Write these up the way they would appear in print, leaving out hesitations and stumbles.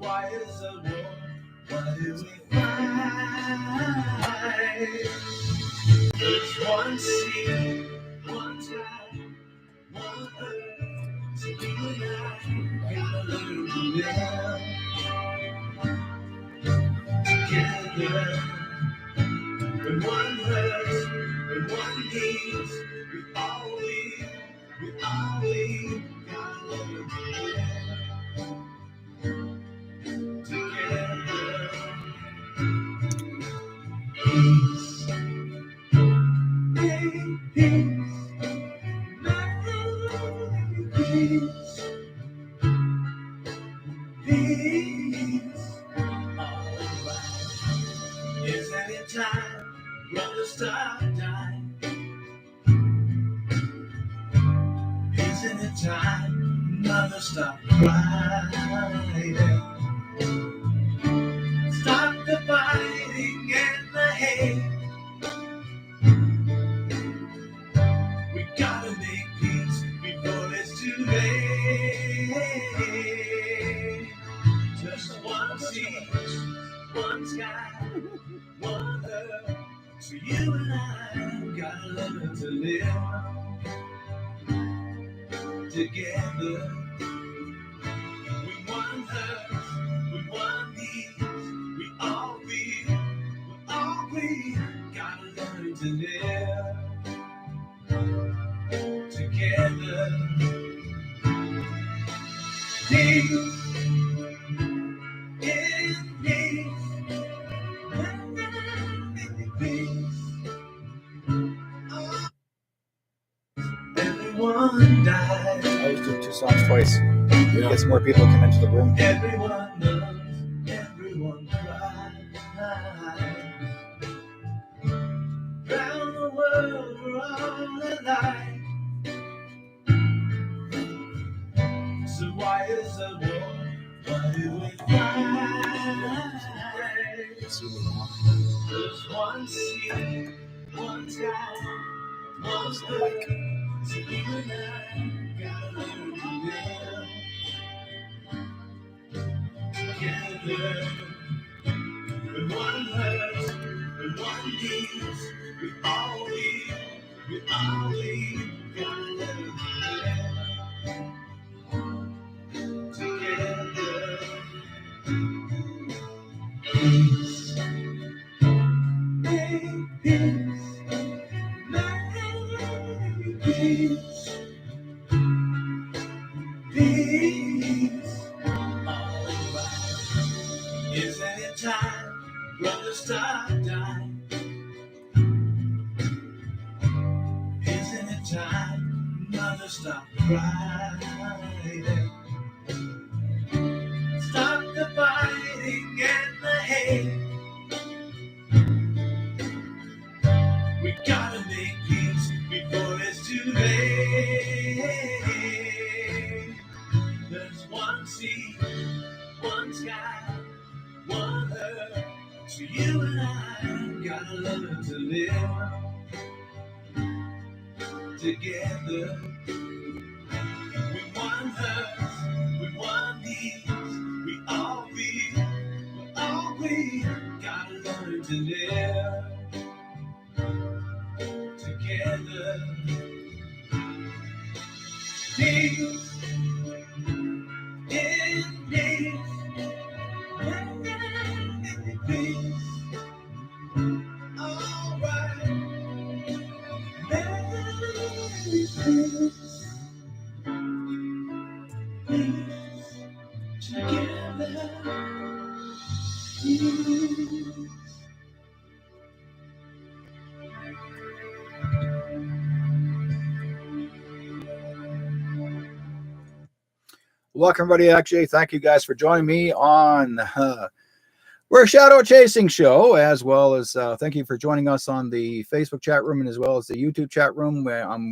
why is the war? Why do we fight? There's one sea, one sky, one earth. So you and I gotta learn to live together. When one hurts, when one needs, we all gotta learn to live together. Peace, peace, peace, peace. Alright. Is any time brother stop dying? Isn't it time mother stop crying? Stop the fighting and the hate. We gotta make peace before it's too late. Just one sea, one sky, one earth. So you and I gotta learn to live together. When one hurts, when one needs, we all gotta learn to live together. Peace in peace, peace. Everyone dies. I always do 2 songs twice. Get some more people come into the room. Everyone loves, everyone cries. Round the world we're all alike. So why is the war? Why do we fight? There's one sea, one sky, one earth. So you and I gotta learn to live together. When one hurts, when one needs, we all gotta learn to live together. Peace, make peace, make peace, peace. Alright. Is any time brother stop dying? Isn't it time mother stop crying? Stop the fighting and the hate. We gotta make peace before it's too late. There's one sea, one sky, one earth. So you and I gotta learn to live together. When one hurts, when one needs, we all gotta learn to live together. Peace in peace, peace. Alright, peace, peace together. Peace. Welcome, everybody. Actually, thank you guys for joining me on we're a Shadow Chasing show, as well as thank you for joining us on the Facebook chat room and as well as the YouTube chat room.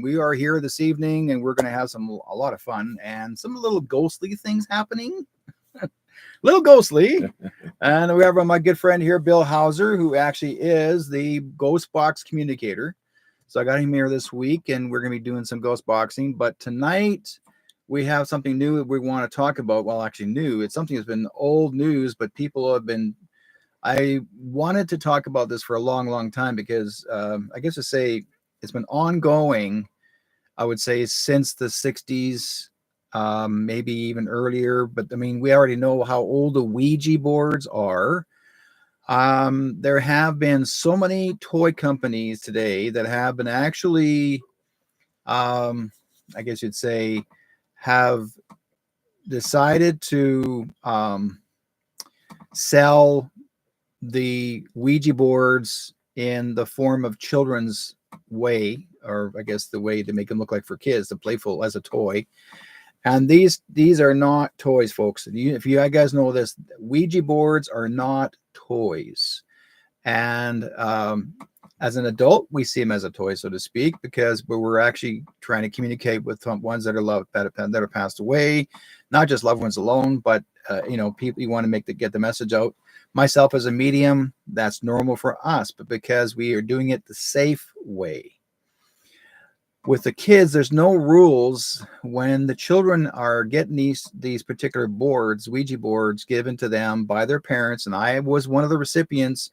We are here this evening, and we're going to have a lot of fun and some little ghostly things happening. Little ghostly. And we have my good friend here, Bill Hauser, who actually is the GHOSTBOX communicator. So I got him here this week, and we're going to be doing some ghost boxing. But tonight, we have something new that we want to talk about. Well, actually new. It's something that's been old news, but people have been, I wanted to talk about this for a long, long time because I guess to say it's been ongoing, I would say, since the 60s, maybe even earlier. But I mean, we already know how old the Ouija boards are. There have been so many toy companies today that have been actually, I guess you'd say, have decided to sell the Ouija boards in the form of children's way, or I guess the way to make them look like for kids, the playful as a toy. And these are not toys, folks. If you guys know this, Ouija boards are not toys. And as an adult, we see them as a toy, so to speak, because we're actually trying to communicate with ones that are loved, that are passed away, not just loved ones alone, but people you want to get the message out. Myself as a medium, that's normal for us, but because we are doing it the safe way. With the kids, there's no rules. When the children are getting these particular boards, Ouija boards, given to them by their parents, and I was one of the recipients.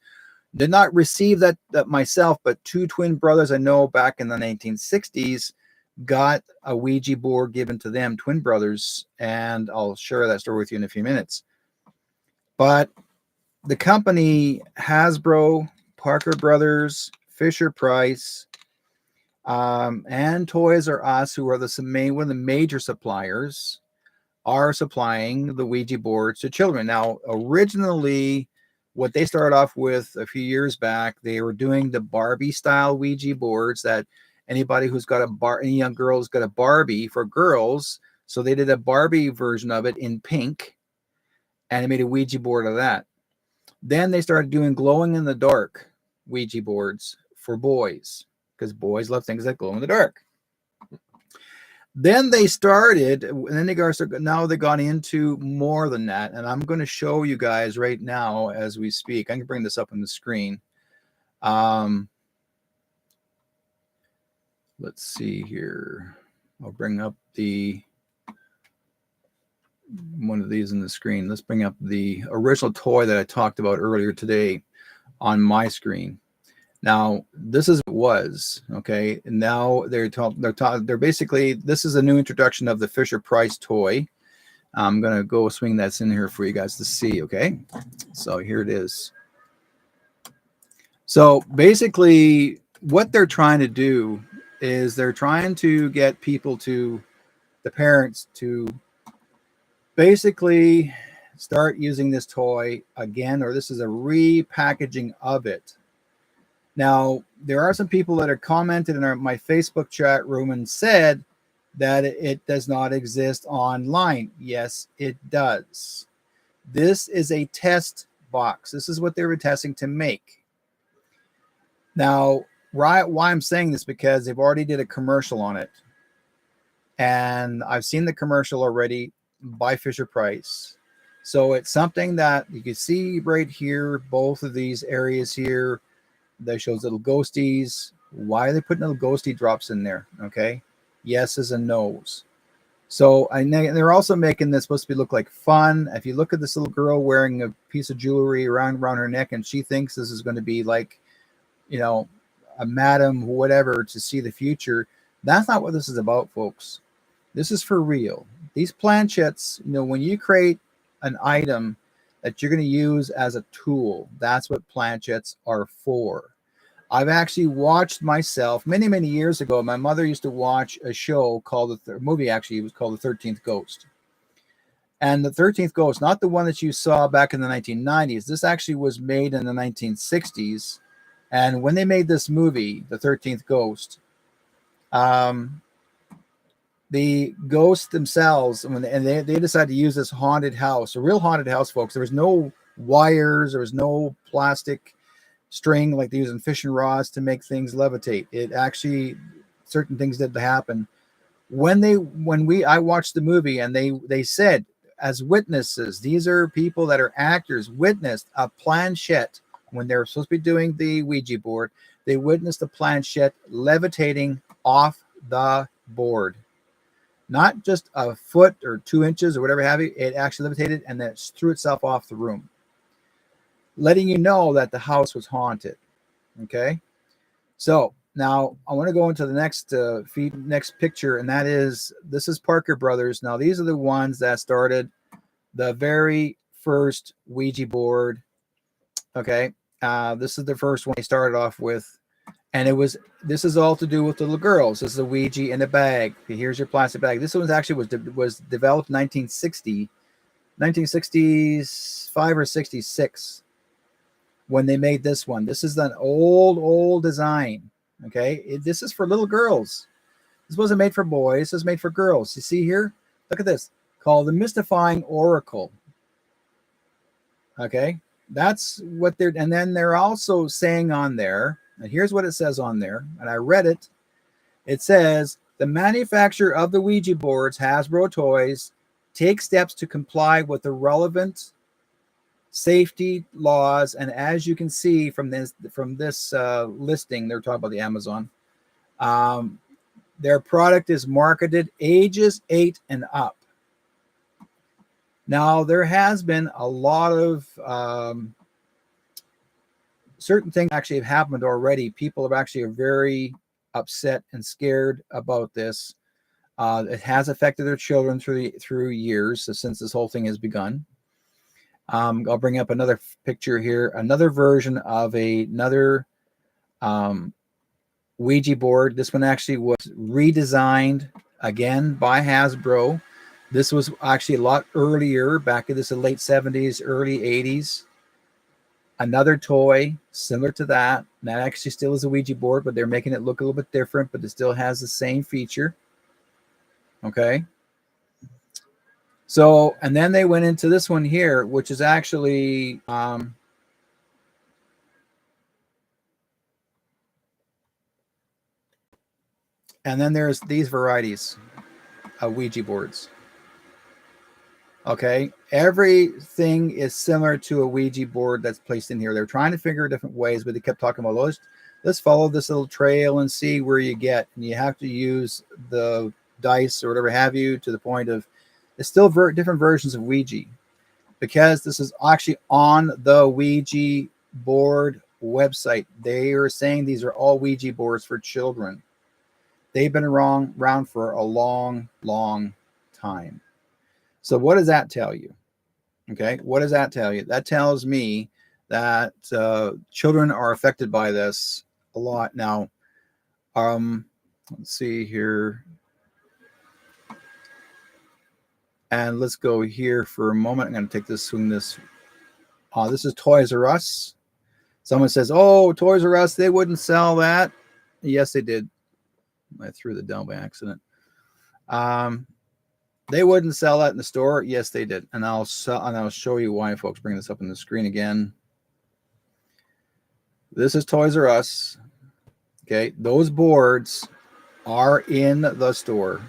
Did not receive that myself, but two twin brothers I know back in the 1960s got a Ouija board given to them, twin brothers, and I'll share that story with you in a few minutes. But the company Hasbro, Parker Brothers, Fisher Price, and Toys R Us, who are one of the major suppliers, are supplying the Ouija boards to children. Now, originally, what they started off with a few years back, they were doing the Barbie style Ouija boards that anybody who's got any young girl who's got a Barbie for girls. So they did a Barbie version of it in pink and they made a Ouija board of that. Then they started doing glowing in the dark Ouija boards for boys because boys love things that glow in the dark. Then they started, and then now they got into more than that. And I'm going to show you guys right now as we speak. I can bring this up on the screen. Let's see here. I'll bring up one of these on the screen. Let's bring up the original toy that I talked about earlier today on my screen. Now, this is what it was, okay? And now they're basically, this is a new introduction of the Fisher Price toy. I'm going to go swing that's in here for you guys to see, okay? So here it is. So basically, what they're trying to do is they're trying to get the parents to basically start using this toy again, or this is a repackaging of it. Now, there are some people that are commented in my Facebook chat room and said that it does not exist online. Yes, it does. This is a test box. This is what they were testing to make. Now, why I'm saying this, because they've already did a commercial on it. And I've seen the commercial already by Fisher Price. So it's something that you can see right here, both of these areas here. That shows little ghosties. Why are they putting little ghosty drops in there? Okay. Yeses and nos. So they're also making this supposed to look like fun. If you look at this little girl wearing a piece of jewelry around her neck and she thinks this is going to be like, a madam, whatever, to see the future. That's not what this is about, folks. This is for real. These planchettes, when you create an item that you're going to use as a tool, that's what planchettes are for. I've actually watched myself many, many years ago. My mother used to watch a show called movie. Actually, it was called The 13th Ghost. And The 13th Ghost, not the one that you saw back in the 1990s. This actually was made in the 1960s. And when they made this movie, The 13th Ghost, the ghosts themselves, and they decided to use this haunted house, a real haunted house, folks. There was no wires, there was no plastic string like they use in fishing rods to make things levitate. It actually, certain things did happen. I watched the movie, and they said, as witnesses, these are people that are actors, witnessed a planchette when they were supposed to be doing the Ouija board. They witnessed the planchette levitating off the board. not just a foot or 2 inches or whatever have you. It actually levitated and then it threw itself off the room, letting you know that the house was haunted. Okay. So now I want to go into the next picture, and this is Parker Brothers. Now these are the ones that started the very first Ouija board. Okay, this is the first one they started off with, and this is all to do with the little girls. This is a Ouija in a bag. Okay, here's your plastic bag. This one actually was developed 1965 or 66 when they made this one. This is an old design. Okay, this is for little girls. This wasn't made for boys. This is made for girls. You see here? Look at this. Called the Mystifying Oracle. Okay, that's what they're, and then they're also saying on there, and here's what it says on there, and I read it. It says, the manufacturer of the Ouija boards, Hasbro Toys, takes steps to comply with the relevant safety laws, and as you can see from this listing, they're talking about the Amazon. Their product is marketed ages 8 and up. Now there has been a lot of certain things actually have happened already. People are very upset and scared about this. It has affected their children through years since this whole thing has begun. I'll bring up another picture here, another version of another Ouija board. This one actually was redesigned again by Hasbro. This was actually a lot earlier, back in the late 70s, early 80s. Another toy similar to that. That actually still is a Ouija board, but they're making it look a little bit different, but it still has the same feature. Okay. So, and then they went into this one here, which is actually and then there's these varieties of Ouija boards. Okay, everything is similar to a Ouija board that's placed in here. They're trying to figure different ways, but they kept talking about, let's follow this little trail and see where you get. And you have to use the dice or whatever have you, to the point of it's still different versions of Ouija, because this is actually on the Ouija board website. They are saying these are all Ouija boards for children. They've been around for a long time. So what does that tell you? Okay, what does that tell you? That tells me that children are affected by this a lot. Now, let's see here. And let's go here for a moment. I'm going to take this swing this. This is Toys R Us. Someone says, oh, Toys R Us, they wouldn't sell that. Yes, they did. I threw the down by accident. They wouldn't sell that in the store. Yes, they did. And I'll show you why, folks. Bring this up on the screen again. This is Toys R Us. Okay, those boards are in the store.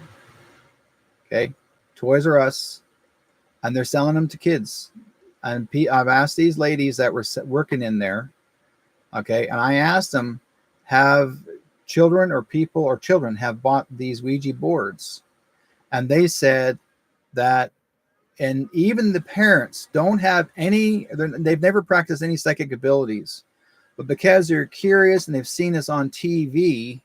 Okay, Toys R Us, and they're selling them to kids. And I've asked these ladies that were working in there. Okay, and I asked them, have children have bought these Ouija boards? And they said that, and even the parents don't have any, they've never practiced any psychic abilities, but because they're curious and they've seen this on TV,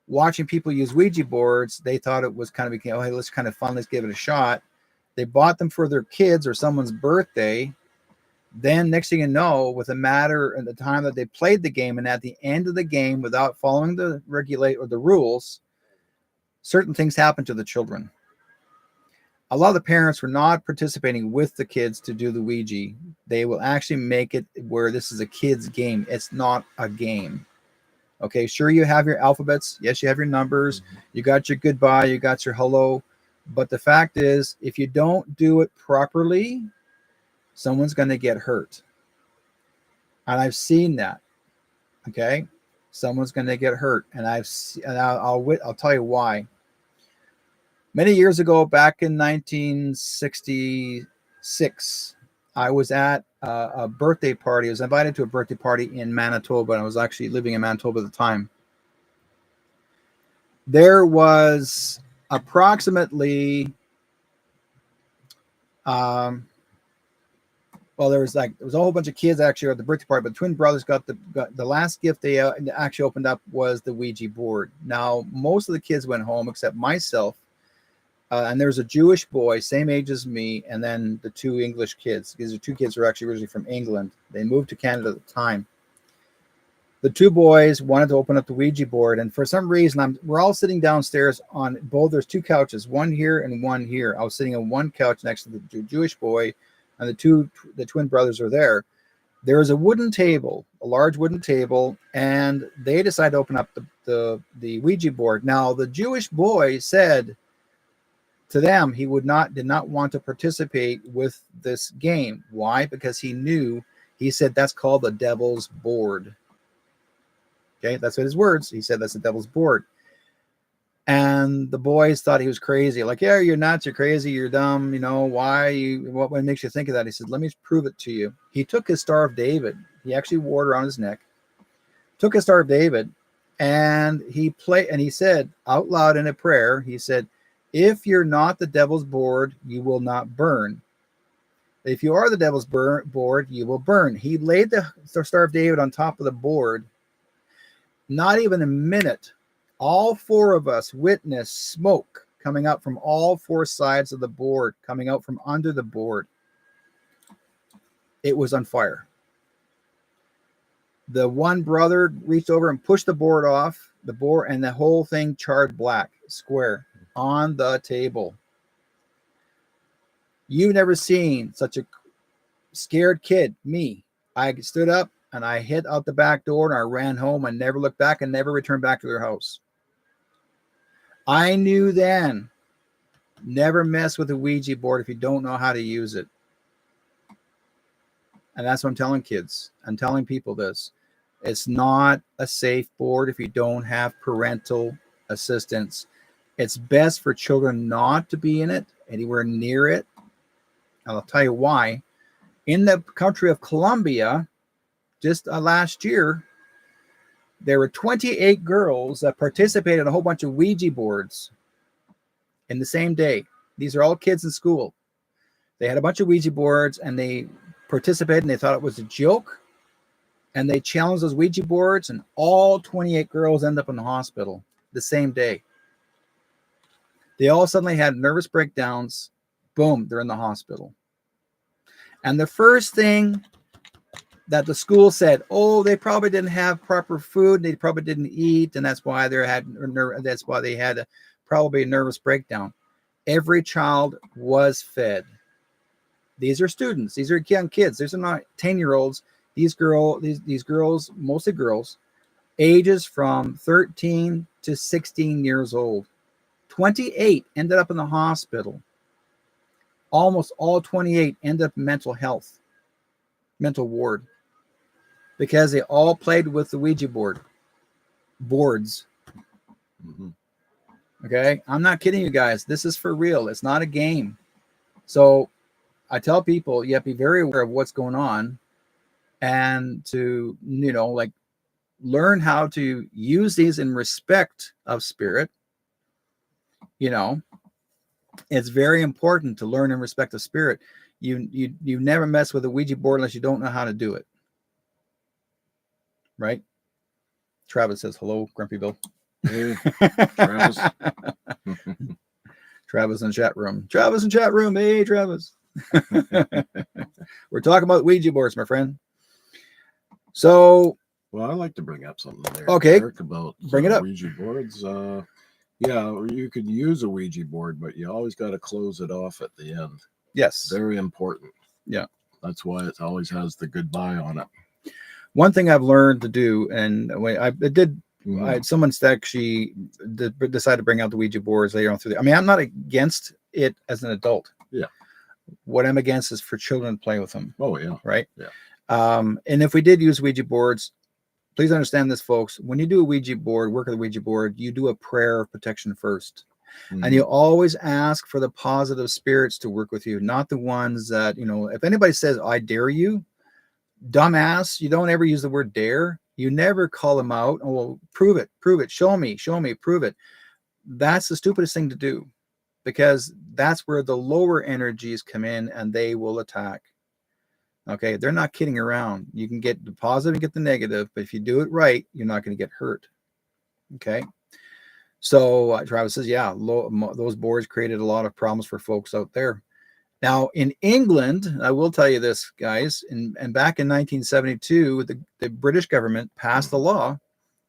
watching people use Ouija boards, they thought it was kind of, oh, hey, let's kind of fun, let's give it a shot. They bought them for their kids or someone's birthday. Then next thing you know, with a matter of the time that they played the game, and at the end of the game, without following the rules, certain things happen to the children. A lot of the parents were not participating with the kids to do the Ouija. They will actually make it where this is a kid's game. It's not a game. Okay, sure, you have your alphabets. Yes, you have your numbers. You got your goodbye. You got your hello. But the fact is, if you don't do it properly, someone's going to get hurt. And I've seen that. Okay, someone's going to get hurt, and I'll tell you why. Many years ago, back in 1966, I was at a birthday party. I was invited to a birthday party in Manitoba, and I was actually living in Manitoba at the time. There was approximately, well, there was a whole bunch of kids actually at the birthday party, but the twin brothers got the last gift they actually opened up was the Ouija board. Now, most of the kids went home except myself, and there's a Jewish boy, same age as me, and then the two English kids. These are two kids who are actually originally from England. They moved to Canada at the time. The two boys wanted to open up the Ouija board, and for some reason, we're all sitting downstairs on both. There's two couches, one here and one here. I was sitting on one couch next to the Jewish boy, and the twin brothers are there. There is a wooden table, a large wooden table, and they decided to open up the Ouija board. Now, the Jewish boy said to them he did not want to participate with this game. Why? Because he said that's called the devil's board. Okay, that's what his words. He said that's the devil's board. And the boys thought he was crazy. Like, yeah, you're nuts, you're crazy, you're dumb. You know, what makes you think of that? He said, let me prove it to you. He took his Star of David. He actually wore it around his neck. Took his Star of David, and he said out loud in a prayer, he said, if you're not the devil's board, you will not burn. If you are the devil's board, you will burn. He laid the Star of David on top of the board. Not even a minute, all four of us witnessed smoke coming out from all four sides of the board, coming out from under the board. It was on fire. The one brother reached over and pushed the board off the board, and the whole thing charred black, square, on the table. You've never seen such a scared kid. Me. I stood up and I hid out the back door and I ran home and never looked back and never returned back to their house. I knew then, never mess with a Ouija board if you don't know how to use it. And that's what I'm telling kids. I'm telling people this. It's not a safe board if you don't have parental assistance. It's best for children not to be in it, anywhere near it. And I'll tell you why. In the country of Colombia, just last year, there were 28 girls that participated in a whole bunch of Ouija boards in the same day. These are all kids in school. They had a bunch of Ouija boards and they participated and they thought it was a joke. And they challenged those Ouija boards and all 28 girls end up in the hospital the same day. They all suddenly had nervous breakdowns. Boom, they're in the hospital. And the first thing that the school said, oh, they probably didn't have proper food. They probably didn't eat. And that's why they had probably a nervous breakdown. Every child was fed. These are students. These are young kids. These are not 10-year-olds. These girls, mostly girls, ages from 13 to 16 years old. 28 ended up in the hospital. Almost all 28 ended up in mental ward, because they all played with the Ouija boards. Mm-hmm. Okay, I'm not kidding you guys. This is for real. It's not a game. So I tell people you have to be very aware of what's going on, and to learn how to use these in respect of spirit. It's very important to learn in respect of spirit. You never mess with a Ouija board unless you don't know how to do it. Right? Travis says hello, Grumpy Bill. Hey, Travis. Travis in chat room. Travis in chat room. Hey, Travis. We're talking about Ouija boards, my friend. So, well, I like to bring up something there. Okay, Eric, about bring it up. Ouija boards. Yeah, you could use a Ouija board, but you always got to close it off at the end. Yes, very important. Yeah, that's why it always has the goodbye on it. One thing I've learned to do, and I did. Someone actually decided to bring out the Ouija boards later on through the. I mean, I'm not against it as an adult. Yeah. What I'm against is for children to play with them. Oh yeah. Right. Yeah. And if we did use Ouija boards, please understand this, folks. When you do a Ouija board, work with a Ouija board, you do a prayer of protection first. Mm-hmm. And you always ask for the positive spirits to work with you, not the ones that, if anybody says, I dare you, dumbass, you don't ever use the word dare. You never call them out. Oh, well, prove it, show me, prove it. that's the stupidest thing to do, because that's where the lower energies come in and they will attack. Okay, they're not kidding around. You can get the positive and get the negative, but if you do it right, you're not going to get hurt. Okay, so Travis says, yeah, those boards created a lot of problems for folks out there. Now, in England, I will tell you this, guys, and back in 1972, the British government passed a law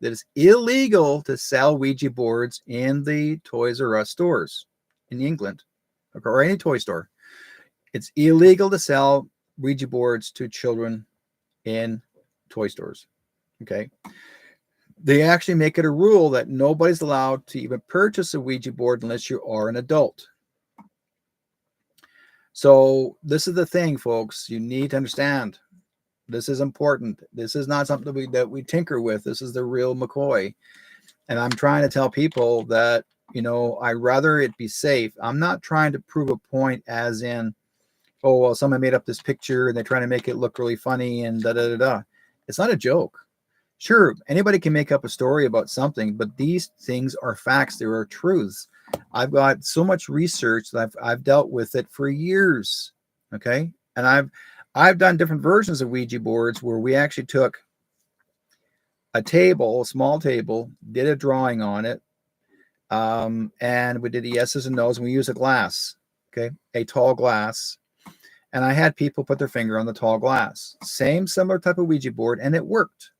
that it's illegal to sell Ouija boards in the Toys R Us stores in England, or any toy store. It's illegal to sell Ouija boards to children in toy stores. Okay. They actually make it a rule that nobody's allowed to even purchase a Ouija board unless you are an adult. So this is the thing, folks. You need to understand. This is important. This is not something that we tinker with. This is the real McCoy. And I'm trying to tell people that, I'd rather it be safe. I'm not trying to prove a point as in, oh, well, someone made up this picture and they're trying to make it look really funny and da-da-da-da. It's not a joke. Sure, anybody can make up a story about something, but these things are facts. There are truths. I've got so much research that I've dealt with it for years. Okay. And I've done different versions of Ouija boards where we actually took a small table, did a drawing on it. And we did the yeses and nos, and we used a glass. Okay. A tall glass. And I had people put their finger on the tall glass. Similar type of Ouija board, and it worked.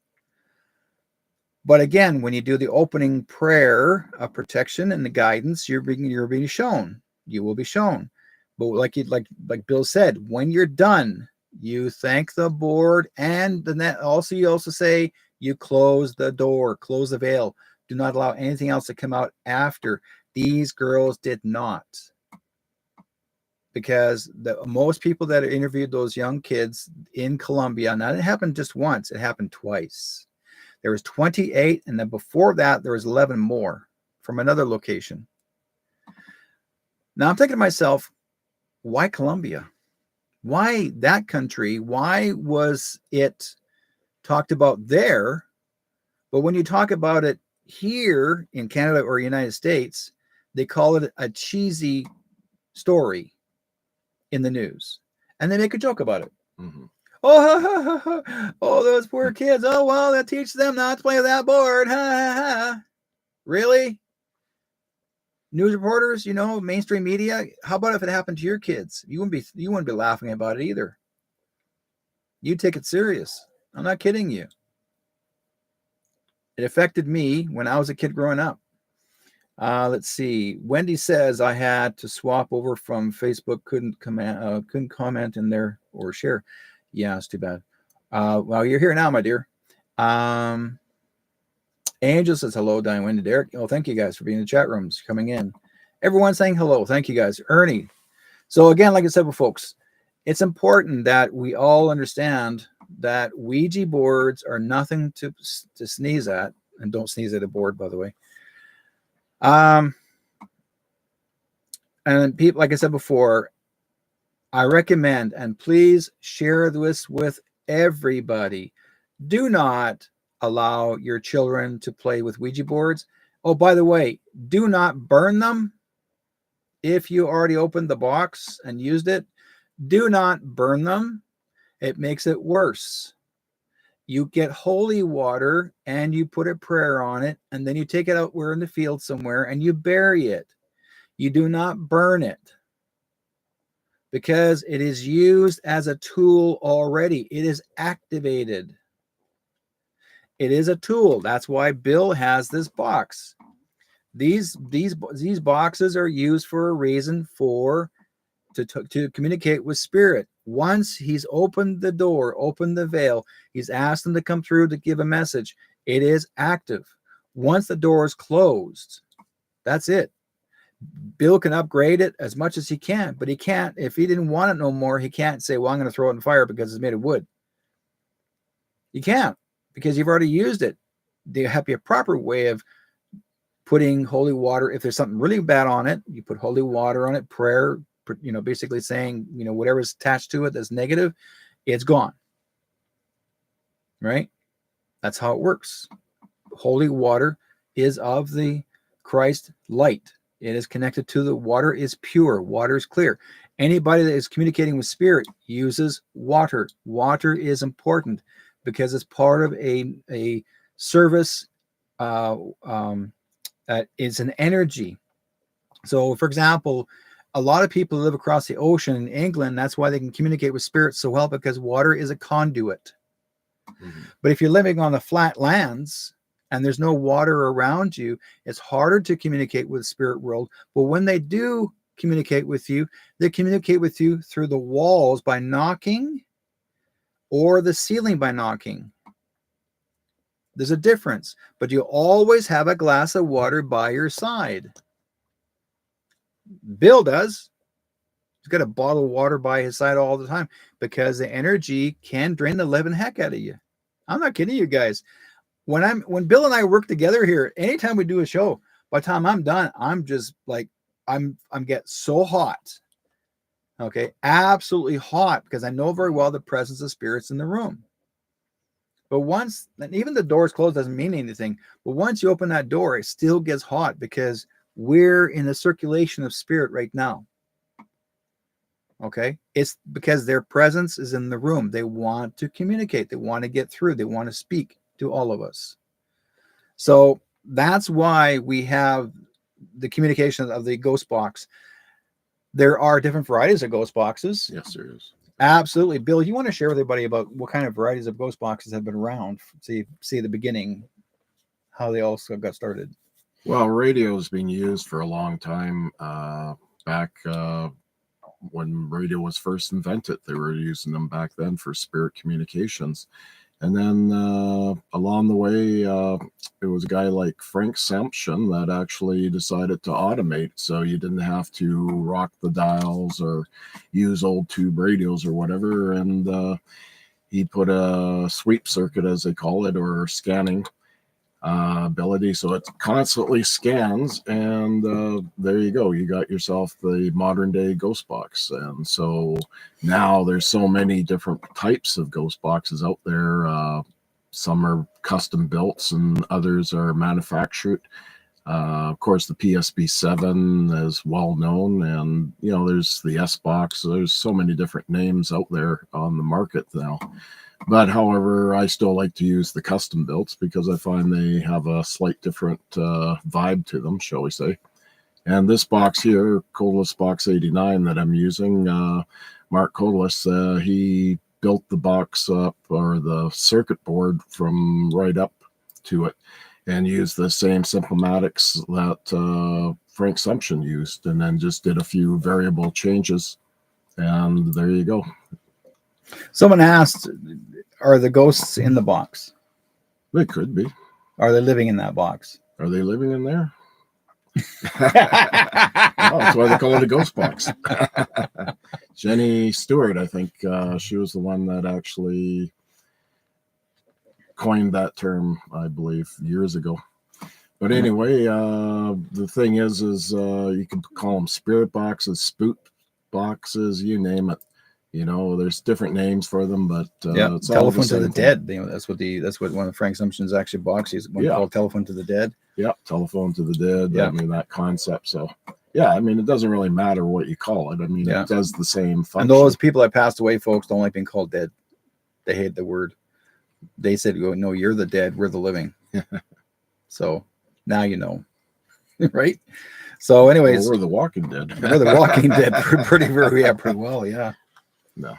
But again, when you do the opening prayer of protection and the guidance, you're being shown. You will be shown. But like Bill said, when you're done, you thank the board, and then you also say you close the door, close the veil. Do not allow anything else to come out after. These girls did not. Because most people that interviewed those young kids in Colombia, now it happened just once, it happened twice. There was 28, and then before that, there was 11 more from another location. Now I'm thinking to myself, why Colombia? Why that country? Why was it talked about there? But when you talk about it here in Canada or United States, they call it a cheesy story in the news. And they make a joke about it. Mm-hmm. Oh, those poor kids. Oh, well, that teaches them not to play with that board. Ha, ha, ha. Really? News reporters, mainstream media. How about if it happened to your kids? You wouldn't be laughing about it either. You take it serious. I'm not kidding you. It affected me when I was a kid growing up. Let's see. Wendy says I had to swap over from Facebook. Couldn't comment in there or share. Yeah, it's too bad. Well, you're here now, my dear. Angel says hello, Diane, Wendy, Derek. Oh, thank you guys for being in the chat rooms, coming in. Everyone saying hello. Thank you guys. Ernie. So again, like I said, folks, it's important that we all understand that Ouija boards are nothing to sneeze at, and don't sneeze at a board, by the way. And people, like I said before, I recommend, and please share this with everybody. Do not allow your children to play with Ouija boards. Oh, by the way, do not burn them. If you already opened the box and used it, do not burn them. It makes it worse. You get holy water and you put a prayer on it, and then you take it out where in the field somewhere and you bury it. You do not burn it, because it is used as a tool already. It is activated. It is a tool. That's why Bill has this box. These boxes are used for a reason, to communicate with spirit. Once he's opened the door, opened the veil, he's asked them to come through to give a message. It is active. Once the door is closed, that's it. Bill can upgrade it as much as he can, but he can't, if he didn't want it no more, he can't say, well, I'm going to throw it in fire because it's made of wood. You can't, because you've already used it. There have to be a proper way of putting holy water. If there's something really bad on it, you put holy water on it, prayer, basically saying, whatever's attached to it that's negative, it's gone. Right? That's how it works. Holy water is of the Christ light. It is connected to the water is pure. Water is clear. Anybody that is communicating with spirit uses water. Water is important because it's part of a service. It's an energy. So, for example, a lot of people live across the ocean in England. That's why they can communicate with spirits so well, because water is a conduit. Mm-hmm. But if you're living on the flat lands and there's no water around you, it's harder to communicate with the spirit world. But when they do communicate with you, they communicate with you through the walls by knocking or the ceiling by knocking. There's a difference, but you always have a glass of water by your side. Bill does. He's got a bottle of water by his side all the time because the energy can drain the living heck out of you. I'm not kidding you guys. When Bill and I work together here, anytime we do a show, by the time I'm done, I'm just like, I'm get so hot. Okay, absolutely hot, because I know very well the presence of spirits in the room. But once, and even the door's closed doesn't mean anything. But once you open that door, it still gets hot because we're in the circulation of spirit right now. Okay, it's because their presence is in the room. They want to communicate. They want to get through. They want to speak to all of us. So that's why we have the communication of the ghost box. There are different varieties of ghost boxes. Yes, there is. Absolutely. Bill, you want to share with everybody about what kind of varieties of ghost boxes have been around? See the beginning, how they all got started. Well, radio has been used for a long time. Back when radio was first invented, they were using them back then for spirit communications. And then along the way, it was a guy like Frank Sampson that actually decided to automate, so you didn't have to rock the dials or use old tube radios or whatever. And he put a sweep circuit, as they call it, or scanning ability, so it constantly scans, and there you go, you got yourself the modern day ghost box. And so now there's so many different types of ghost boxes out there. Some are custom built and others are manufactured. Of course, the PSB7 is well known, and there's the S box. There's so many different names out there on the market now. But however, I still like to use the custom builds because I find they have a slight different vibe to them, shall we say. And this box here, Codless Box 89 that I'm using, Mark Codless, he built the box up, or the circuit board, from right up to it, and used the same simplematics that Frank Sumption used, and then just did a few variable changes. And there you go. Someone asked, are the ghosts in the box? They could be. Are they living in that box? Are they living in there? That's why they call it a ghost box. Jenny Stewart, I think she was the one that actually coined that term, I believe, years ago. But anyway, the thing is you can call them spirit boxes, spook boxes, you name it. There's different names for them, but it's telephone to the dead. That's what one of Frank Sumption's actually boxes. One called Telephone to the Dead. Yeah, Telephone to the Dead. Yeah. I mean, that concept. So it doesn't really matter what you call it. I mean, it does the same function. And those people that passed away, folks, don't like being called dead. They hate the word. They said, "No, you're the dead. We're the living." So now you know, right? So, anyways, we're the Walking Dead. We're the Walking Dead. Pretty well, yeah. No,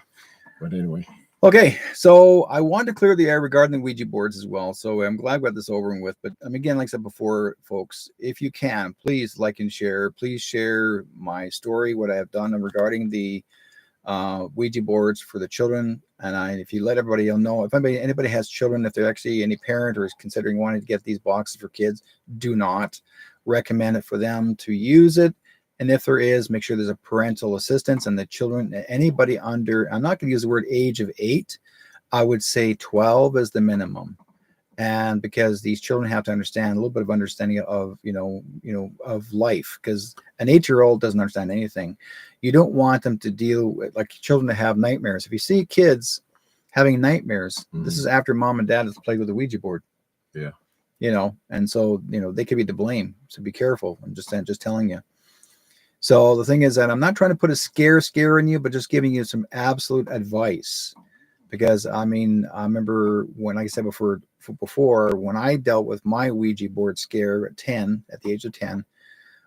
but anyway. Okay, so I wanted to clear the air regarding the Ouija boards as well. So I'm glad we got this over and with. But again, like I said before, folks, if you can, please like and share. Please share my story, what I have done regarding the Ouija boards for the children. And if you let everybody know, if anybody has children, if they're actually any parent or is considering wanting to get these boxes for kids, do not recommend it for them to use it. And if there is, make sure there's a parental assistance, and the children, anybody under, I'm not going to use the word age of 8, I would say 12 is the minimum. And because these children have to understand a little bit of understanding of, of life, because an 8-year-old doesn't understand anything. You don't want them to deal with, like, children to have nightmares. If you see kids having nightmares, this is after mom and dad has played with the Ouija board. Yeah. and so, they could be to blame. So be careful. I'm just telling you. So the thing is that I'm not trying to put a scare in you, but just giving you some absolute advice. Because I remember when, like I said before, when I dealt with my Ouija board scare at the age of 10,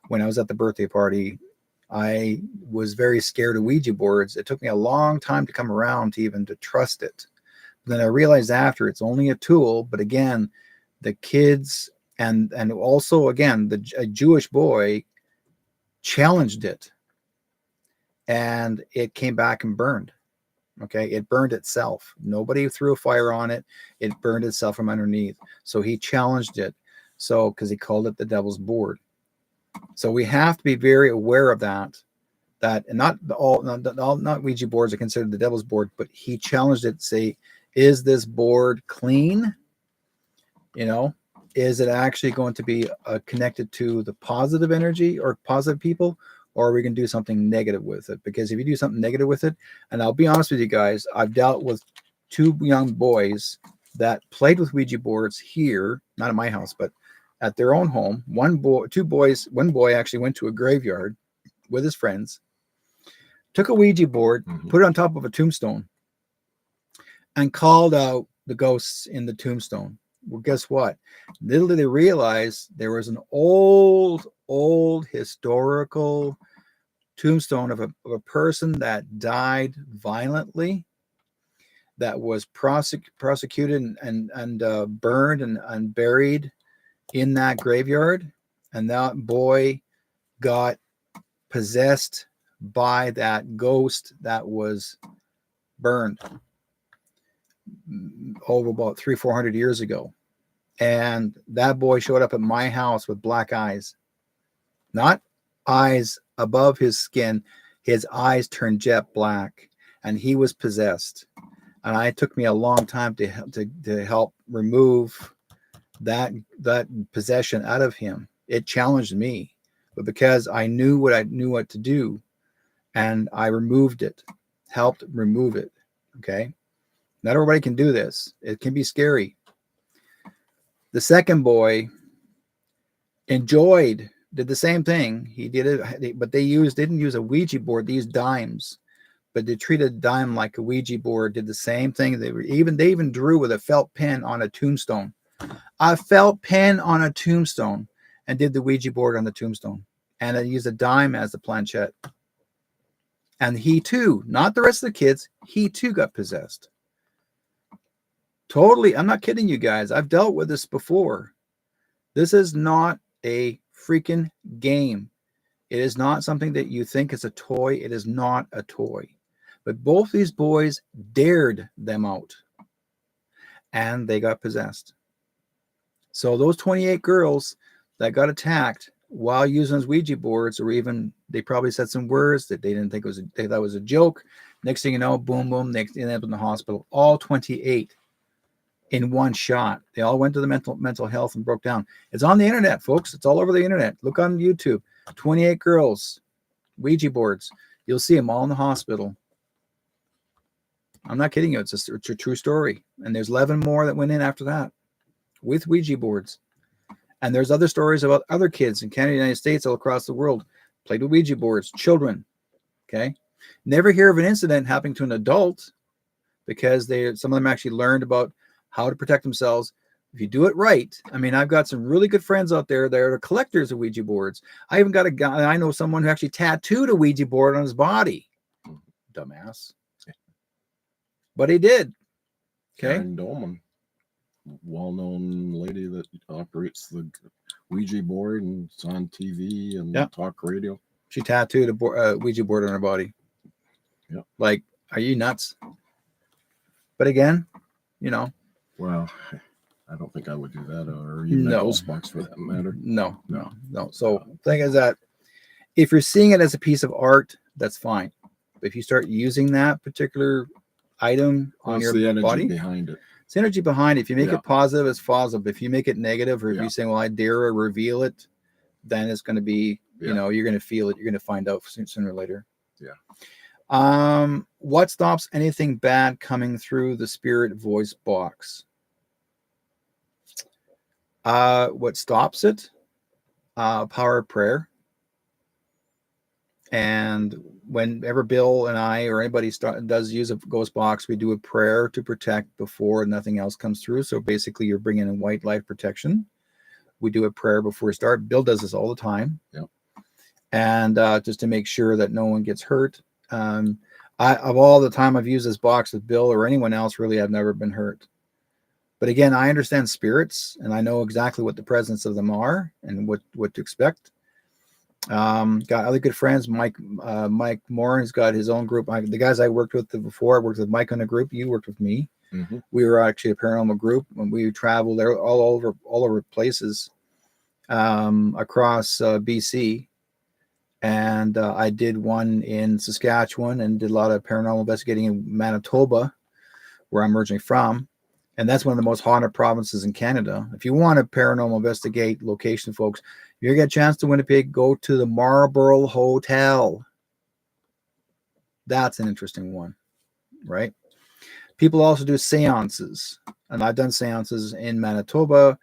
when I was at the birthday party, I was very scared of Ouija boards. It took me a long time to come around to even to trust it. But then I realized after it's only a tool, but again, the kids and also again, a Jewish boy challenged it, and it came back and burned. Okay, it burned itself. Nobody threw a fire on it. It burned itself from underneath. So he challenged it. So because he called it the devil's board. So we have to be very aware of that. That and not Ouija boards are considered the devil's board, but he challenged it to say, is this board clean? Is it actually going to be connected to the positive energy or positive people? Or are we going to do something negative with it? Because if you do something negative with it, and I'll be honest with you guys, I've dealt with 2 young boys that played with Ouija boards here, not at my house, but at their own home. One boy actually went to a graveyard with his friends, took a Ouija board, put it on top of a tombstone, and called out the ghosts in the tombstone. Well, guess what? Little did they realize there was an old historical tombstone of a person that died violently, that was prosecuted and burned and buried in that graveyard, and that boy got possessed by that ghost that was burned over about 300-400 years ago. And that boy showed up at my house with black eyes, not eyes above his skin. His eyes turned jet black, and he was possessed. And it took me a long time to help remove that possession out of him. It challenged me, but because I knew what to do, and I removed it, helped remove it. Okay, not everybody can do this. It can be scary. The second boy did the same thing. He did it, but they didn't use a Ouija board. They used dimes, but they treated a dime like a Ouija board. Did the same thing. They even drew with a felt pen on a tombstone. A felt pen on a tombstone, and did the Ouija board on the tombstone. And they used a dime as the planchette. And he too, not the rest of the kids, he too got possessed. Totally, I'm not kidding you guys. I've dealt with this before. This is not a freaking game. It is not something that you think is a toy. It is not a toy. But both these boys dared them out, and they got possessed. So those 28 girls that got attacked while using those Ouija boards, or even they probably said some words that they didn't think they thought was a joke. Next thing you know, boom, boom, they ended up in the hospital. All 28 in one shot. They all went to the mental health and broke down. It's on the internet, folks. It's all over the internet. Look on YouTube. 28 girls, Ouija boards. You'll see them all in the hospital. I'm not kidding you. It's a true story. And there's 11 more that went in after that with Ouija boards. And there's other stories about other kids in Canada, United States, all across the world, played with Ouija boards, children. Okay. Never hear of an incident happening to an adult, because some of them actually learned about how to protect themselves. If you do it right. I mean, I've got some really good friends out there that are collectors of Ouija boards. I even got a guy, I know someone who actually tattooed a Ouija board on his body. Dumbass. But he did. Okay. Karen Dolman, well-known lady that operates the Ouija board and it's on TV and talk radio. She tattooed a Ouija board on her body. Yeah. Like, are you nuts? But again, Well, I don't think I would do that, or even a GHOSTBOX for that matter. No. So the thing is that if you're seeing it as a piece of art, that's fine. But if you start using that particular item on your the energy body behind it. It's energy behind it. If you make it positive, it's positive. If you make it negative, or if you say, well, I dare reveal it, then it's going to be, you're going to feel it. You're going to find out sooner or later. Yeah. What stops anything bad coming through the spirit voice box? What stops it? Power of prayer. And whenever Bill and I or anybody does use a ghost box, we do a prayer to protect before nothing else comes through. So basically, you're bringing in white light protection. We do a prayer before we start. Bill does this all the time. Yep. And just to make sure that no one gets hurt. Of all the time I've used this box with Bill or anyone else, really, I've never been hurt. But again, I understand spirits, and I know exactly what the presence of them are and what to expect. Got other good friends. Mike Moore has got his own group. The guys I worked with before, I worked with Mike on a group. You worked with me. Mm-hmm. We were actually a paranormal group, and we traveled there all over places across BC. And I did one in Saskatchewan and did a lot of paranormal investigating in Manitoba, where I'm originally from. And that's one of the most haunted provinces in Canada. If you want to paranormal investigate location, folks, if you get a chance to Winnipeg, go to the Marlborough Hotel. That's an interesting one, right? People also do seances. And I've done seances in Manitoba.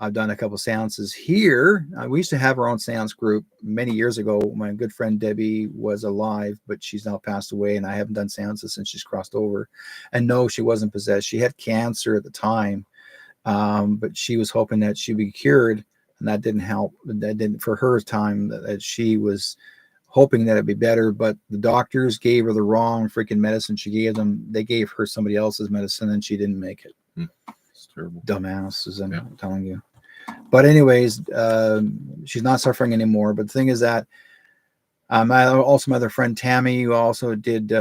I've done a couple of seances here. We used to have our own seance group many years ago. My good friend Debbie was alive, but she's now passed away, and I haven't done seances since she's crossed over. And no, she wasn't possessed. She had cancer at the time, but she was hoping that she'd be cured, and that didn't help. That didn't for her time. That she was hoping that it'd be better, but the doctors gave her the wrong freaking medicine. They gave her somebody else's medicine, and she didn't make it. It's terrible. Dumbasses, I'm telling you. But anyways, she's not suffering anymore. But the thing is that my other friend Tammy, who also did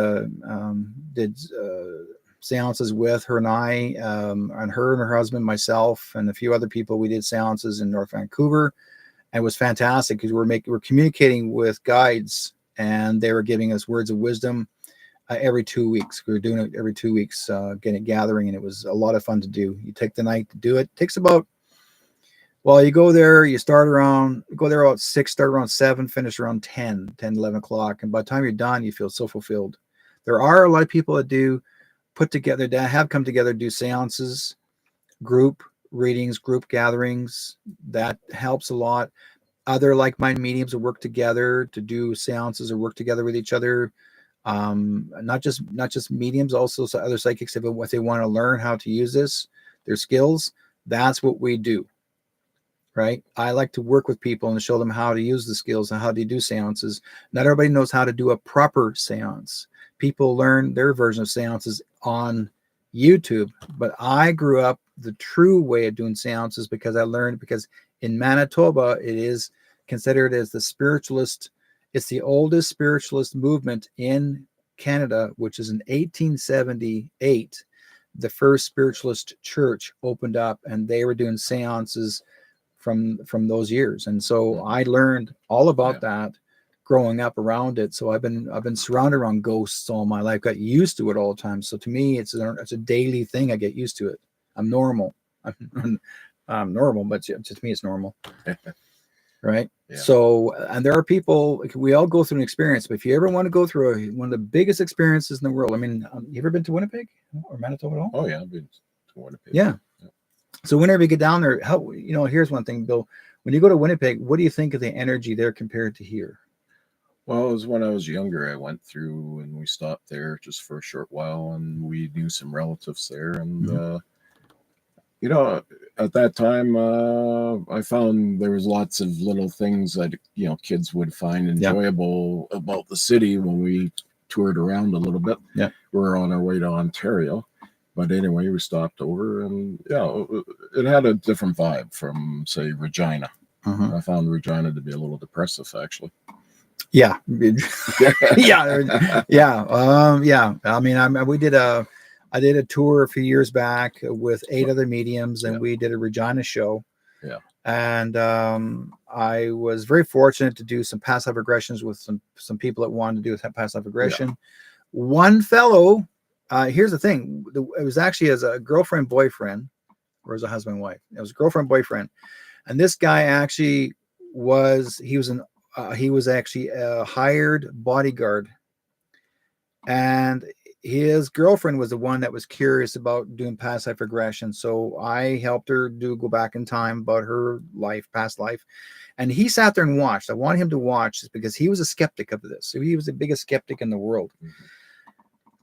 seances with her and I, and her and her husband, myself, and a few other people. We did seances in North Vancouver, and it was fantastic because we're communicating with guides, and they were giving us words of wisdom every 2 weeks. We were doing it every 2 weeks, gathering, and it was a lot of fun to do. You take the night to do it. It takes about, well, you go there about 6, start around 7, finish around 10, 11 o'clock. And by the time you're done, you feel so fulfilled. There are a lot of people that have come together, do seances, group readings, group gatherings. That helps a lot. Other like-minded mediums will work together to do seances or work together with each other. Not just mediums, also other psychics, if they want to learn how to use their skills. That's what we do. Right? I like to work with people and show them how to use the skills and how to do seances. Not everybody knows how to do a proper seance. People learn their version of seances on YouTube, but I grew up the true way of doing seances because in Manitoba, it is considered as it's the oldest spiritualist movement in Canada, which is in 1878. The first spiritualist church opened up, and they were doing seances from those years. And so I learned all about that growing up around it. So I've been surrounded around ghosts all my life, got used to it all the time. So to me, it's a daily thing. I get used to it. I'm normal. I'm normal, but to me, it's normal. Right. Yeah. So, and there are people, we all go through an experience, but if you ever want to go through one of the biggest experiences in the world, I mean, you ever been to Winnipeg or Manitoba at all? Oh yeah. I've been to Winnipeg. Yeah. So whenever you get down there, here's one thing, Bill, when you go to Winnipeg, what do you think of the energy there compared to here? Well, it was when I was younger, I went through and we stopped there just for a short while, and we knew some relatives there. And, at that time, I found there was lots of little things that, kids would find enjoyable about the city when we toured around a little bit. Yeah. We were on our way to Ontario. But anyway, we stopped over, and it had a different vibe from, say, Regina. I found Regina to be a little depressive, actually. Yeah, yeah. I mean, I did a tour a few years back with 8 other mediums, and we did a Regina show. Yeah, and I was very fortunate to do some past life regressions with some people that wanted to do past life regression. One fellow. Here's the thing. It was actually as a girlfriend, boyfriend, or as a husband, wife. It was a girlfriend, boyfriend. And this guy actually he was actually a hired bodyguard. And his girlfriend was the one that was curious about doing past life regression. So I helped her go back in time about her life, past life. And he sat there and watched. I wanted him to watch this because he was a skeptic of this. So he was the biggest skeptic in the world.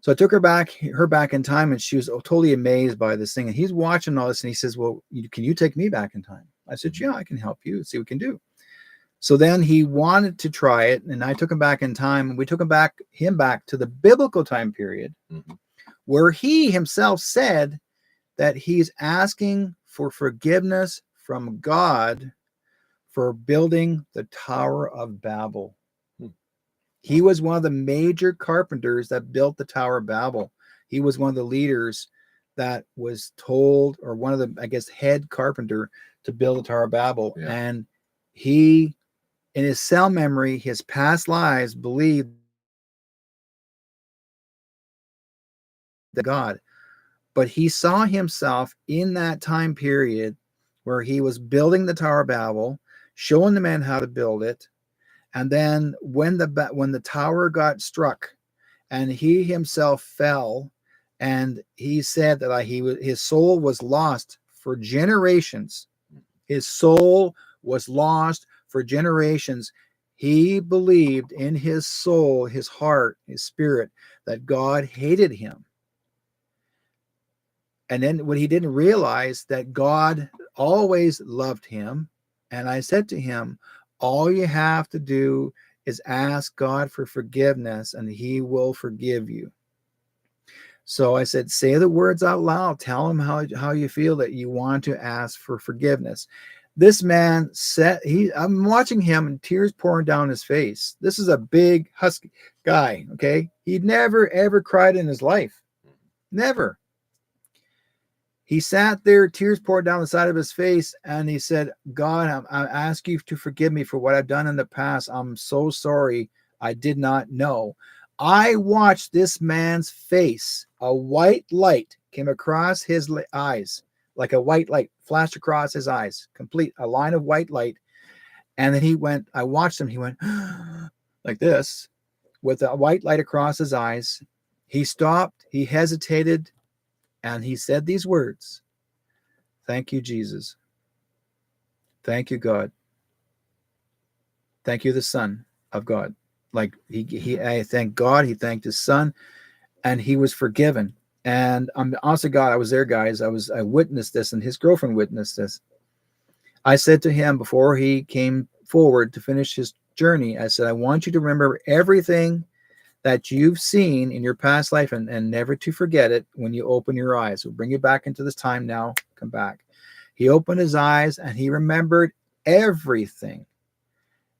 So I took her back in time, and she was totally amazed by this thing. And he's watching all this, and he says, well, can you take me back in time? I said, yeah, I can help you. See what we can do. So then he wanted to try it, and I took him back in time, and we took him back to the biblical time period, where he himself said that he's asking for forgiveness from God for building the Tower of Babel. He was one of the major carpenters that built the Tower of Babel. He was one of the leaders that was told, or one of the, I guess, head carpenter to build the Tower of Babel. Yeah. And he, in his cell memory, his past lives, believed that God. But he saw himself in that time period where he was building the Tower of Babel, showing the man how to build it. And then when the tower got struck and he himself fell, and he said that his soul was lost for generations. His soul was lost for generations. He believed in his soul, his heart, his spirit, that God hated him. And then what he didn't realize, that God always loved him. And I said to him, all you have to do is ask God for forgiveness, and he will forgive you. So I said, say the words out loud. Tell him how you feel that you want to ask for forgiveness. This man said, I'm watching him and tears pouring down his face. This is a big, husky guy, okay? He'd never, ever cried in his life. Never. He sat there, tears poured down the side of his face, and he said, God, I ask you to forgive me for what I've done in the past. I'm so sorry. I did not know. I watched this man's face. A white light came across his eyes, like a white light flashed across his eyes, a line of white light. And then I watched him. He went like this with a white light across his eyes. He stopped. He hesitated. And he said these words, thank you, Jesus. Thank you, God. Thank you, the Son of God. Like I thank God. He thanked his son, and he was forgiven. And I'm honestly, God, I was there, guys. I witnessed this, and his girlfriend witnessed this. I said to him before he came forward to finish his journey, I said, I want you to remember everything that you've seen in your past life, and never to forget it when you open your eyes. We'll bring you back into this time now. Come back. He opened his eyes, and he remembered everything.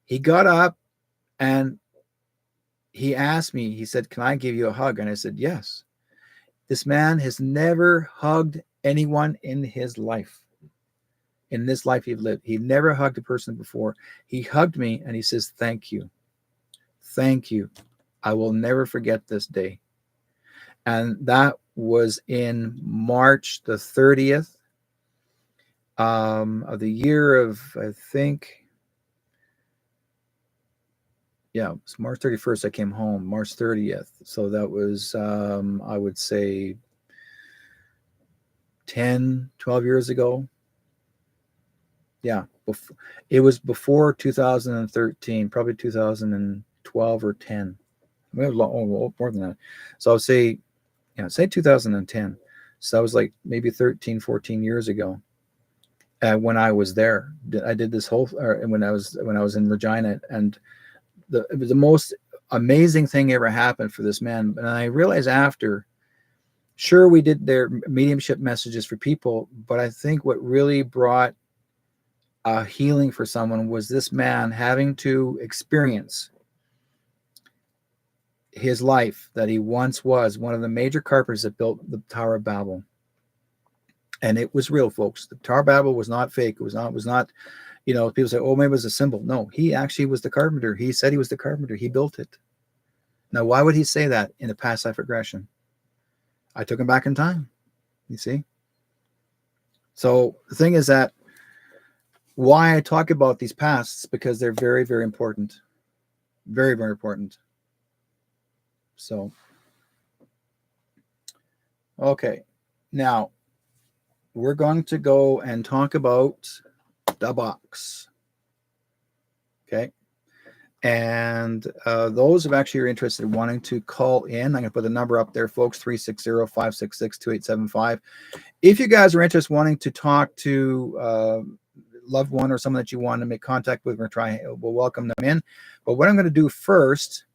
He got up, and he asked me, he said, can I give you a hug? And I said, yes. This man has never hugged anyone in his life. In this life he'd lived, he never hugged a person before. He hugged me, and he says, thank you. Thank you. I will never forget this day. And that was in March the 30th of the year of, I think, yeah, it was March 31st I came home, March 30th. So that was, I would say, 10, 12 years ago. Yeah, it was before 2013, probably 2012 or 10. Maybe more than that. So I'll say, say 2010. So that was like maybe 13, 14 years ago. When I was there, I did this whole, when I was in Regina, and it was the most amazing thing ever happened for this man. And I realized after, sure, we did their mediumship messages for people, but I think what really brought a healing for someone was this man having to experience his life, that he once was one of the major carpenters that built the Tower of Babel. And it was real, folks. The Tower of Babel was not fake. It was not, people say, oh, maybe it was a symbol. No, he actually was the carpenter. He said he was the carpenter. He built it. Now, why would he say that in a past life regression? I took him back in time, you see? So the thing is that why I talk about these pasts, because they're very, very important. Very, very important. So Okay. Now we're going to go and talk about the box. Okay. And those who actually are interested in wanting to call in, I'm going to put the number up there, folks, 360-566-2875. If you guys are interested in wanting to talk to loved one or someone that you want to make contact with, we'll welcome them in. But what I'm going to do first,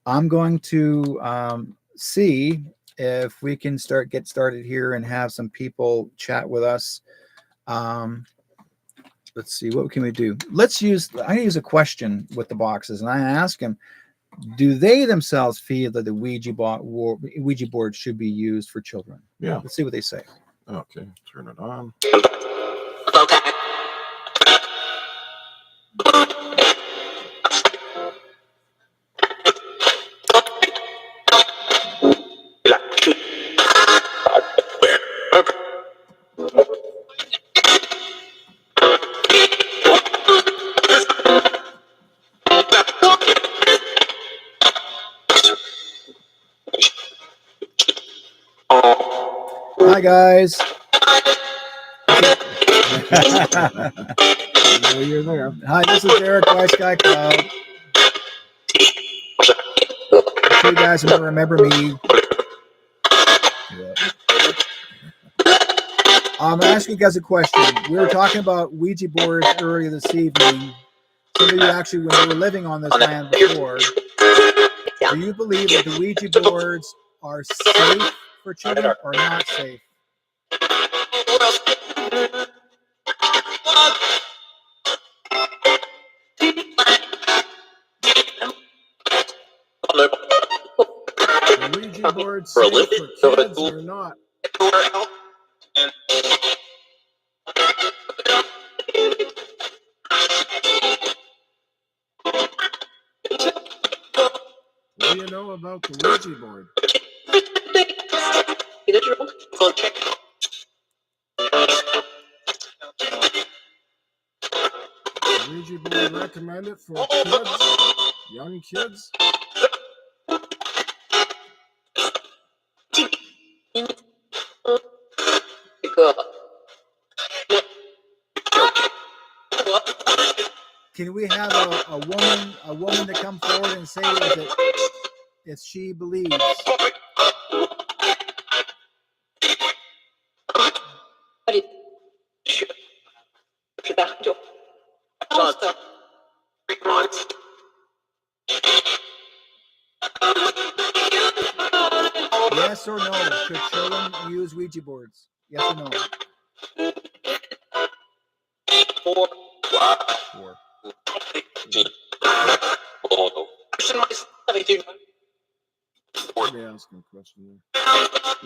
I'm going to see if we can get started here and have some people chat with us. Let's see, what can we do? I'm going to use a question with the boxes, and I ask them, do they themselves feel that the Ouija board should be used for children? Yeah. Let's see what they say. Okay, turn it on. Hi, guys. I know you're there. Hi, this is Derek, White Sky Cloud. I'm sure you guys will remember me. Yeah. I'm going to ask you guys a question. We were talking about Ouija boards earlier this evening. Some of you actually, when we were living on this land before, do you believe that the Ouija boards are safe for children or not safe? The Ouija board safe for kids or not? What do you know about the Ouija board? The Ouija board recommended for kids, young kids? Can we have a woman to come forward and say if she believes? Yes or no? Should children use Ouija boards? Yes or no? 4. Let me ask you a question there.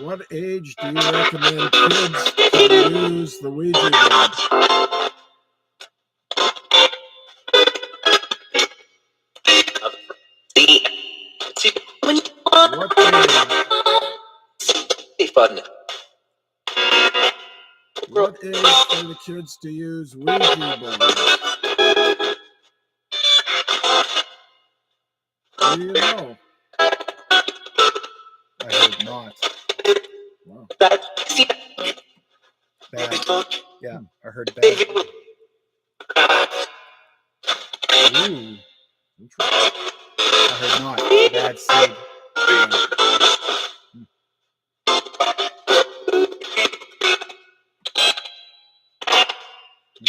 What age do you recommend kids to use the Ouija board? What age? What age for the kids to use Ouija boards? Do you know? I heard not. Wow. Bad. Yeah, I heard bad. Ooh. Interesting. I heard not. Bad seed.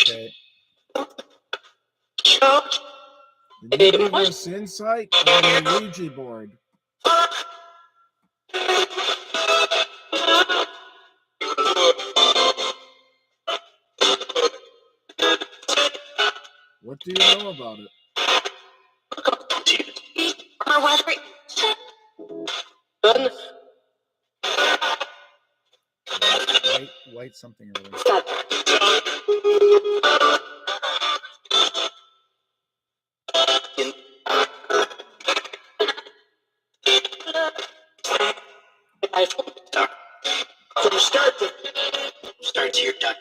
Okay. Can you give us insight on the Ouija board? What do you know about it? White something or other. Start to your duck.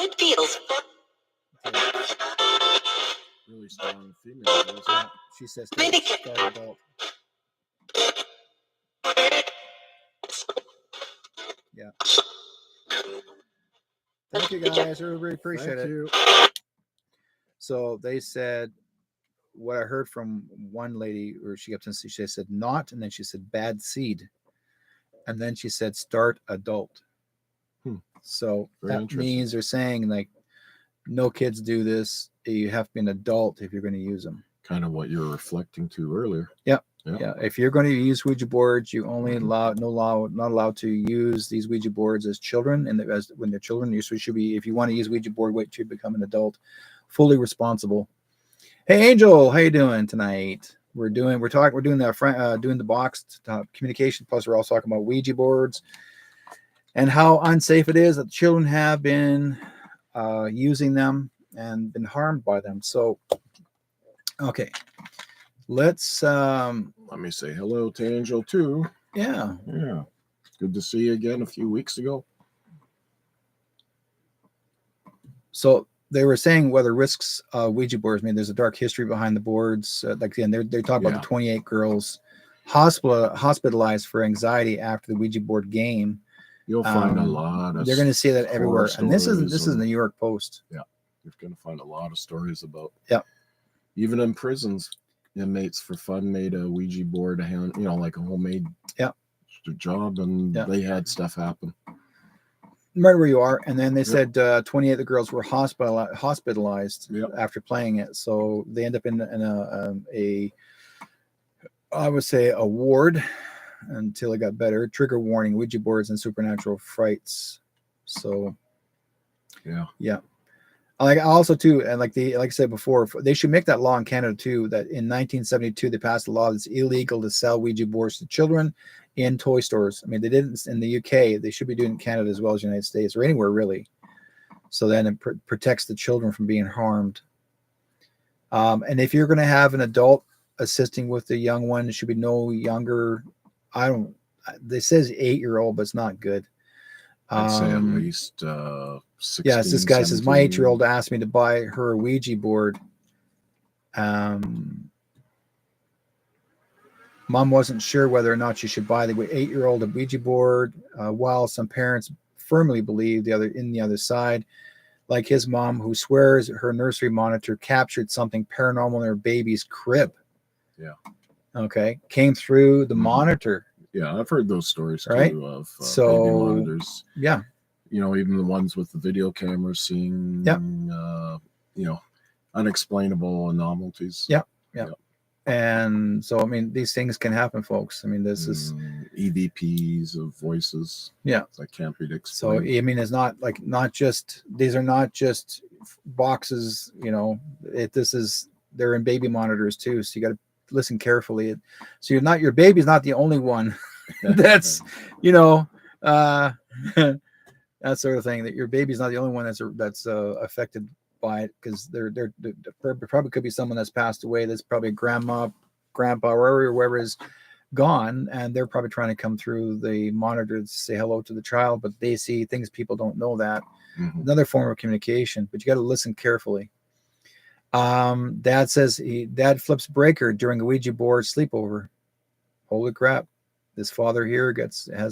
It feels. really strong female voice. Yeah, she says start adult. Yeah. Thank you guys. I really appreciate Thank it. you. So they said what I heard from one lady, or she kept saying, she said not, and then she said bad seed, and then she said start adult. So Very that means they're saying like no kids do this. You have to be an adult if you're going to use them. Kind of what you were reflecting to earlier. Yeah. If you're going to use Ouija boards, you only not allowed to use these Ouija boards as children, and when they're children, you should be, if you want to use Ouija board, wait till you become an adult, fully responsible. Hey Angel, how you doing tonight? We're doing the box communication. Plus, we're also talking about Ouija boards and how unsafe it is that children have been using them and been harmed by them. So, okay, let's let me say hello to Angel too. Yeah. Good to see you again a few weeks ago. So they were saying whether risks Ouija boards. I mean, there's a dark history behind the boards. Like again, they talk about the 28 girls hospitalized for anxiety after the Ouija board game. You'll find a lot of. They're going to see that everywhere, and this is the New York Post. Yeah, you're going to find a lot of stories about. Yeah, even in prisons, inmates for fun made a Ouija board, like a homemade job, and they had stuff happen. Right where you are, and then they said 28 of the girls were hospitalized after playing it, so they end up in a I would say a ward until it got better. Trigger warning: Ouija boards and supernatural frights. So, yeah. Like also too, and like I said before, they should make that law in Canada too. That in 1972 they passed a law that's illegal to sell Ouija boards to children in toy stores. I mean, they didn't in the UK. They should be doing it in Canada as well as the United States or anywhere really. So then it protects the children from being harmed. And if you're going to have an adult assisting with the young one, it should be no younger. They says 8-year-old, but it's not good. I'd say at least 16, yes, this guy 17. says my 8-year-old asked me to buy her a Ouija board. Mom wasn't sure whether or not she should buy the 8-year-old a Ouija board, while some parents firmly believe the other side, like his mom, who swears her nursery monitor captured something paranormal in her baby's crib. Yeah. Okay. Came through the monitor. Yeah, I've heard those stories too, right? of So, baby monitors. Yeah. Even the ones with the video cameras seeing, unexplainable anomalies. Yeah. And so, I mean, these things can happen, folks. I mean, this is EVPs of voices. Yeah. That can't be explained. So, I mean, it's these are not just boxes, they're in baby monitors too. So you got to listen carefully. So your baby's not the only one that's, that sort of thing, that your baby's not the only one that's affected by it, because there probably could be someone that's passed away. That's probably grandma, grandpa, or whoever is gone, and they're probably trying to come through the monitor to say hello to the child, but they see things people don't know. That another form of communication, but you got to listen carefully. Dad says dad flips breaker during a Ouija board sleepover. Holy crap! This father here has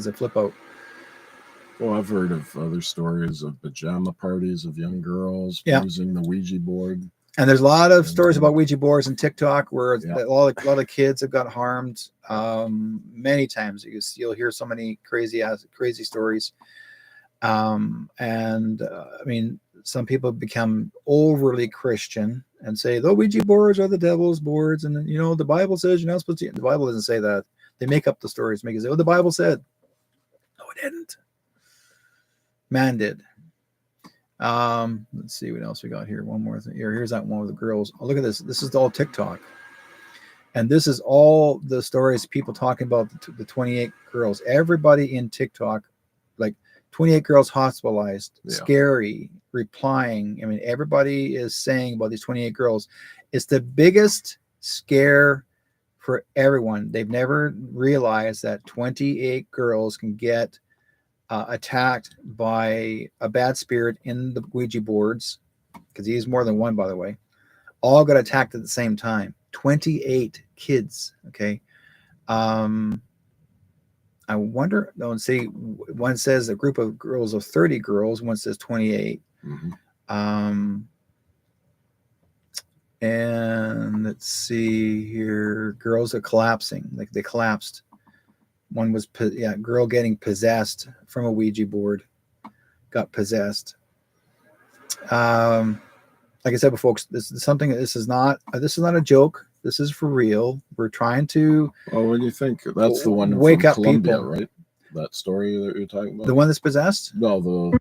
a flip out. Well, I've heard of other stories of pajama parties of young girls using the Ouija board. And there's a lot of stories about Ouija boards and TikTok where a lot of kids have got harmed many times. You'll hear so many crazy stories. I mean, some people become overly Christian and say the Ouija boards are the devil's boards, and the Bible says you're not supposed to. The Bible doesn't say that. They make up the stories, make it say, "Oh, the Bible said." No, it didn't. Man did. Let's see what else we got here. One more thing. Here's that one with the girls. Oh, look at this. This is all TikTok, and this is all the stories people talking about the 28 girls. Everybody in TikTok, like 28 girls hospitalized, scary, replying. I mean, everybody is saying about these 28 girls. It's the biggest scare for everyone. They've never realized that 28 girls can get attacked by a bad spirit in the Ouija boards, because he is more than one, by the way, all got attacked at the same time. 28 kids. Okay. I wonder, don't see, one says a group of girls of 30 girls, one says 28. And let's see here, girls are collapsing, like they collapsed. One was, girl getting possessed from a Ouija board, got possessed. Like I said before, folks, this is something. This is not a joke. This is for real. We're trying to. Well, what do you think? That's the one wake from up Colombia, people. right? That story that you're talking about. The one that's possessed? No, the.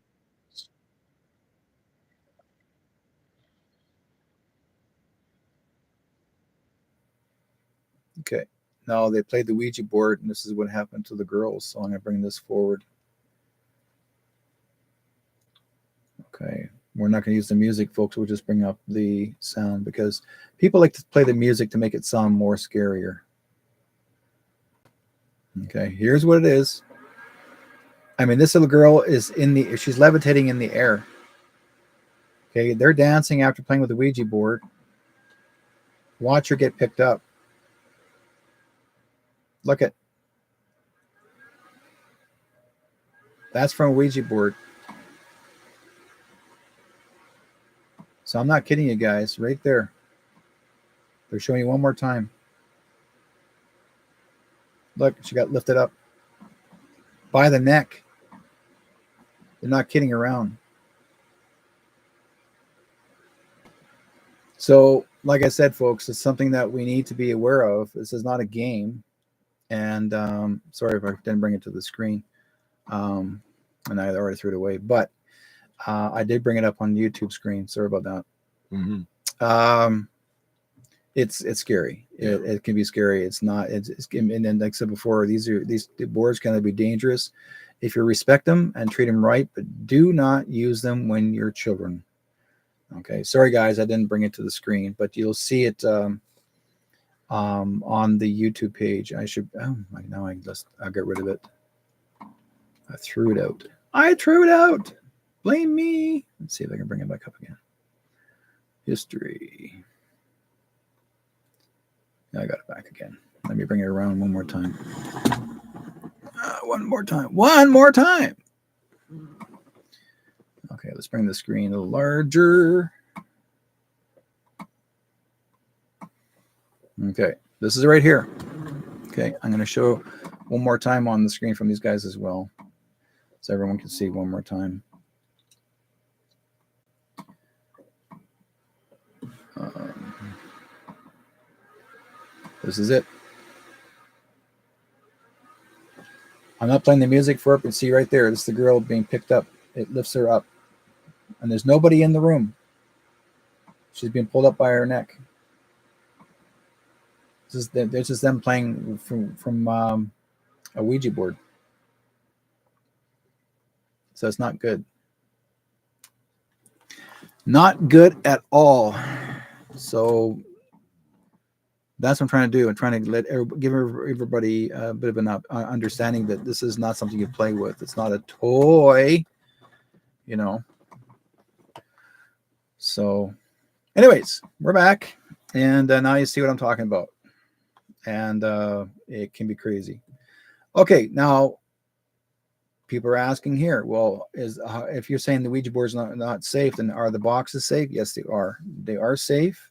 Okay. No, they played the Ouija board, and this is what happened to the girls. So I'm going to bring this forward. Okay. We're not going to use the music, folks. We'll just bring up the sound because people like to play the music to make it sound more scarier. Okay. Here's what it is. I mean, this little girl is she's levitating in the air. Okay. They're dancing after playing with the Ouija board. Watch her get picked up. Look at. That's from a Ouija board. So I'm not kidding you guys. Right there. They're showing you one more time. Look, she got lifted up by the neck. They're not kidding around. So, like I said, folks, it's something that we need to be aware of. This is not a game. And sorry if I didn't bring it to the screen. And I already threw it away. But I did bring it up on YouTube screen. Sorry about that. It's scary. It can be scary. It's not. And then, like I said before, these boards can be dangerous if you respect them and treat them right, but do not use them when you're children. Okay. Sorry, guys, I didn't bring it to the screen, but you'll see it on the YouTube page. I should. Oh, now I'll get rid of it. I threw it out. Blame me. Let's see if I can bring it back up again. History. I got it back again. Let me bring it around one more time. One more time. Okay, let's bring the screen a little larger. Okay, this is right here. Okay, I'm going to show one more time on the screen from these guys as well, so everyone can see one more time. This is it. I'm not playing the music for it, but see right there, this is the girl being picked up. It lifts her up. And there's nobody in the room. She's being pulled up by her neck. There's just them playing from a Ouija board. So it's not good. Not good at all. So that's what I'm trying to do. I'm trying to give everybody a bit of an understanding that this is not something you play with. It's not a toy, you know. So anyways, we're back. And now you see what I'm talking about. And it can be crazy. Okay, now people are asking here, well, if you're saying the Ouija board's not safe, then are the boxes safe? Yes, they are. They are safe.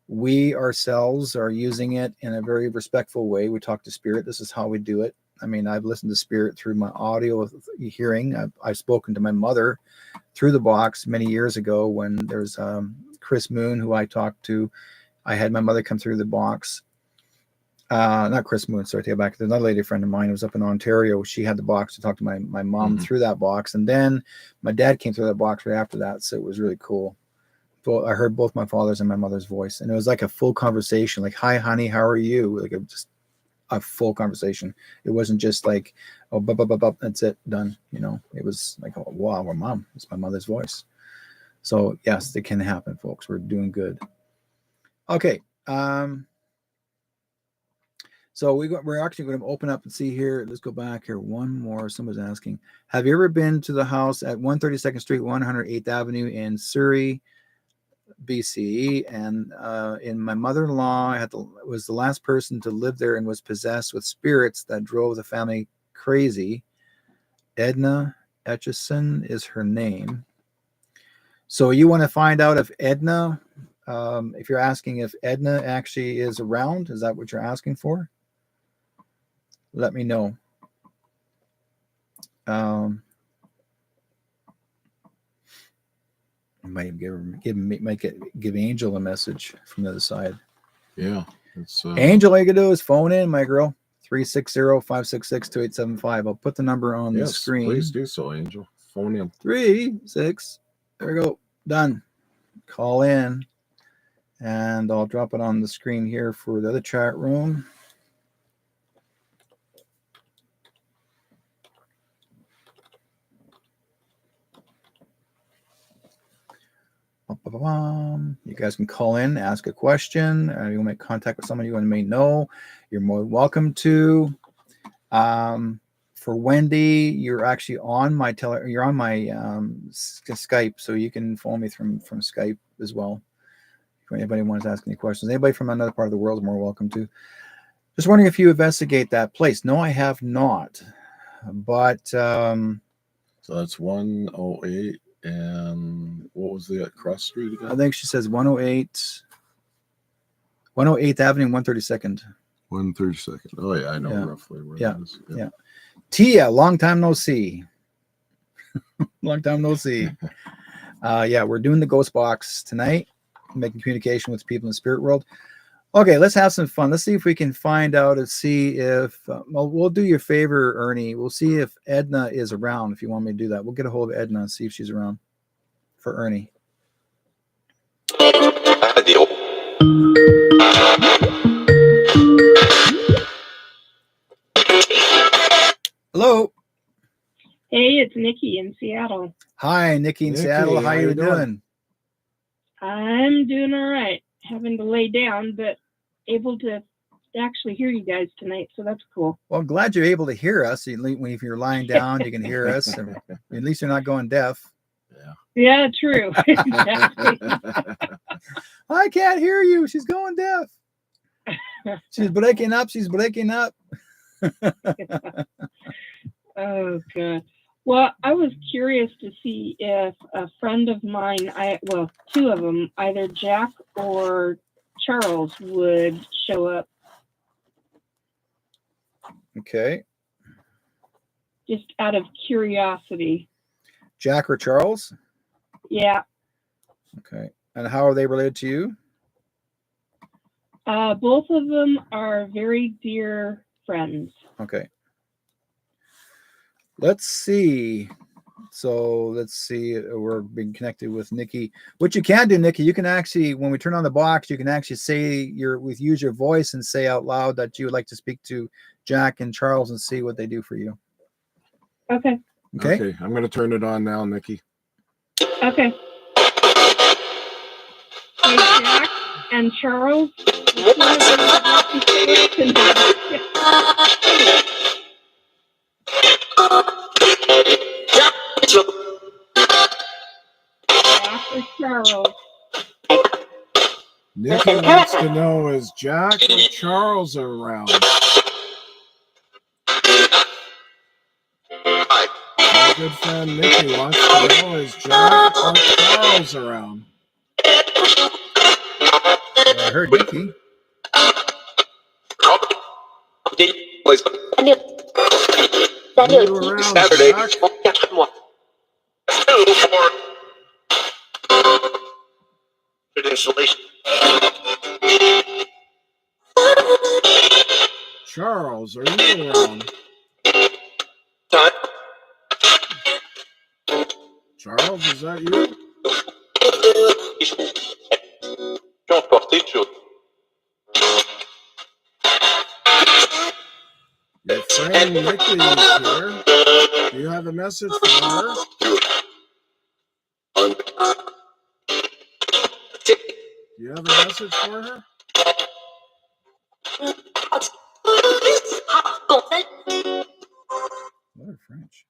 We ourselves are using it in a very respectful way. We talk to spirit. This is how we do it. I mean, I've listened to spirit through my audio hearing. I've spoken to my mother through the box many years ago when there's Chris Moon, who I talked to. I had my mother come through the box. Not Chris Moon, sorry, take it back. There's another lady friend of mine who was up in Ontario. She had the box to talk to my mom through that box. And then my dad came through that box right after that. So it was really cool. I heard both my father's and my mother's voice, and it was like a full conversation. Like, "Hi, honey, how are you?" Like just a full conversation. It wasn't just like, "Oh, that's it, done." You know, it was like, "Oh, wow, our mom." It's my mother's voice. So yes, it can happen, folks. We're doing good. Okay. So we're actually going to open up and see here. Let's go back here. One more. Somebody's asking, have you ever been to the house at 132nd Street, 108th Avenue in Surrey? BC, and in my mother-in-law was the last person to live there and was possessed with spirits that drove the family crazy. Edna Etchison is her name. So you want to find out if Edna, if you're asking if Edna actually is around, is that what you're asking for? Let me know. I might give Angel a message from the other side. Yeah. It's, Angel, all you can do is phone in, my girl. 360-566-2875. I'll put the number on the screen. Please do so, Angel. Phone in. 36. There we go. Done. Call in. And I'll drop it on the screen here for the other chat room. You guys can call in, ask a question. You want to make contact with someone you want to may know. You're more welcome to. For Wendy, you're actually on my you're on my Skype, so you can phone me from Skype as well. If anybody wants to ask any questions, anybody from another part of the world is more welcome to. Just wondering if you investigate that place. No, I have not. But so that's 108. And what was the cross street again? I think she says 108th Avenue, 132nd. 132nd. Oh yeah, I know roughly where that is. Yeah. Tia, long time no see. Long time no see. We're doing the Ghost Box tonight, making communication with people in the spirit world. Okay, let's have some fun. Let's see if we can find out and see if we'll do you a favor, Ernie. We'll see if Edna is around. If you want me to do that, we'll get a hold of Edna and see if she's around for Ernie. Hello. Hey, it's Nikki in Seattle. Hi, Nikki in Seattle. How you doing? I'm doing all right. Having to lay down, but able to actually hear you guys tonight, so that's cool. Well, I'm glad you're able to hear us. If you're lying down, you can hear us. At least you're not going deaf. Yeah, true. Exactly. I can't hear you. She's going deaf. She's breaking up. Oh, good. Well, I was curious to see if a friend of mine, two of them, either Jack or Charles, would show up. Okay. Just out of curiosity. Jack or Charles? Yeah. Okay. And how are they related to you? Both of them are very dear friends. Okay. Let's see. So let's see. We're being connected with Nikki. What you can do, Nikki, you can actually, when we turn on the box, you can actually say use your voice and say out loud that you would like to speak to Jack and Charles and see what they do for you. Okay. Okay. I'm going to turn it on now, Nikki. Okay. Hey, Jack and Charles. Charles. Nikki wants to know, is Jack or Charles around? My good friend Nikki wants to know, is Jack or Charles around? I heard Nikki. Saturday. Charles, are you around? Charles, is that you? Your friend Nikki is here. Do you have a message for her? Do you have a message for her? What are French?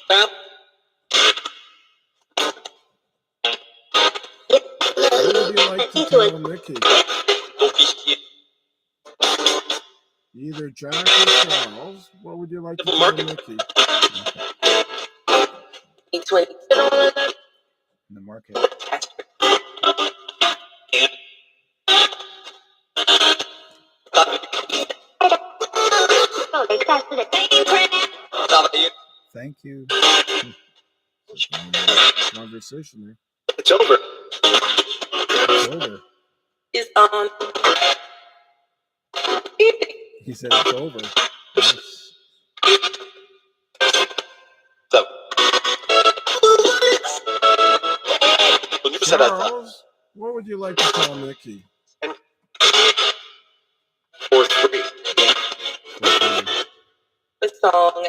What would you like to tell Mickey? Either Jack or Charles. What would you like to tell Mickey? In the market. Thank you. Conversation there. It's over. It's over. It's on. He said it's over. Nice. So. Charles, what would you like to tell Mickey? 4-3. The song.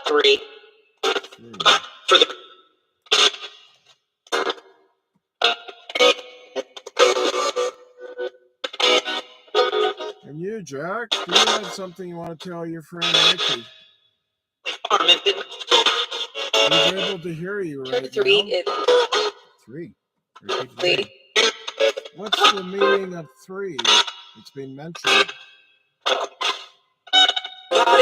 3. For the. And you, Jack, do you have something you want to tell your friend Mickey? He's able to hear you right now. 3. Repeat 3. What's the meaning of 3? It's been mentioned. Twice.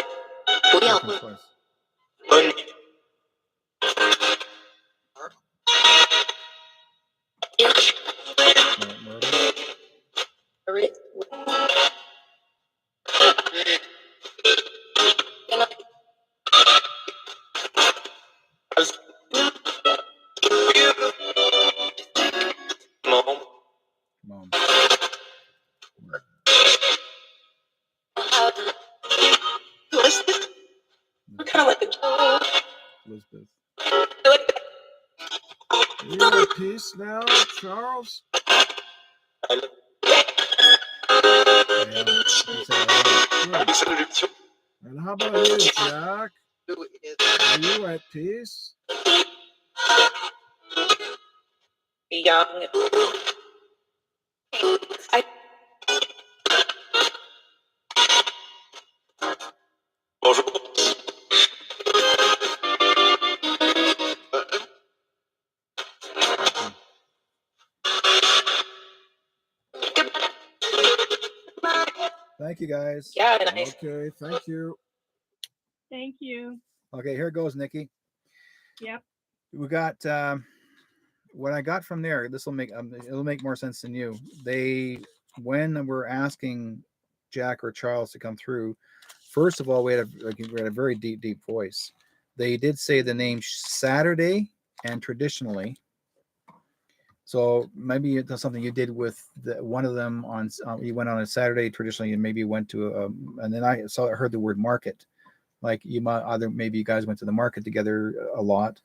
Mom. Elizabeth. Are you at peace now, Charles? Yeah. And how about you, Jack? Are you at peace? Young. Thank you, guys. Yeah, nice. Okay, thank you. Thank you. Okay, here goes, Nikki. Yep. We got what I got from there. This will make it'll make more sense than you. When we're asking Jack or Charles to come through, first of all, we had a very deep voice. They did say the name Saturday and traditionally. So maybe it's something you did with one of them on. You went on a Saturday traditionally, and maybe you went to and then I heard the word market. Like you might maybe you guys went to the market together a lot.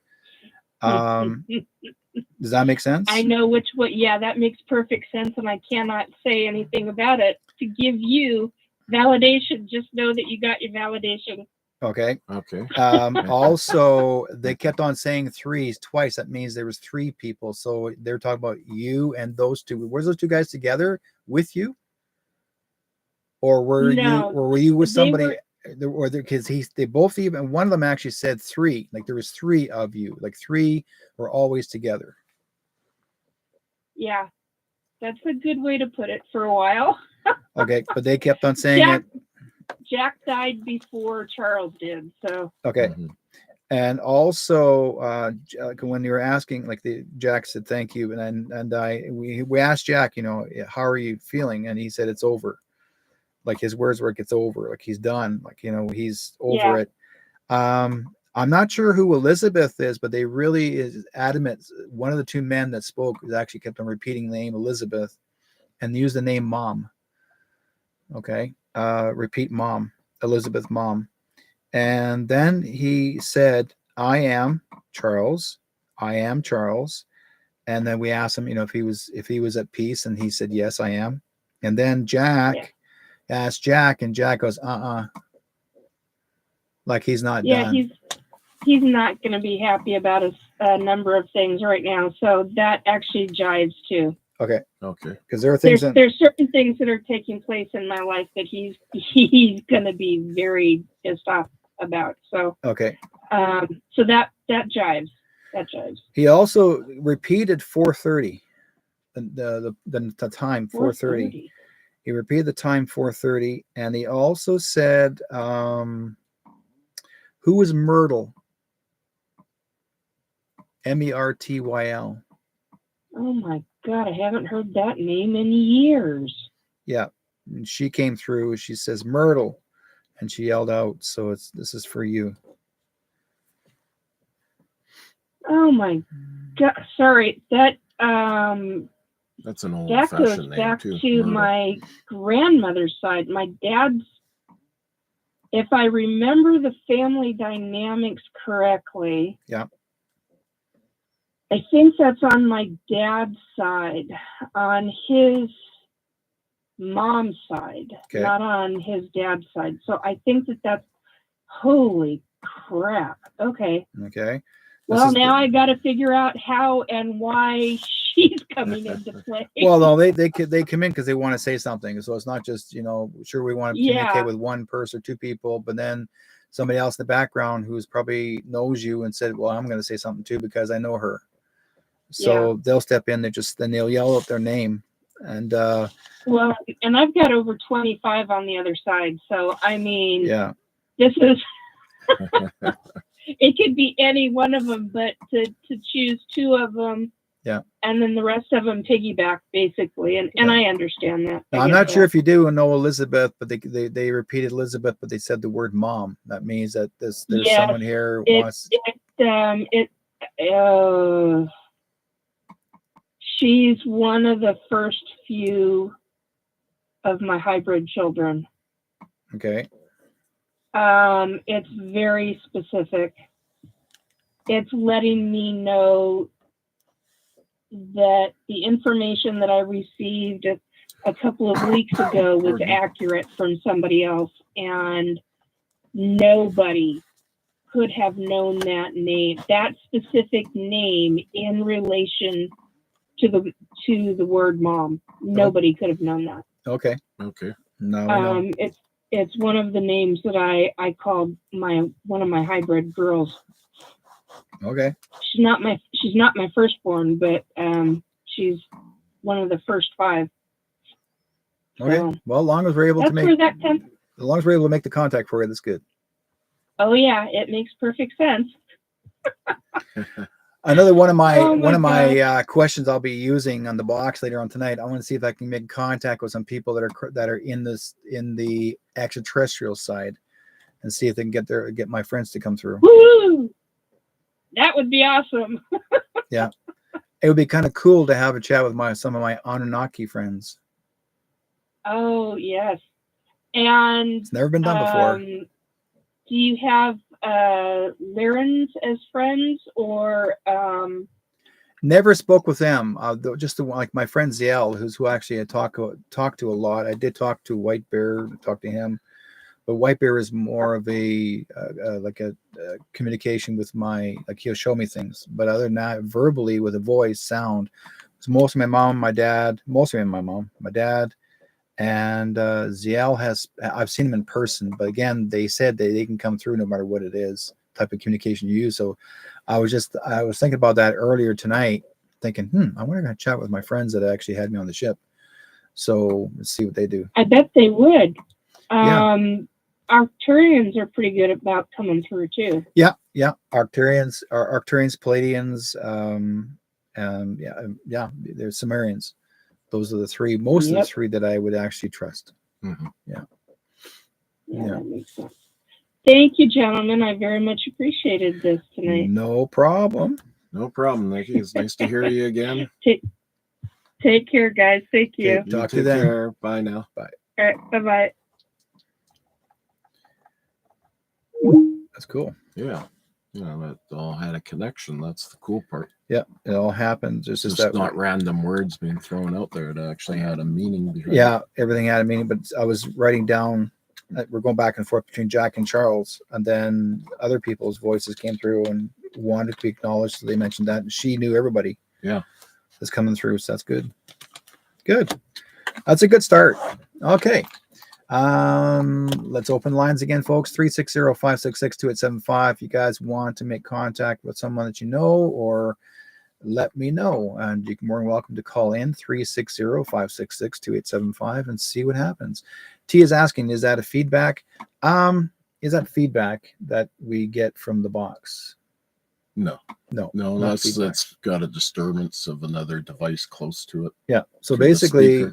Does that make sense? I know which one. Yeah, that makes perfect sense, and I cannot say anything about it to give you validation. Just know that you got your validation. Okay. Okay. Also, they kept on saying threes twice. That means there was 3 people. So they're talking about you and those 2. Were those 2 guys together with you, or were you with somebody? Or because they both, even one of them actually said 3. Like there was 3 of you. Like 3 were always together. Yeah, that's a good way to put it. For a while. Okay, but they kept on saying it. Jack died before Charles did, so. Okay. Mm-hmm. And also, when you were asking, like Jack said, thank you. And we asked Jack, how are you feeling? And he said, it's over. Like his words were, it's over. Like he's done. Like, he's over it. I'm not sure who Elizabeth is, but they really is adamant. One of the 2 men that spoke actually kept on repeating the name Elizabeth and used the name Mom. Okay. Repeat Mom, Elizabeth Mom. And then he said, I am Charles. And then we asked him, if he was at peace, and he said, yes, I am. And then Jack asked Jack, and Jack goes, like he's not done. He's not going to be happy about a number of things right now. So that actually jives too. Okay. Okay. Because there are things. There's certain things that are taking place in my life that he's going to be very pissed off about. So Okay. so that jives. That jives. He also repeated 4:30. The time 4:30. He repeated the time 4:30, and he also said, "Who was Myrtle?" Mertyl. Oh my God, I haven't heard that name in years. Yeah, and she came through. She says Myrtle, and she yelled out. So this is for you. Oh my God, sorry. That's an That goes old-fashioned name back too. to Myrtle. my grandmother's side. My dad's, if I remember the family dynamics correctly, Yeah. I think that's on my dad's side. On his mom's side, Okay. not on his dad's side. So I think that's, holy crap. Okay. Okay. Well, now I got to figure out how and why she's coming into play. Well, no, they come in because they want to say something. So it's not just, sure, we want to communicate with one person or two people, but then somebody else in the background who's probably knows you and said, well, I'm going to say something too because I know her. So they'll step in. Then they'll yell out their name. And well, and I've got over 25 on the other side. So I mean, yeah, this is it could be any one of them, but to choose two of them, yeah, and then the rest of them piggyback basically, and I understand that. Now, I'm not sure if you do know Elizabeth, but they repeated Elizabeth, but they said the word mom. That means that there's someone here wants. She's one of the first few of my hybrid children. Okay. It's very specific. It's letting me know that the information that I received a couple of weeks ago was accurate from somebody else, and nobody could have known that name, that specific name in relation to the word mom. Nobody could have known that. Okay. No. It's one of the names that I called one of my hybrid girls. Okay. She's not my firstborn, but she's one of the first 5. Okay. So, well, as long as we're able to make the contact for you, that's good. Oh yeah, it makes perfect sense. Another one of my questions I'll be using on the box later on tonight. I want to see if I can make contact with some people that are in the extraterrestrial side, and see if they can get my friends to come through. Woo! That would be awesome. Yeah, it would be kind of cool to have a chat with some of my Anunnaki friends. Oh yes, and it's never been done before. Do you have Lyrans as friends, or never spoke with them? Just like my friend Ziel, who actually I talked to a lot. I did talk to White Bear, talk to him, but White Bear is more of a communication with he'll show me things. But other than that, verbally with a voice sound, it's mostly my mom, my dad, my dad. And Ziel I've seen him in person, but again, they said they can come through no matter what it is, type of communication you use. So I was thinking about that earlier tonight, thinking, I wonder if I can chat with my friends that actually had me on the ship. So let's see what they do. I bet they would. Yeah. Arcturians are pretty good about coming through too. Yeah. Arcturians, Pleiadians, they're Sumerians. Those are the three, of the three that I would actually trust. Mm-hmm. Yeah, that makes sense. Thank you, gentlemen. I very much appreciated this tonight. No problem. Nikki. It's nice to hear you again. Take care, guys. Thank you. Okay, talk to you then. Care. Bye now. Bye. All right. Bye-bye. That's cool. Yeah. That all had a connection. That's the cool part. Yeah, it all happened. It's just that not random words being thrown out there. It actually had a meaning behind it. Everything had a meaning, but I was writing down, we're going back and forth between Jack and Charles, and then other people's voices came through and wanted to be acknowledged, so they mentioned that, and she knew everybody. Yeah. That's coming through, so that's good. Good. That's a good start. Okay. Let's open lines again, folks. 360-566-2875. If you guys want to make contact with someone that you know, or let me know, and you're more than welcome to call in 360-566-2875 and see what happens. T is asking, is that a feedback? Is that feedback that we get from the box? No, that's got a disturbance of another device close to it. Yeah. So basically,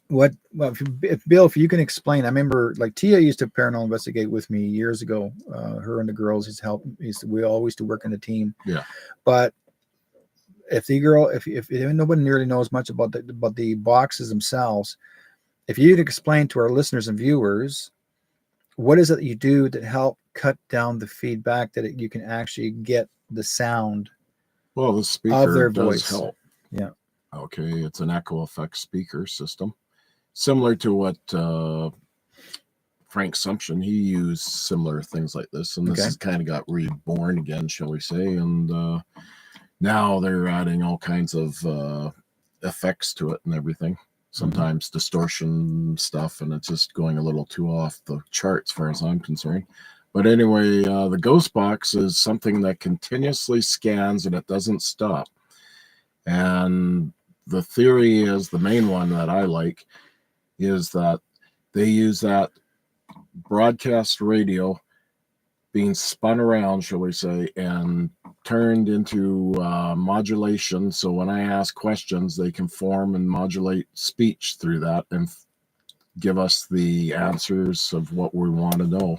Bill, if you can explain, I remember like Tia used to paranormal investigate with me years ago. Her and the girls, we always used to work in a team. Yeah. But if nobody really knows much about the boxes themselves, if you could explain to our listeners and viewers, what is it that you do to help cut down the feedback that you can actually get the sound? Well, the speaker of their does voice help. Yeah. Okay, it's an echo effect speaker system, similar to what Frank Sumption, he used similar things like this, and this has kind of got reborn again, shall we say, and now they're adding all kinds of effects to it and everything. Sometimes distortion stuff, and it's just going a little too off the charts as far as I'm concerned. But anyway, the GHOSTBOX is something that continuously scans and it doesn't stop. And the theory is, the main one that I like, is that they use that broadcast radio being spun around, shall we say, and turned into modulation. So when I ask questions, they can form and modulate speech through that and give us the answers of what we want to know.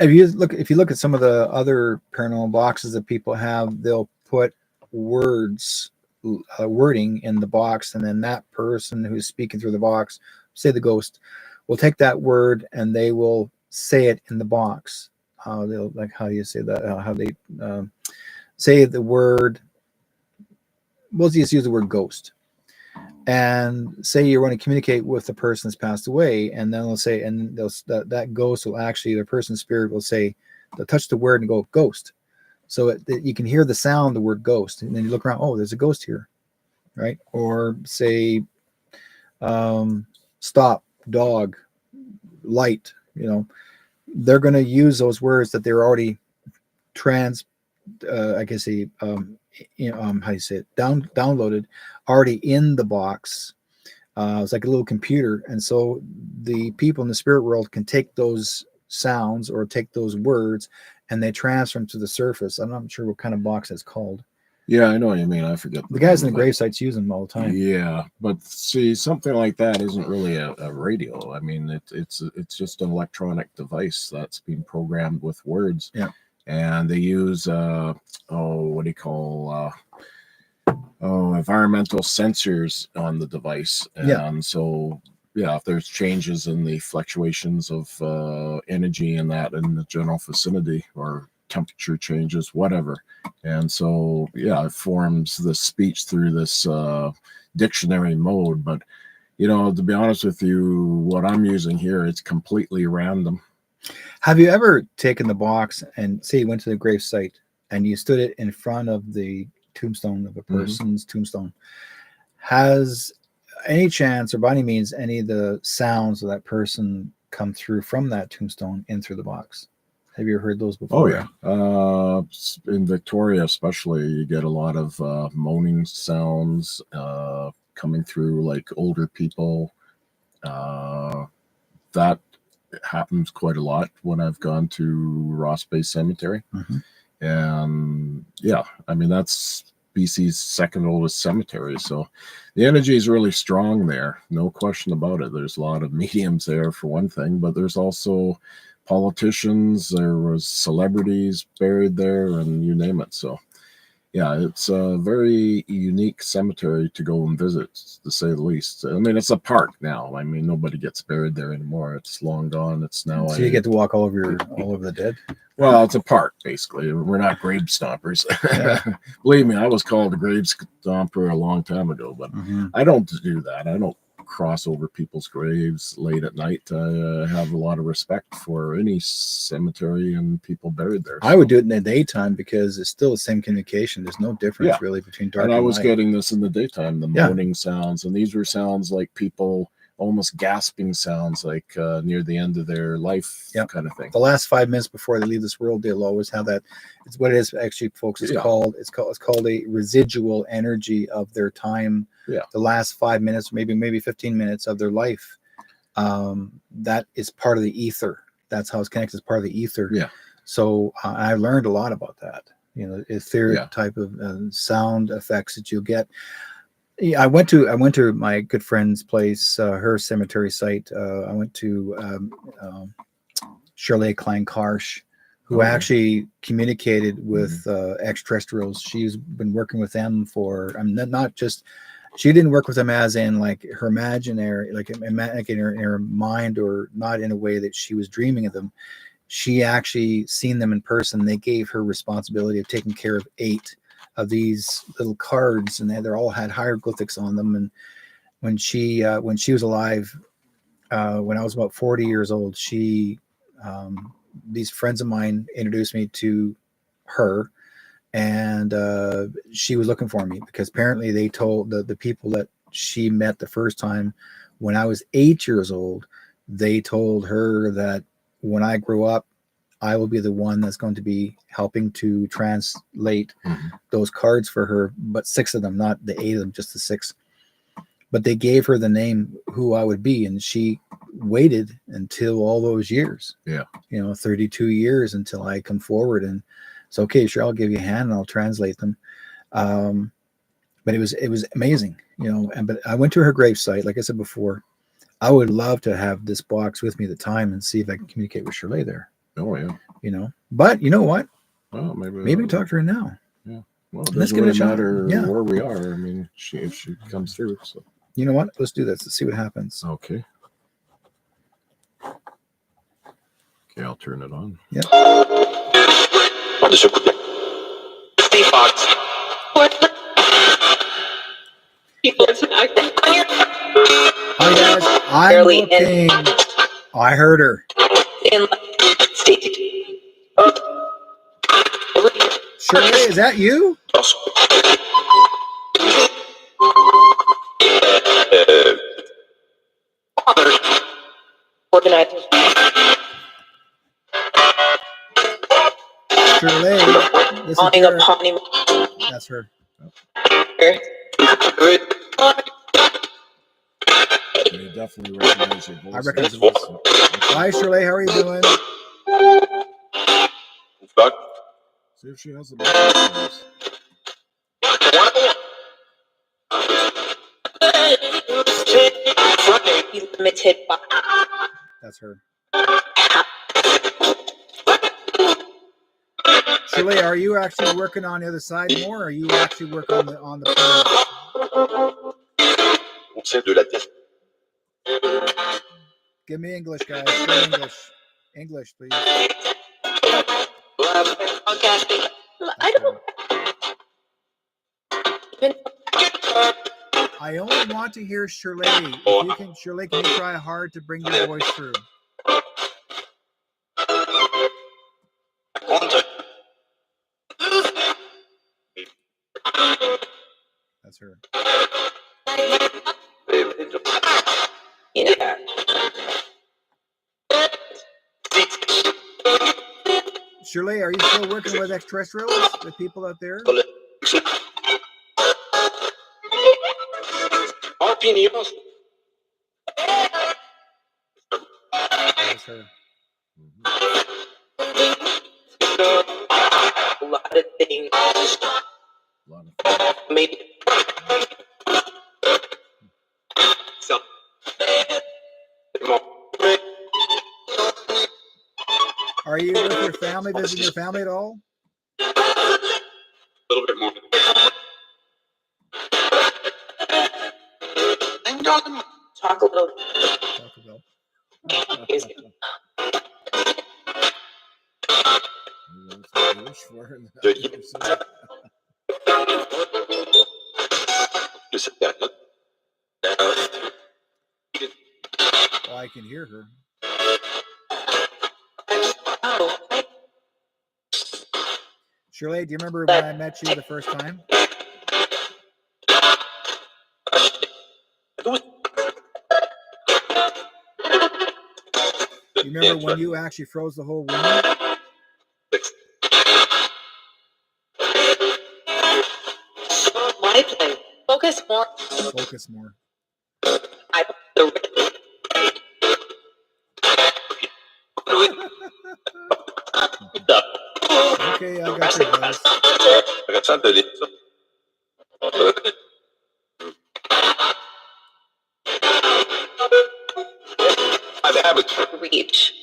If you look at some of the other paranormal boxes that people have, they'll put wording in the box, and then that person who's speaking through the box, say the ghost, will take that word and they will say it in the box. They'll, like, how do you say that? How they say the word? We'll just use the word ghost, and say you want to communicate with the person that's passed away, and then they'll say, and that ghost will actually, the person's spirit will say, they'll touch the word and go ghost, so you can hear the sound, the word ghost, and then you look around, oh, there's a ghost here, right? Or say, stop, dog, light, they're going to use those words that they're already downloaded already in the box. It's like a little computer, and so the people in the spirit world can take those sounds or take those words and they transfer them to the surface. I'm not sure what kind of box it's called. Yeah, I know what you mean. I forget. The guys in the grave sites use them all the time. Yeah, but see, something like that isn't really a radio. I mean, it's just an electronic device that's being programmed with words. Yeah. And they use environmental sensors on the device. And so, if there's changes in the fluctuations of energy and that in the general vicinity, or temperature changes, whatever. And so, it forms the speech through this dictionary mode. But, to be honest with you, what I'm using here, it's completely random. Have you ever taken the box and say you went to the grave site and you stood it in front of the tombstone of a person's tombstone? Has any chance or by any means any of the sounds of that person come through from that tombstone in through the box? Have you heard those before? Oh, yeah. In Victoria especially, you get a lot of moaning sounds coming through, like older people. That happens quite a lot when I've gone to Ross Bay Cemetery. And I mean, that's BC's second oldest cemetery, so the energy is really strong there, no question about it. There's a lot of mediums there for one thing, but there's also politicians, there was celebrities buried there, and you name it. So it's a very unique cemetery to go and visit, to say the least. I mean, it's a park now. I mean, nobody gets buried there anymore. It's long gone. It's now. So you get to walk all over the dead. Well, it's a park, basically. We're not grave stompers. Believe me, I was called a grave stomper a long time ago, but I don't do that. I don't cross over people's graves late at night. I have a lot of respect for any cemetery and people buried there. I would do it in the daytime because it's still the same communication. There's no difference really between dark and light. I was getting this in the daytime, the moaning sounds, and these were sounds like people almost gasping sounds, like near the end of their life, kind of thing. The last 5 minutes before they leave this world, they'll always have that. It's what it is, actually, folks. It's called a residual energy of their time. Yeah. The last 5 minutes, maybe 15 minutes of their life. That is part of the ether. That's how it's connected. It's part of the ether. Yeah. So I learned a lot about that. You know, etheric type of sound effects that you'll get. Yeah, I went to my good friend's place, her cemetery site. I went to Shirley Klein-Karsh, who actually communicated with extraterrestrials. She's been working with them for, not just, she didn't work with them as in like her imaginary, like in her mind, or not in a way that she was dreaming of them. She actually seen them in person. They gave her responsibility of taking care of 8 of these little cards, and they're all had hieroglyphics on them. And when she was alive, when I was about 40 years old, these friends of mine introduced me to her, and she was looking for me because apparently they told the people that she met the first time when I was 8 years old, they told her that when I grow up, I will be the one that's going to be helping to translate those cards for her, but 6 of them, not the 8 of them, just the 6. But they gave her the name who I would be, and she waited until all those years. Yeah. 32 years until I come forward and it's okay, sure, I'll give you a hand and I'll translate them. But it was amazing, but I went to her gravesite. Like I said before, I would love to have this box with me at the time and see if I can communicate with Shirley there. Oh yeah. But you know what? Well, maybe talk to her now. Yeah. Well, it Let's doesn't really give it a shot. matter Yeah. where we are. I mean, if she comes through. So. You know what? Let's do this. Let's see what happens. Okay. Okay, I'll turn it on. Yeah. Hi guys. I'm looking. I heard her. Shirley, is that you? Shirley, this is her. That's her. You definitely recognize your voice. I recognize the voice. Hi, Shirley. How are you doing? See if she has the voice. That's her. Shirley, are you actually working on the other side more, or are you actually working on the Give me English, guys. Give me English. English, please. I only want to hear Shirley. If you can, Shirley, can you try hard to bring your voice through? That's her. Shirley, are you still working with extraterrestrials, with people out there? That's her. A lot of things. Maybe. So. Are you with your family, visiting your family at all? A little bit more. Talk a little. Talk about. Oh, I can hear her. Shirley, do you remember when I met you the first time? You remember when you actually froze the whole room? Focus more. Focus more. Okay, I got your advice. Reach.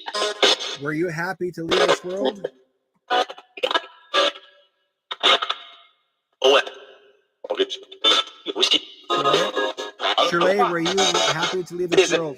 Were you happy to leave this world? Shirley, were you happy to leave this world?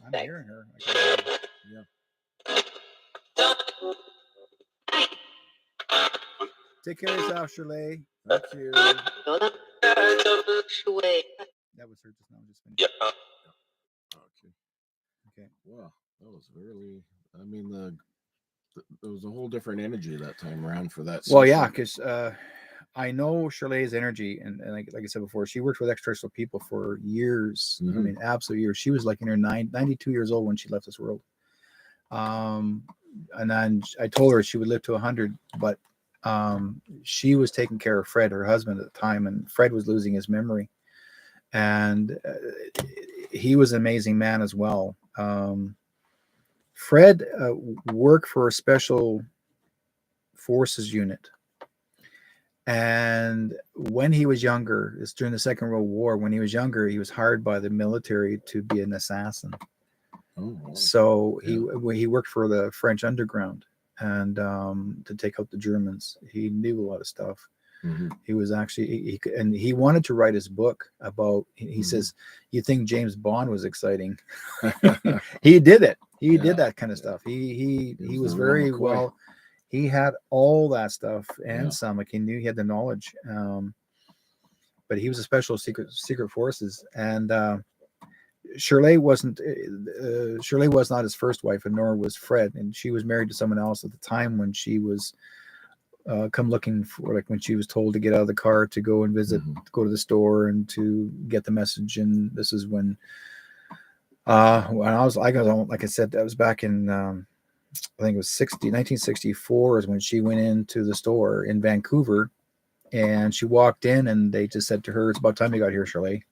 I'm hearing her. I can hear her. Yeah. Take care of yourself, Shirley. Thank you. That was her just now. Just finished. Okay. Okay. Wow, that was really. I mean, there was a whole different energy that time around for that. Well, session. yeah, because I know Shirley's energy, and like I said before, she worked with extraterrestrial people for years. I Mhm. mean, absolute years. She was like in her 92 years old when she left this world. And then I told her she would live to 100, but she was taking care of Fred, her husband at the time, and Fred was losing his memory. And he was an amazing man as well. Fred worked for a special forces unit. And when he was younger, it's during the Second World War, when he was younger, he was hired by the military to be an assassin. Oh, wow. So Yeah. he worked for the French underground and to take out the Germans. He knew a lot of stuff. Mhm. He was actually and he wanted to write his book about. He Mhm. says, "You think James Bond was exciting?" He did it. He Yeah, did that kind of yeah. stuff. He was the real very McCoy. well. He had all that stuff and Yeah. some. Like he knew he had the knowledge. But he was a special secret forces, and Shirley wasn't. Shirley was not his first wife, and nor was Fred. And she was married to someone else at the time when she was come looking for, like when she was told to get out of the car to go and visit, Mhm. go to the store and to get the message. And this is when I was, like I said, that was back in. I think it was 1964 is when she went into the store in Vancouver, and she walked in and they just said to her, "It's about time you got here, Shirley."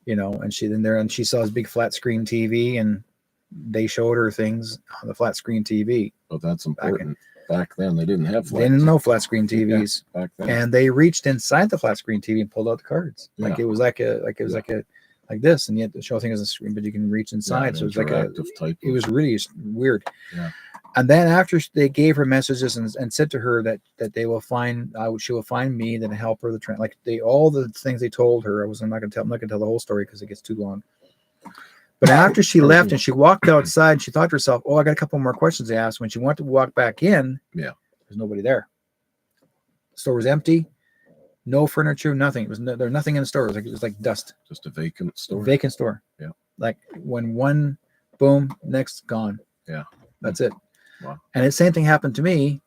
You know, and she then there and she saw his big flat screen TV, and they showed her things on the flat screen TV. But that's important. Back then, they didn't have They didn't know flat screen TVs. Yeah, back then. And they reached inside the flat screen TV and pulled out the cards. Yeah. Like it was like this, and yet the show thing is a screen, but you can reach inside. Yeah, so it was like type it was really weird. Yeah. And then after they gave her messages and said to her that they will find, she will find me, then help her all the things they told her. I'm not going to tell the whole story because it gets too long. But after she left and she walked outside, she thought to herself, "Oh, I got a couple more questions to ask." When she went to walk back in, yeah, there's nobody there. The store was empty, no furniture, nothing. It was there was nothing in the store. It was like dust. Just a vacant store. Vacant store. Yeah. Like when one, boom, next gone. Yeah. That's it. Wow. And the same thing happened to me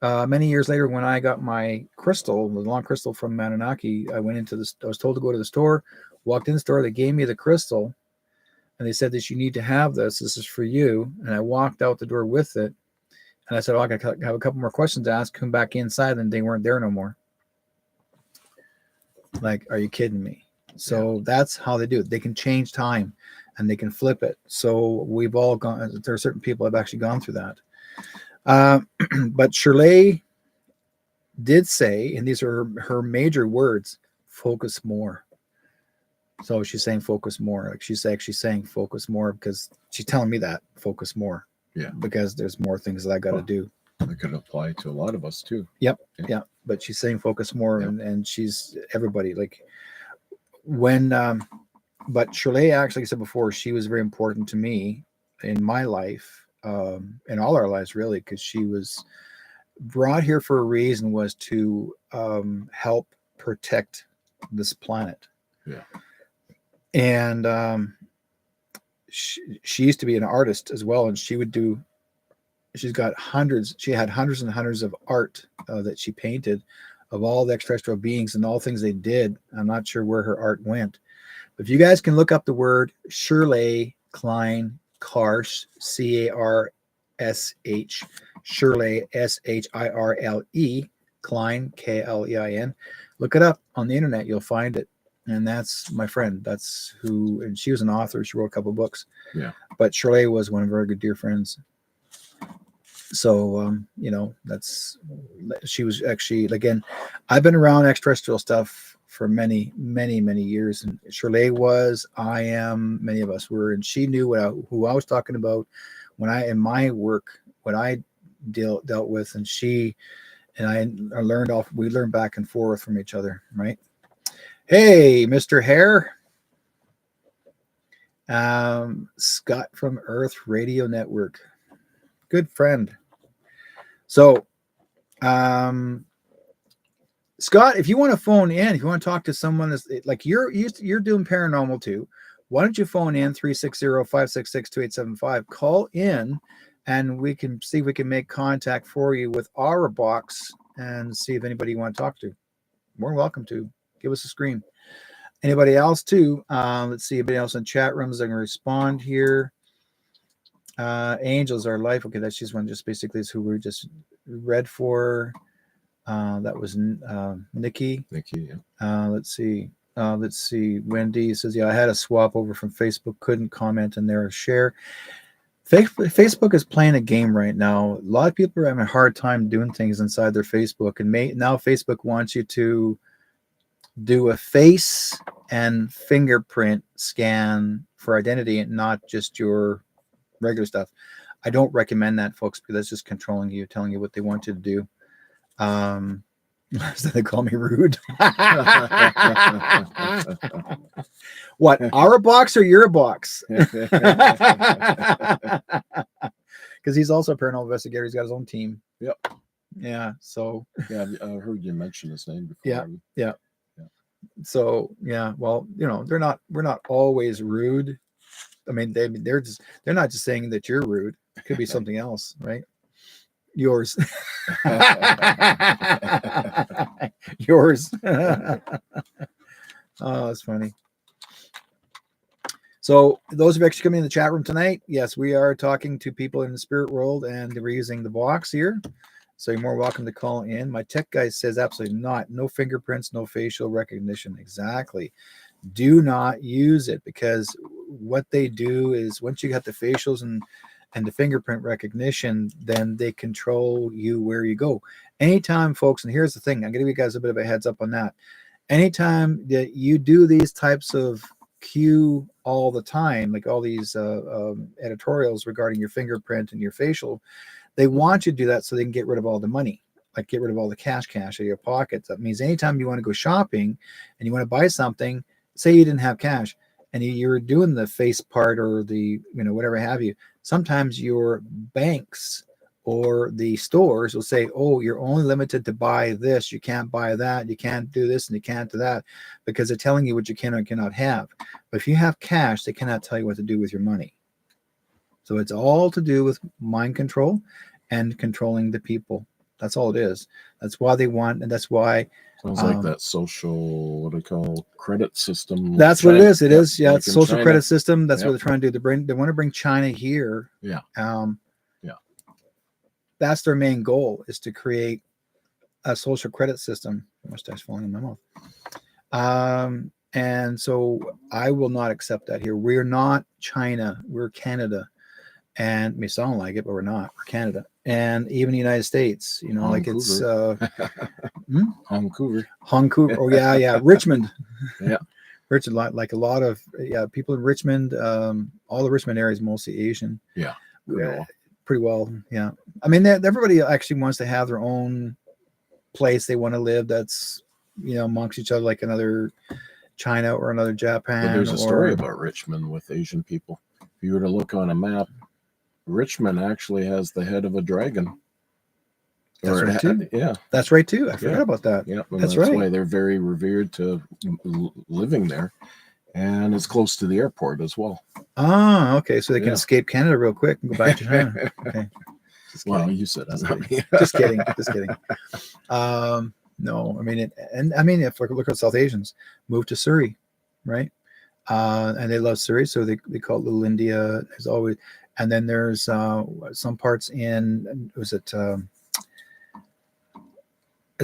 many years later when I got my crystal, the long crystal from Mananaki. I was told to go to the store, walked in the store, they gave me the crystal, and they said that you need to have this. This is for you. And I walked out the door with it, and I said, "Oh, I have a couple more questions to ask." Come back inside, and they weren't there no more. Like, are you kidding me? So that's how they do it. They can change time, and they can flip it. So we've all gone. There are certain people that have actually gone through that. But Shirley did say, and these are her major words: focus more. So she's saying focus more. Like she's actually saying focus more because she's telling me that focus more. Yeah. Because there's more things that I got to do. That could apply to a lot of us too. Yep. Yeah. But she's saying focus more, and she's everybody like when. But Shirley actually said before she was very important to me in my life, in all our lives, really, because she was brought here for a reason, was to help protect this planet. Yeah. And she used to be an artist as well, and she had hundreds and hundreds of art that she painted of all the extraterrestrial beings and all things they did. I'm not sure where her art went, but if you guys can look up the word Shirley Klein Karsh, Karsh, Shirley Shirle, Klein, Klein, look it up on the internet, you'll find it. And that's my friend. That's who, and she was an author. She wrote a couple of books. Yeah. But Shirley was one of our good dear friends. So, she was actually, again, I've been around extraterrestrial stuff for many, many, many years. And Shirley was, I am, many of us were, and she knew who I was talking about in my work, what I dealt with. And she and I we learned back and forth from each other, right? Hey, Mr. Hare. Scott from Earth Radio Network. Good friend. So, Scott, if you want to phone in, if you want to talk to someone that's like you're doing paranormal too, why don't you phone in 360-566-2875? Call in and we can see if we can make contact for you with our box and see if anybody you want to talk to. More than welcome to. Give us a screen. Anybody else too? Let's see. Anybody else in chat rooms that can respond here? Angels Our Life. Okay, that's just one. Just basically is who we just read for. That was Nikki. Nikki. Yeah. Let's see. Wendy says, "Yeah, I had a swap over from Facebook. Couldn't comment in there or share." Facebook is playing a game right now. A lot of people are having a hard time doing things inside their Facebook, and now Facebook wants you to do a face and fingerprint scan for identity and not just your regular stuff. I don't recommend that, folks, because that's just controlling you, telling you what they want you to do. So they call me rude. What, our box or your box? Because he's also a paranormal investigator. He's got his own team. Yep. Yeah. So. Yeah, I heard you mention his name before. Yeah. Yeah. So yeah, well, we're not always rude. I mean, they're not just saying that you're rude. It could be something else, right? Yours. Yours. Oh, that's funny. So those of you actually coming in the chat room tonight, yes, we are talking to people in the spirit world and we're using the box here. So you're more welcome to call in. My tech guy says absolutely not. No fingerprints, no facial recognition. Exactly. Do not use it, because what they do is once you got the facials and the fingerprint recognition, then they control you where you go. Anytime, folks, and here's the thing, I'm going to give you guys a bit of a heads up on that. Anytime that you do these types of cue all the time, like all these editorials regarding your fingerprint and your facial, they want you to do that so they can get rid of all the money, like get rid of all the cash out of your pockets. That means anytime you want to go shopping and you want to buy something, say you didn't have cash and you're doing the face part or the, whatever have you, sometimes your banks or the stores will say, oh, you're only limited to buy this. You can't buy that. You can't do this and you can't do that, because they're telling you what you can or cannot have. But if you have cash, they cannot tell you what to do with your money. So it's all to do with mind control and controlling the people. That's all it is. That's why they want, and that's why. Sounds like that social, what do you call, credit system. That's what it is. It is. Yeah, like it's social China. Credit system. That's what they're trying to do. They want to bring China here. Yeah. That's their main goal, is to create a social credit system. Mustache falling in my mouth. And so I will not accept that here. We're not China. We're Canada. And it may sound like it, but we're not. We're Canada. And even the United States, like it's Vancouver. Oh, yeah. Richmond. Yeah. Richmond, like a lot of people in Richmond, all the Richmond area is mostly Asian. Yeah. Pretty well. Yeah. I mean, everybody actually wants to have their own place they want to live that's, amongst each other, like another China or another Japan. But there's a story about Richmond with Asian people. If you were to look on a map, Richmond actually has the head of a dragon. That's right too. Yeah, That's right too. I forgot about that. yeah. And That's that's right. why they're very revered to living there, and it's close to the airport as well. Ah, okay. So they can Yeah. escape Canada real quick and go back to China. Okay. Just Well, kidding. you said that, Just not kidding. me. Just kidding. Just kidding. No, I mean, if we look at South Asians, move to Surrey, right? And they love Surrey, so they call it Little India. There's always, and then there's some parts in, is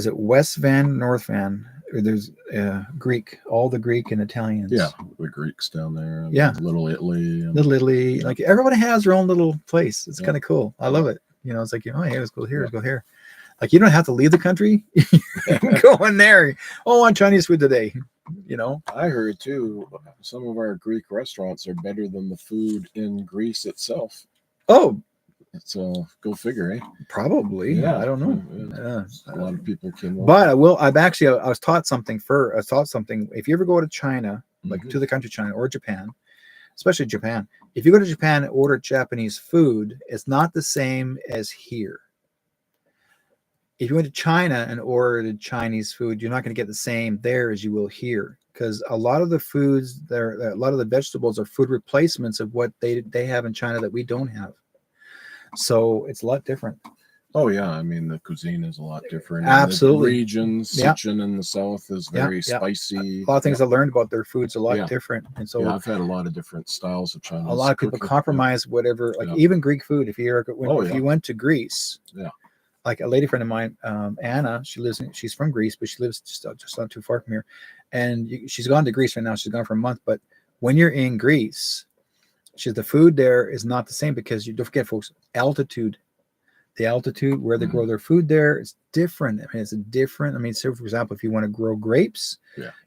it West Van, North Van? There's Greek, all the Greek and Italians. Yeah, the Greeks down there. Yeah. Little Italy. And, Little Italy. Yeah. Like everybody has their own little place. It's Yeah. kind of cool. I love it. It's like, hey, let's go here, let's go here. Like you don't have to leave the country. You can go in there. Oh, I want Chinese food today. I heard too, some of our Greek restaurants are better than the food in Greece itself. Oh, So go figure, eh? probably. Yeah. I don't know. Yeah. A lot of people can. But I was taught something if you ever go to China, like to the country China or Japan, especially Japan, if you go to Japan and order Japanese food, it's not the same as here. If you went to China and ordered Chinese food, you're not going to get the same there as you will here, because a lot of the foods there, a lot of the vegetables are food replacements of what they have in China that we don't have. So it's a lot different. Oh yeah, I mean the cuisine is a lot different. Absolutely. The regions, Sichuan in the south is very spicy. A lot of things I learned about their foods are a lot different, and so I've had a lot of different styles of Chinese. A lot of people compromise whatever, like even Greek food. If you went to Greece, like a lady friend of mine, Anna, she's from Greece, but she lives just not too far from here, and she's gone to Greece right now. She's gone for a month, but when you're in Greece, the food there is not the same, because you don't forget, folks, altitude. The altitude where they grow their food there is different. I mean, it's different. I mean, so for example, if you want to grow grapes,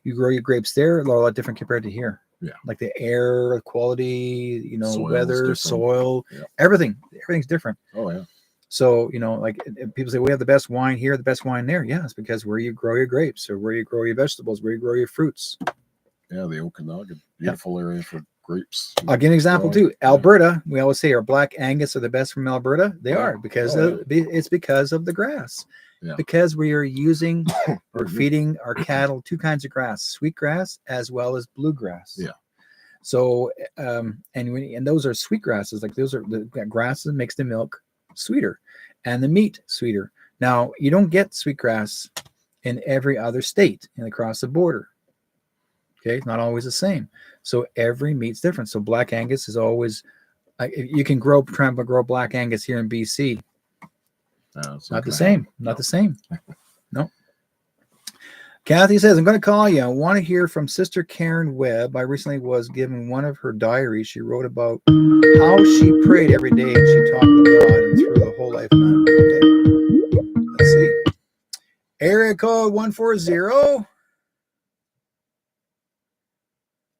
you grow your grapes there, a lot different compared to here. Yeah. Like the air quality, weather, soil, everything's different. Oh yeah. So, like people say, we have the best wine here, the best wine there. Yeah, it's because where you grow your grapes, or where you grow your vegetables, where you grow your fruits. Yeah, the Okanagan, beautiful area for grapes. I'll give an example too. Alberta, we always say our Black Angus are the best from Alberta. They are, because it's because of the grass. Yeah. Because we are feeding our cattle two kinds of grass, sweet grass as well as bluegrass. Yeah. So, and those are sweet grasses. Like those are the grasses that makes the milk sweeter and the meat sweeter. Now, you don't get sweetgrass in every other state and across the border. Okay, it's not always the same. So every meat's different. So Black Angus is always, you can try and grow Black Angus here in BC. Not the same. Not the same. No. Kathy says, I'm going to call you. I want to hear from Sister Karen Webb. I recently was given one of her diaries. She wrote about how she prayed every day, and she talked to God and through the whole life. Okay. Let's see. Area code 140.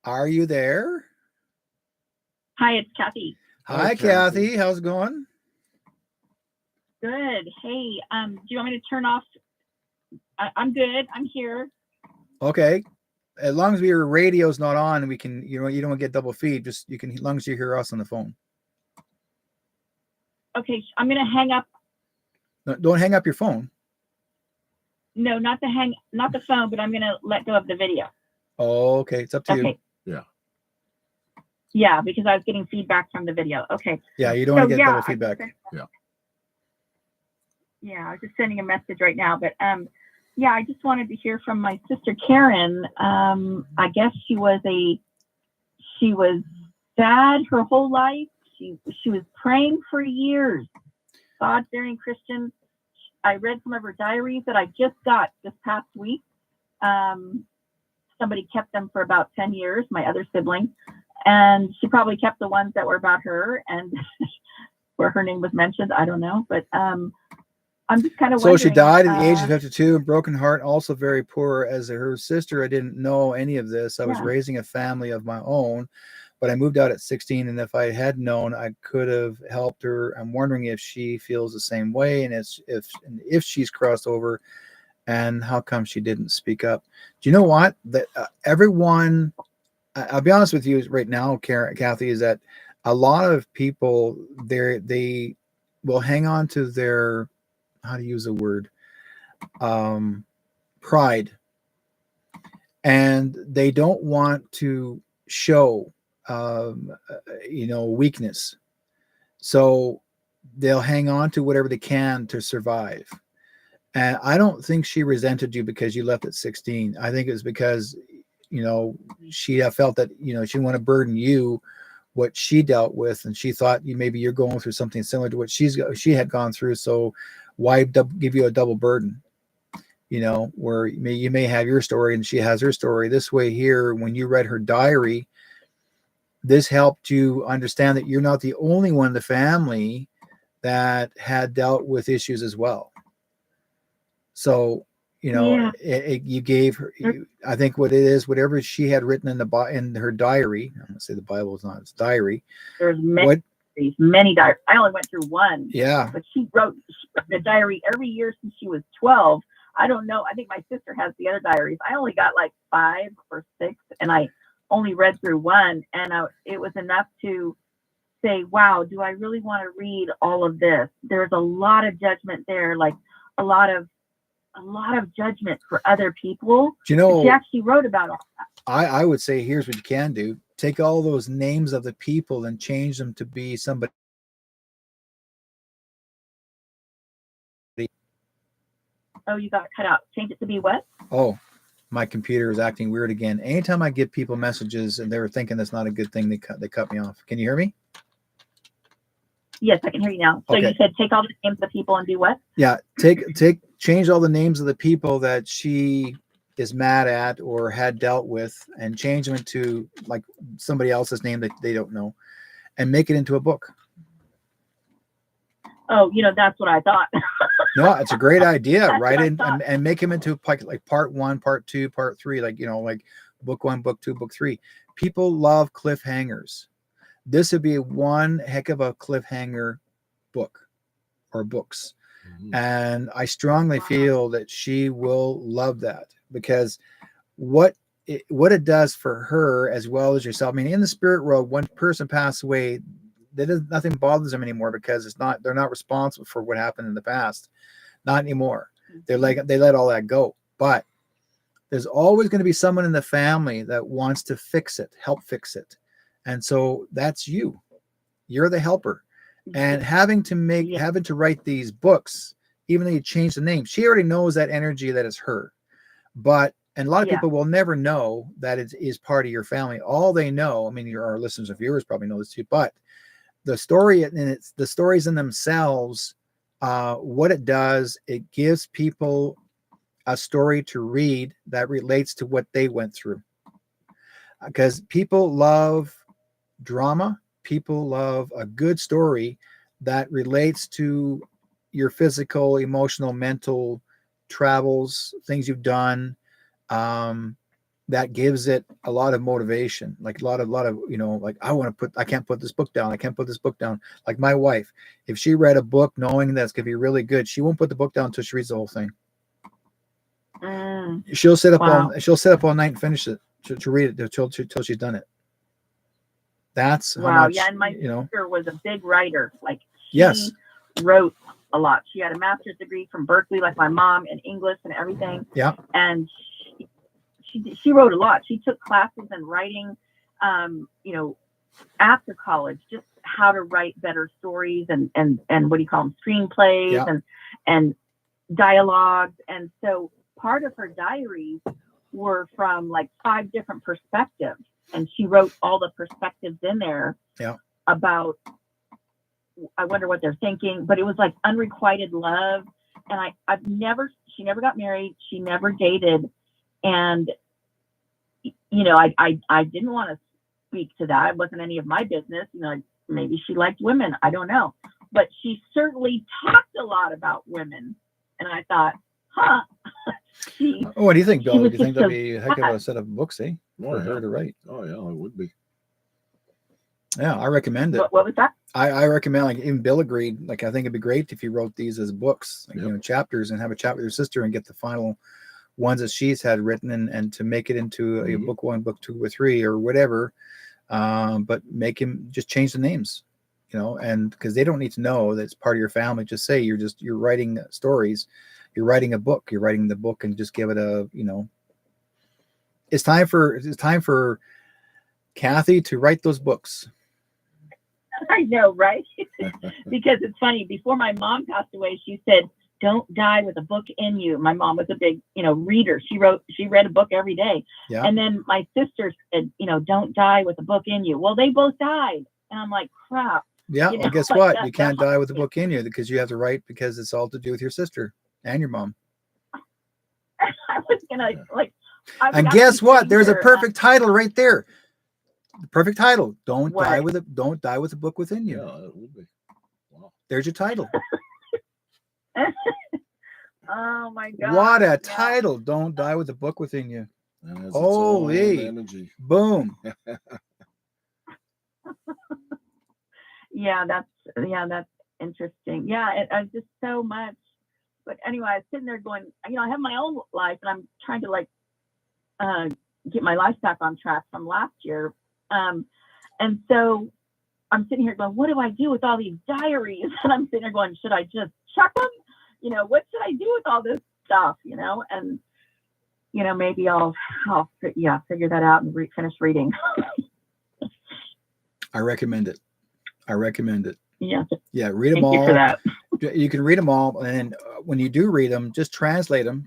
Are you there? Hi, it's Kathy. Hi, Kathy. How's it going? Good. Hey, do you want me to turn off? I'm good. I'm here. Okay. As long as your radio's not on, we can, you don't get double feed. Just as long as you hear us on the phone. Okay, I'm gonna hang up. No, don't hang up your phone. No, not the phone, but I'm gonna let go of the video. Oh, okay. It's up to you. Yeah. Yeah, because I was getting feedback from the video. Okay. Yeah, you don't want to get double feedback. Yeah, I was just sending a message right now, but I just wanted to hear from my sister Karen. I guess she was sad her whole life. She was praying for years. God-fearing Christian. I read some of her diaries that I just got this past week. Somebody kept them for about 10 years, my other sibling, and she probably kept the ones that were about her and where her name was mentioned. I don't know, but I'm just kind of wondering. So she died at the age of 52, broken heart, also very poor. As her sister, I didn't know any of this. I was raising a family of my own, but I moved out at 16, and if I had known, I could have helped her. I'm wondering if she feels the same way, and if she's crossed over, and how come she didn't speak up. Do you know what? That everyone, I'll be honest with you right now, Kathy, is that a lot of people they will hang on to their, how to use a word, pride, and they don't want to show weakness, so they'll hang on to whatever they can to survive. And I don't think she resented you because you left at 16. I think it was because she felt that she didn't want to burden you what she dealt with, and she thought maybe you're going through something similar to what she had gone through, so why give you a double burden, where you may have your story and she has her story. This way here, when you read her diary, this helped you understand that you're not the only one in the family that had dealt with issues as well. So you gave her, I think what it is, whatever she had written in her diary. I'm gonna say the Bible is not, it's diary. There's many diaries. I only went through one. Yeah. But she wrote the diary every year since she was 12. I don't know. I think my sister has the other diaries. I only got like 5 or 6, and I only read through one, and it was enough to say, wow, do I really want to read all of this? There's a lot of judgment there, like a lot of judgment for other people. Do you know, she actually wrote about all that. I would say, here's what you can do. Take all those names of the people and change them to be somebody. Oh, you got cut out. Change it to be what? Oh, my computer is acting weird again. Anytime I give people messages and they were thinking that's not a good thing, they cut me off. Can you hear me? Yes, I can hear you now. So okay. You said take all the names of the people and do what? Yeah, change all the names of the people that she is mad at or had dealt with, and change them into like somebody else's name that they don't know, and make it into a book. Oh, that's what I thought. No, it's a great idea. Write in and make them into like part 1, part 2, part 3, like book 1, book 2, book 3. People love cliffhangers. This would be one heck of a cliffhanger book or books. Mm-hmm. And I strongly feel that she will love that, because what it does for her as well as yourself. I mean, in the spirit world, when a person passes away, nothing bothers them anymore, because they're not responsible for what happened in the past. Not anymore. They let all that go. But there's always going to be someone in the family that wants to help fix it. And so that's you. You're the helper. And having to write these books, even though you change the name, she already knows that energy that is her. And a lot of people will never know that it is part of your family. All they know, I mean, our listeners and viewers probably know this too, but the story and the stories in themselves, what it does, it gives people a story to read that relates to what they went through. Because people love drama. People love a good story that relates to your physical, emotional, mental travels, things you've done. That gives it a lot of motivation, like a lot of like I can't put this book down. I can't put this book down. Like my wife, if she read a book knowing that's gonna be really good, she won't put the book down until she reads the whole thing. She'll sit up all night and finish it to read it till she's done it. That's how much. Yeah, and my sister was a big writer. Like she yes, wrote a lot. She had a master's degree from Berkeley, like my mom, in English and everything. Yeah, and she wrote a lot. She took classes in writing, after college, just how to write better stories and what do you call them, screenplays and dialogues. And so part of her diaries were from like 5 different perspectives, and she wrote all the perspectives in there about, I wonder what they're thinking, but it was like unrequited love. And she never got married. She never dated. And, I didn't want to speak to that. It wasn't any of my business. Maybe she liked women. I don't know. But she certainly talked a lot about women. And I thought, what do you think, Bill? Do you think that'd be a heck of a set of books, for her to write? Oh, yeah, it would be. Yeah, I recommend it. What was that? I recommend, like, even Bill agreed. Like, I think it'd be great if you wrote these as books, like, chapters, and have a chat with your sister and get the final ones that she's had written, and to make it into a book 1, book 2, or 3, or whatever. but make him just change the names, and because they don't need to know that it's part of your family. Just say you're writing stories, you're writing a book, you're writing the book, and just give it it's time for Kathy to write those books. I know, right? Because it's funny. Before my mom passed away, she said, "Don't die with a book in you." My mom was a big, reader. She read a book every day. Yeah. And then my sister said, "Don't die with a book in you." Well, they both died, and I'm like, crap. Yeah. Well, guess what? You can't die with a book in you because you have to write, because it's all to do with your sister and your mom. I was gonna And guess what? There's a perfect title right there. The perfect title. Don't die with a book within you. Yeah, it would be. Wow. There's your title. Oh my God. What a title. Don't die with a book within you. Holy energy. Boom. Yeah, that's interesting. Yeah, it's just so much. But anyway, I was sitting there going, I have my own life, and I'm trying to get my life back on track from last year. And so I'm sitting here going, what do I do with all these diaries? And I'm sitting there going, should I just chuck them? What should I do with all this stuff? And maybe I'll figure that out and finish reading. I recommend it. Yeah. Yeah, read them all. Thank you for that. You can read them all, and when you do read them, just translate them,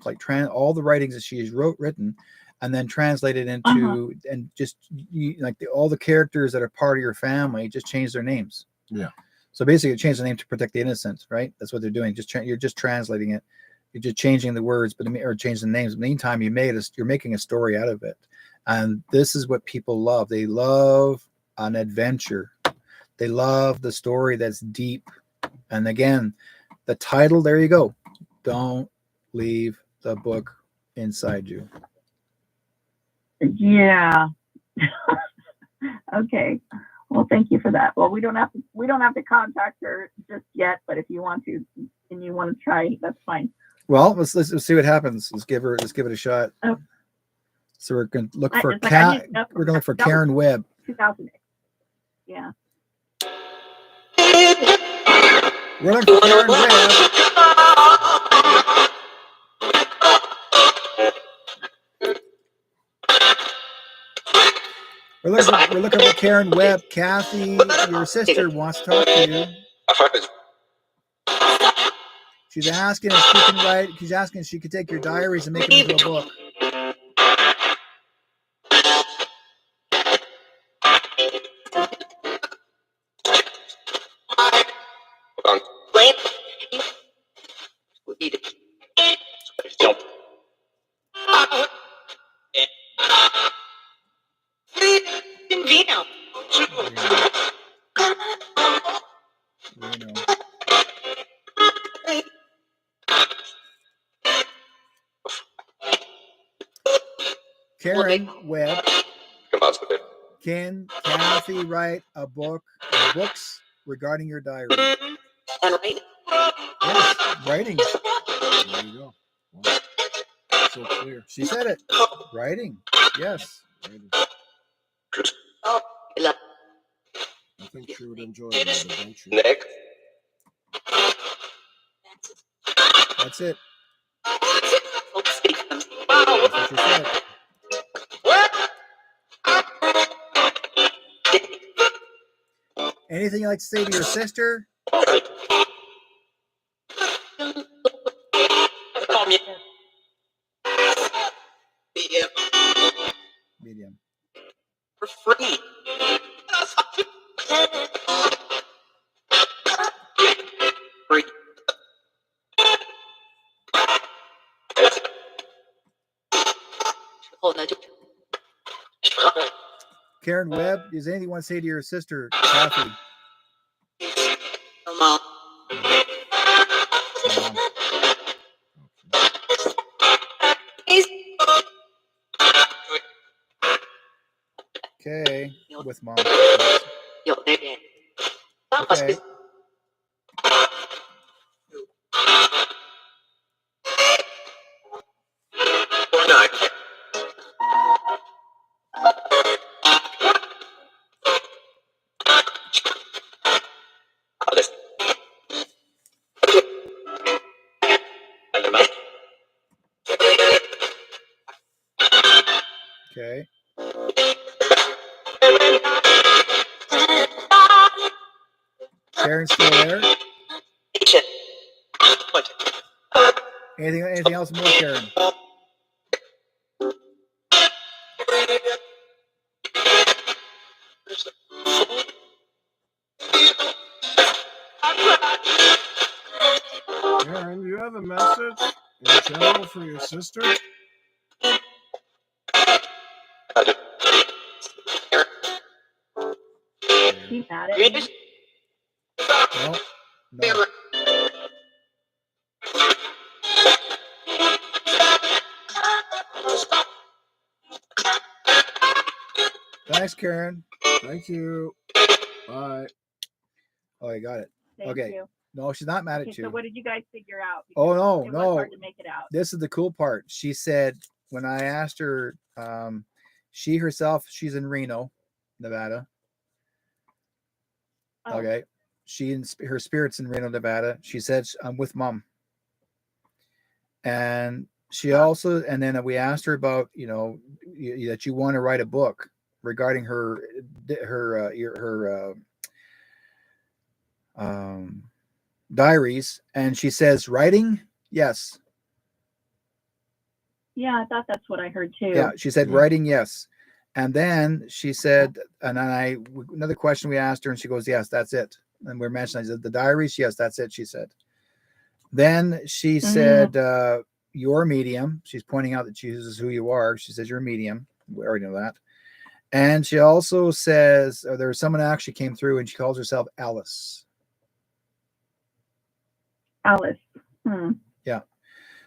all the writings that she's written, and then translate it into and just all the characters that are part of your family, just change their names. Yeah. So basically, change the name to protect the innocent, right? That's what they're doing. You're just translating it. You're just changing the words, or changing the names. In the meantime, you're making a story out of it, and this is what people love. They love an adventure. They love the story that's deep. And again, the title, there you go. Don't leave the book inside you. Yeah. Okay. Well, thank you for that. Well, we don't have to contact her just yet, but if you want to and you want to try, that's fine. Well, let's see what happens. Let's give it a shot. Oh. So we're going to look for we're going to look for Karen Webb. 2008. Yeah. We're looking for Karen Webb. We're looking for Karen Webb. Kathy, your sister, wants to talk to you. She's asking if she can write. She's asking if she could take your diaries and make them into a book. Karen Webb, can Kathy write a book or books regarding your diary? Yes, writing. There you go. Wow. So clear. She said it. Writing. Yes. Writing. I think she would enjoy that adventure. Nick. That's it. That's what she said. Anything you'd like to say to your sister? Medium. For free. Karen Webb, does anything you want to say to your sister, Kathy? Mom. Okay, with mom. Okay. Okay. Karen's still there? Anything else more, Karen? Karen, do you have a message in general for your sister? She's mad at me. No. Thanks, Karen. Thank you. Bye. Oh, you got it. Thank Okay. you. No, she's not mad Okay, at you. so what did you guys figure out? Oh, Because no, it was no. hard to make it out. This is the cool part. She said when I asked her, she herself, she's in Reno, Nevada. Oh. Okay. Her spirit's in Reno, Nevada. She said, I'm with mom. And she also, and then we asked her about, that you want to write a book regarding her diaries. And she says, writing? Yes. Yeah, I thought that's what I heard too. Yeah. She said, writing? Yes. And then she said, and then another question we asked her, and she goes, yes, that's it. And we're mentioning, I said, the diaries? Yes, that's it. She said. Then she said, you're a medium. She's pointing out that she uses who you are. She says, you're a medium. We already know that. And she also says, there was someone actually came through and she calls herself Alice. Alice. Yeah.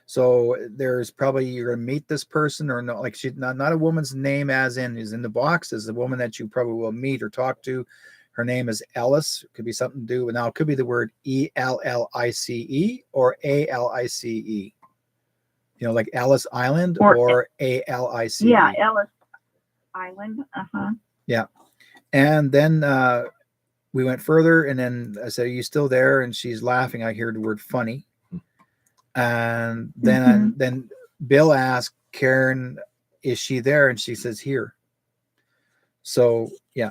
So there's probably, you're going to meet this person or not, like she's not a woman's name as in is in the box, is the woman that you probably will meet or talk to. Her name is Alice. It could be something to do with, now it could be the word ELLICE or ALICE. Like Ellis Island or ALICE. Yeah, Ellis Island. Yeah. And then we went further, and then I said, are you still there? And she's laughing. I hear the word funny. And then then Bill asked Karen, is she there? And she says, here. So yeah,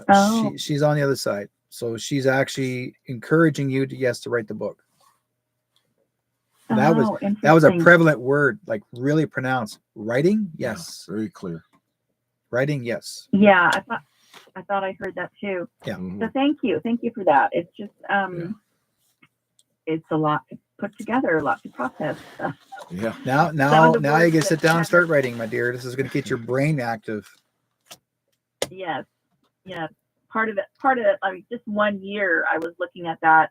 she's on the other side. So she's actually encouraging you to write the book. That was a prevalent word, like really pronounced. Writing, yes. Yeah, very clear. Writing, yes. Yeah, I thought I heard that too. Yeah. So thank you for that. It's just it's a lot to put together, a lot to process. Yeah. Now you can sit down and start writing, my dear. This is going to get your brain active. Yes. Yeah. Part of it. I mean, just 1 year I was looking at that.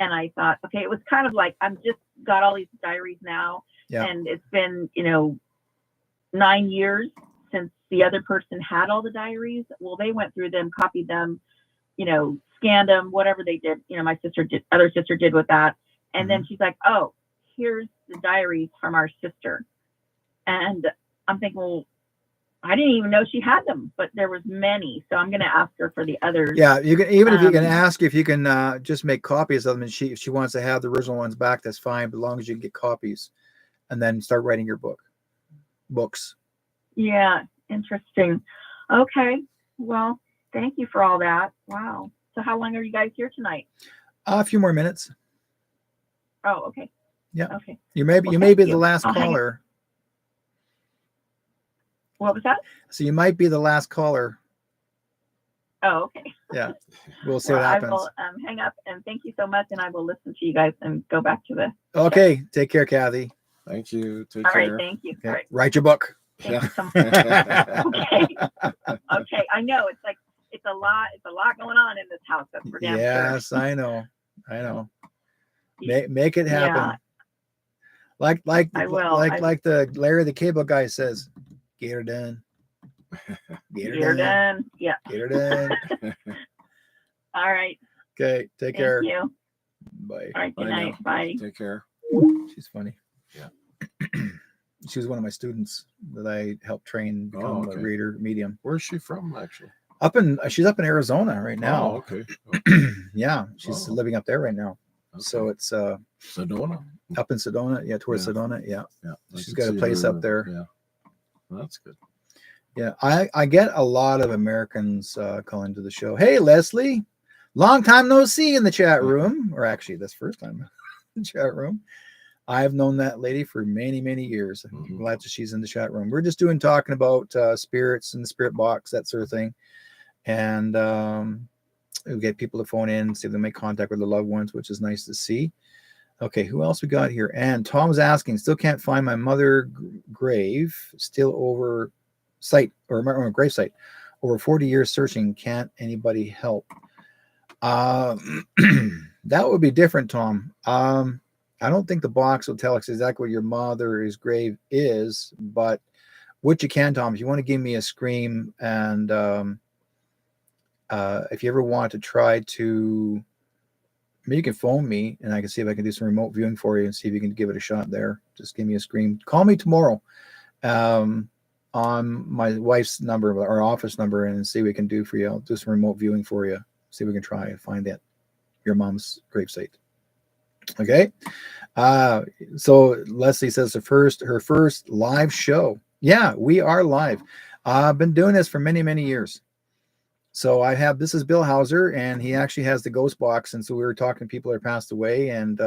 And I thought, okay, it was kind of like I'm just got all these diaries now, and it's been 9 years since the other person had all the diaries. Well, they went through them, copied them, scanned them, whatever they did. My other sister did with that, and then she's like, oh, here's the diaries from our sister, and I'm thinking, well, I didn't even know she had them, but there was many. So I'm going to ask her for the others. Yeah, you can, even if you can ask if you can just make copies of them, and if she wants to have the original ones back, that's fine, but as long as you can get copies, and then start writing your books. Yeah, interesting. Okay, well, thank you for all that. Wow. So how long are you guys here tonight? A few more minutes. Oh, okay. Yeah. Okay. You may be the last caller. What was that? So you might be the last caller. Oh, okay. Yeah. We'll see what happens. I will hang up, and thank you so much, and I will listen to you guys and go back to the Okay. Chat. Take care, Kathy. Thank you. Take care. All right. Thank you. Okay. All right. Write your book. Thank you so much. Okay. Okay. I know it's a lot going on in this house. That's for damn sure. Yes, I know. Make it happen. Yeah. Like I will. Like the Larry the Cable Guy says, get her done. Get her done. Yeah. Get her done. All right. Okay. Take care. Thank you. Bye. All right. Good night. Now. Bye. Take care. She's funny. Yeah. She was one of my students that I helped train become a reader medium. Where's she from, actually? She's up in Arizona right now. Oh, okay. Yeah, she's living up there right now. Okay. So it's Sedona. Up in Sedona, towards Sedona, yeah. Yeah. She's got a place up there. Yeah. Well, that's good. Yeah, I get a lot of Americans calling to the show. Hey, Leslie, long time no see in the chat room, or actually, that's first time in the chat room. I've known that lady for many, many years. I'm glad that she's in the chat room. We're just talking about spirits and the spirit box, that sort of thing, and we get people to phone in, see if they make contact with their loved ones, which is nice to see. Okay, who else we got here? And Tom's asking, still can't find my mother grave, still over site or my grave site. Over 40 years searching, can't anybody help? That would be different, Tom. I don't think the box will tell us exactly what your mother's grave is, but what you can, Tom, if you want to give me a scream, and if you ever want to try to, maybe you can phone me and I can see if I can do some remote viewing for you and see if you can give it a shot there. Just give me a scream. Call me tomorrow on my wife's number, our office number, and see what we can do for you. I'll do some remote viewing for you. See if we can try and find that your mom's gravesite. Okay. So Leslie says her first live show. Yeah, we are live. I've been doing this for many, many years. So this is Bill Hauser, and he actually has the GHOSTBOX. And so we were talking to people that passed away, and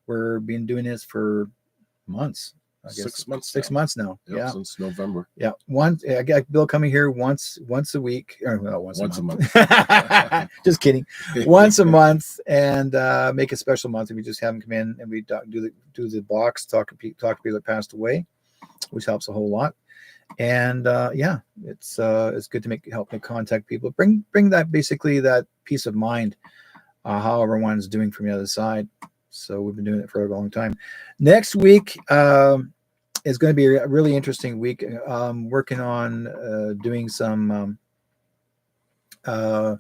we're been doing this for months. I guess 6 months. 6 months now. Yep, yeah, since November. Yeah, I got Bill coming here once a week, or no, once a month. Just kidding. Once a month, and make a special month. And we just have him come in, and we do the box, talk to people that passed away, which helps a whole lot. And yeah, it's good to help me contact people, bring that, basically that peace of mind, how everyone's doing from the other side. So we've been doing it for a long time. Next week is going to be a really interesting week. Working on doing some I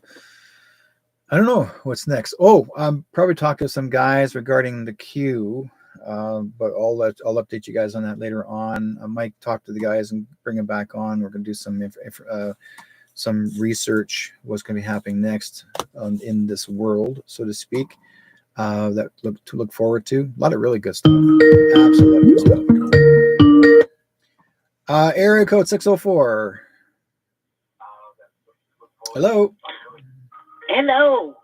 don't know what's next. I'm probably talking to some guys regarding the queue. But I'll update you guys on that later on. I might talk to the guys and bring them back on. We're going to do some research, what's going to be happening next in this world, so to speak. That to look forward to. A lot of really good stuff. Absolutely good stuff. Area code 604. Hello. Hello.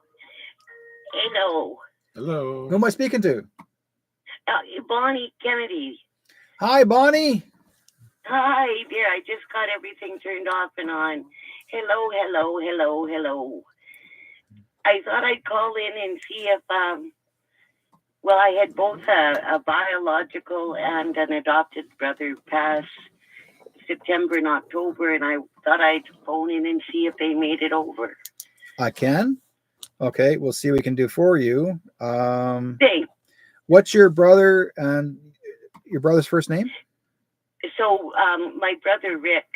Who am I speaking to? Bonnie Kennedy. Hi, Bonnie. Hi there. I just got everything turned off and on. Hello. I thought I'd call in and see if, I had both a biological and an adopted brother pass September and October, and I thought I'd phone in and see if they made it over. I can. Okay, we'll see what we can do for you. Thanks. What's your brother and your brother's first name? So, my brother Rick.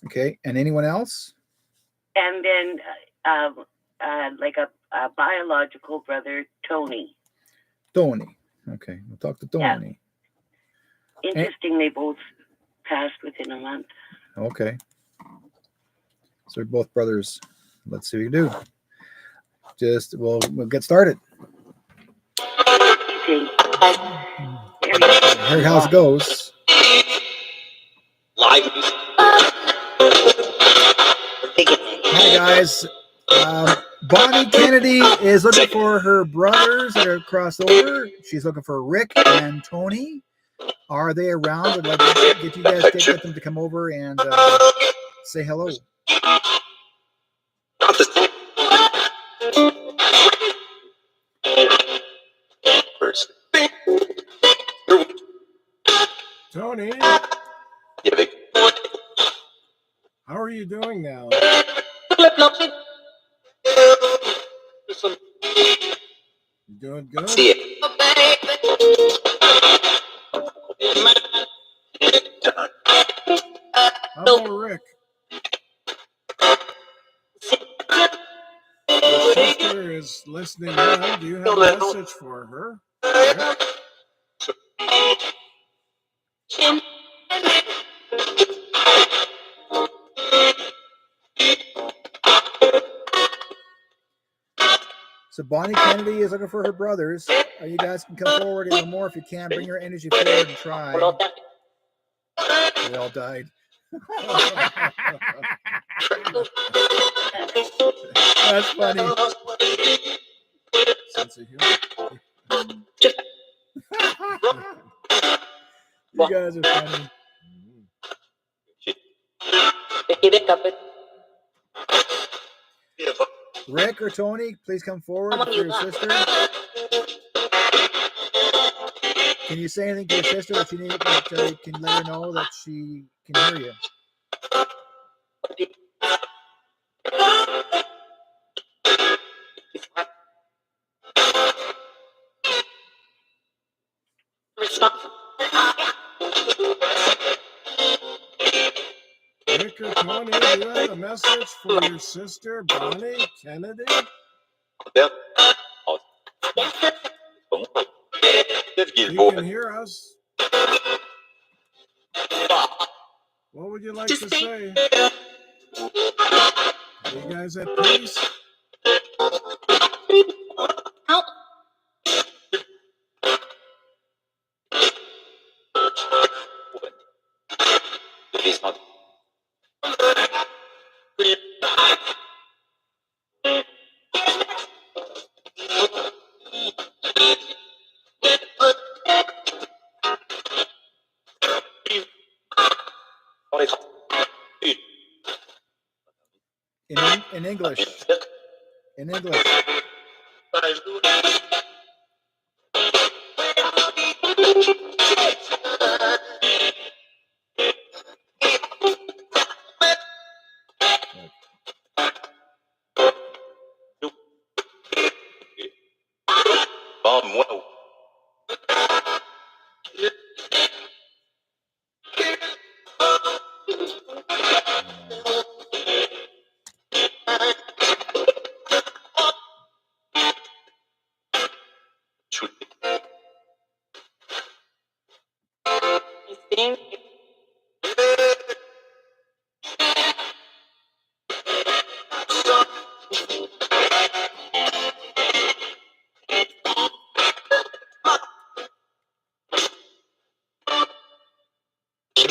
Okay, and anyone else? And then, like a biological brother, Tony. Tony. Okay, we'll talk to Tony. Yeah. Interesting, they both passed within a month. Okay. So they're both brothers. Let's see what we can do. We'll get started. Here's how it goes. Hi guys. Bonnie Kennedy is looking for her brothers that are crossed over. She's looking for Rick and Tony. Are they around? Would like to get you guys get them to come over and say hello. Tony, how are you doing now? You doing good? How about Rick? Your sister is listening in. Do you have a message for her? Rick? So Bonnie Kennedy is looking for her brothers. You guys can come forward and more if you can. Bring your energy forward and try. They all died. That's funny. Sense of humor. You guys are funny. Rick or Tony, please come forward for your sister. Can you say anything to your sister that you need? That can let her know that she can hear you. Rick or Tony, do you have a message for your sister, Bonnie Kennedy? You can hear us. What would you like to say? Are you guys at peace? In English. In English.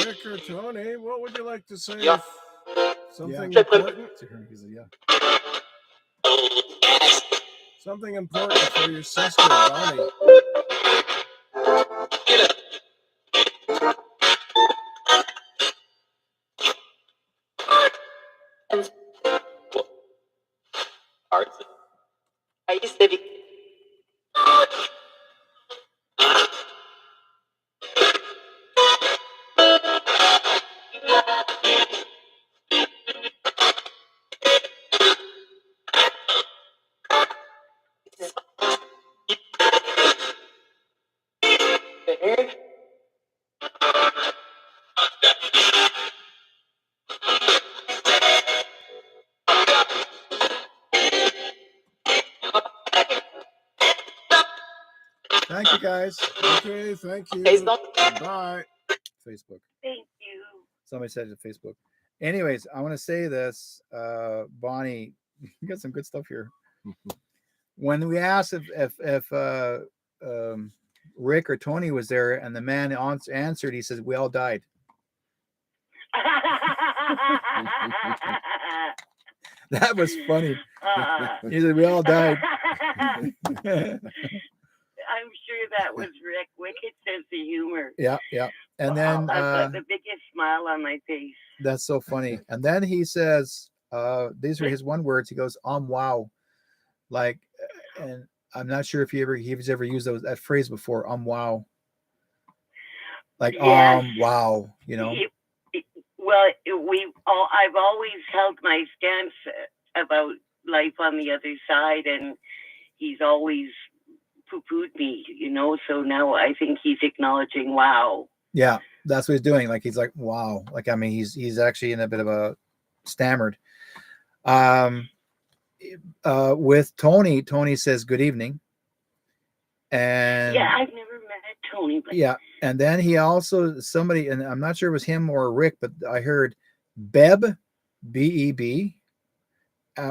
Rick or Tony, what would you like to say? Yeah. Something important? Yeah. Something important for your sister, Bonnie. Thank you, guys. Okay, thank you. Bye. Facebook. Thank you. Somebody said it to Facebook. Anyways, I want to say this, Bonnie, you got some good stuff here. When we asked if Rick or Tony was there, and the man answered, he says, "We all died." That was funny. He said, "We all died." I'm sure that was Rick. Wicked sense of humor. Yeah. And then I've got the biggest smile on my face. That's so funny. And then he says, these are his one words. He goes, wow. Like, and I'm not sure if he's ever used that phrase before. Wow. Like, yes. Wow. You know. Well, I've always held my stance about life on the other side, and he's always poo-pooed me, you know. So now I think he's acknowledging wow. Yeah, that's what he's doing. Like, he's like, wow. Like, I mean, he's actually in a bit of a stammered. With Tony says good evening. And yeah, I've never met Tony. But yeah, and then he also, somebody, and I'm not sure it was him or Rick, but I heard Beb, B-E-B,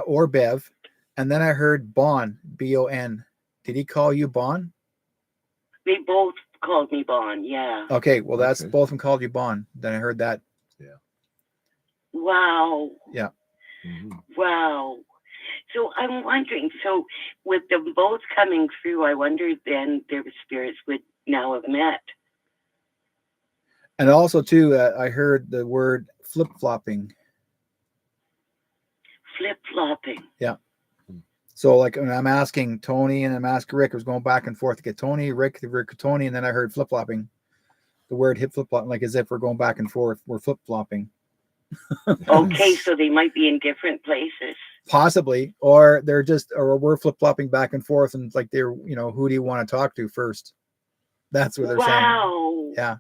or Bev, and then I heard Bon, B-O-N. Did he call you Bon? They both called me Bon, yeah. Okay, well, that's both of them called you Bon. Then I heard that. Yeah. Wow. Yeah. Mhm. Wow. So I'm wondering, so with them both coming through, I wonder then their spirits would now have met. And also too, I heard the word flip-flopping. Flip-flopping. Yeah. So like when I'm asking Tony and I'm asking Rick, I was going back and forth to get Tony, Rick, Tony, and then I heard flip-flopping. The word hit flip-flopping, like as if we're going back and forth, we're flip-flopping. Okay, so they might be in different places. Possibly, or they're just, or we're flip-flopping back and forth, and like they're, you know, who do you want to talk to first? That's what they're saying. Wow. Yeah.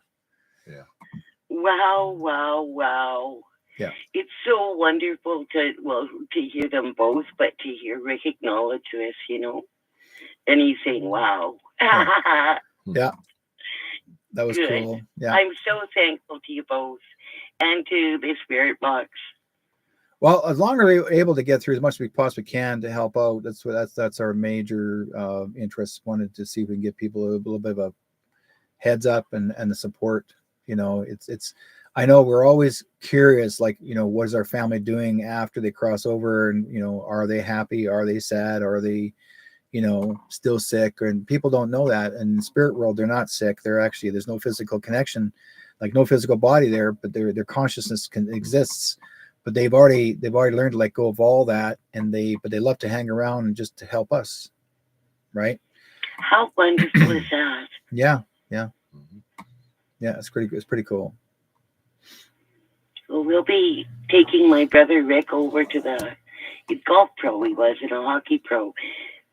Yeah. Wow, wow, wow. Yeah. It's so wonderful to hear them both, but to hear Rick acknowledge this, you know. And he's saying, wow. Yeah. That was Good. cool. Yeah. I'm so thankful to you both and to the Spirit Box. Well, as long as we're able to get through as much as we possibly can to help out, that's our major interest. Wanted to see if we can give people a little bit of a heads up and the support. You know, it's I know we're always curious, like, you know, what is our family doing after they cross over, and, you know, are they happy, are they sad, are they, you know, still sick? And people don't know that. And in the spirit world, they're not sick. They're actually, there's no physical connection, like no physical body there, but their consciousness exists. But they've already learned to let go of all that, and they love to hang around and just to help us, right? How wonderful is that? Yeah. It's pretty cool. Well, we'll be taking my brother Rick over to the golf pro. He was in a hockey pro.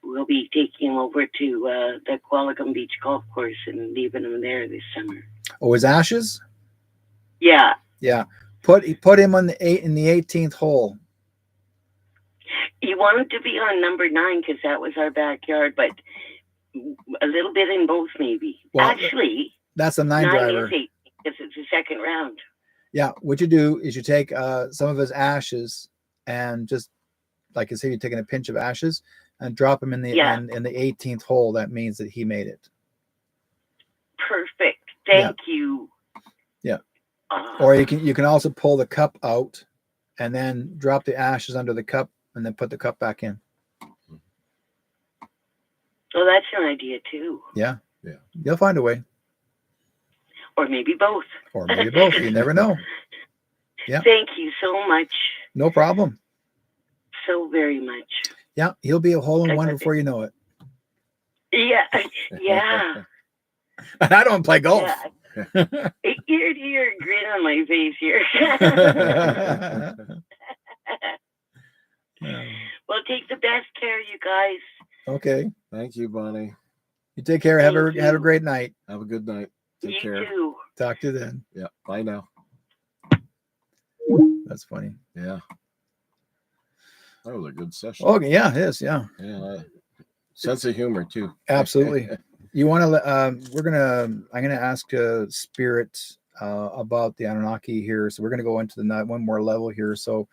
We'll be taking him over to the Qualicum Beach golf course and leaving him there this summer. Oh, his ashes? Yeah. Yeah. Put him on in the 18th hole. He wanted to be on number 9 because that was our backyard, but a little bit in both maybe. Well, actually, that's a 9 driver. 9 is 8 because it's the second round. Yeah. What you do is you take some of his ashes and just, like I say, you're taking a pinch of ashes and drop him in the in the 18th hole. That means that he made it. Perfect. Thank you. Yeah. Or you can also pull the cup out and then drop the ashes under the cup and then put the cup back in. Well, that's an idea too. Yeah. You'll find a way. Or maybe both. You never know. Yeah. Thank you so much. No problem. So very much. Yeah, he'll be a hole in one before you know it. Yeah. And I don't play golf. Yeah. Ear to ear grin on my face here. Well, take the best care, you guys. Okay. Thank you, Bonnie. You take care. Have a great night. Have a good night. Take care. You too. Talk to you then. Yeah. Bye now. That's funny. Yeah. That was a good session. Okay. Yeah, it is. Yeah. Yeah. Sense of humor too. Absolutely. You want to? I'm gonna ask Spirit about the Anunnaki here. So we're gonna go into the one more level here. So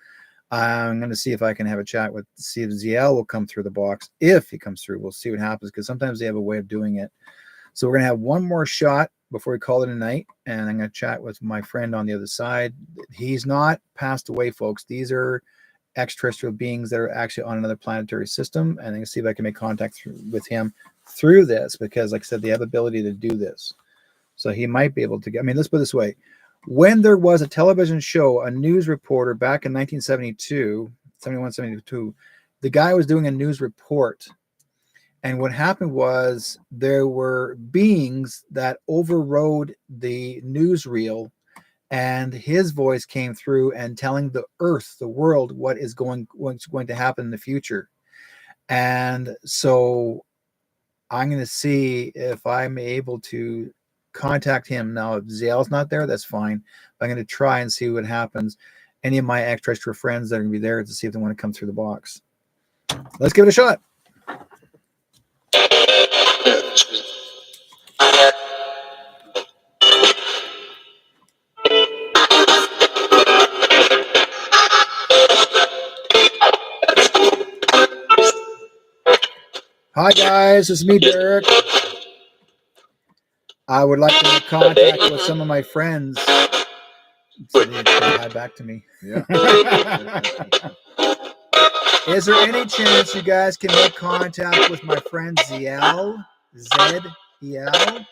I'm gonna see if I can have a chat see if Ziel will come through the box. If he comes through, we'll see what happens, because sometimes they have a way of doing it. So we're gonna have one more shot before we call it a night, and I'm gonna chat with my friend on the other side. He's not passed away, folks. These are extraterrestrial beings that are actually on another planetary system, and I'm gonna see if I can make contact with him through this, because like I said, they have ability to do this. So he might be able to get, I mean, let's put it this way. When there was a television show, a news reporter back in 1972, 71, 72, the guy was doing a news report. And what happened was there were beings that overrode the newsreel, and his voice came through and telling the earth, the world, what's going to happen in the future. And so I'm going to see if I'm able to contact him. Now, if Ziel's not there, that's fine. I'm going to try and see what happens. Any of my extraterrestrial friends that are going to be there to see if they want to come through the box. Let's give it a shot. Hi guys, it's me, Derek. I would like to make contact with some of my friends So they hi back to me. Yeah. Is there any chance you guys can make contact with my friend Ziel? Z-E-L?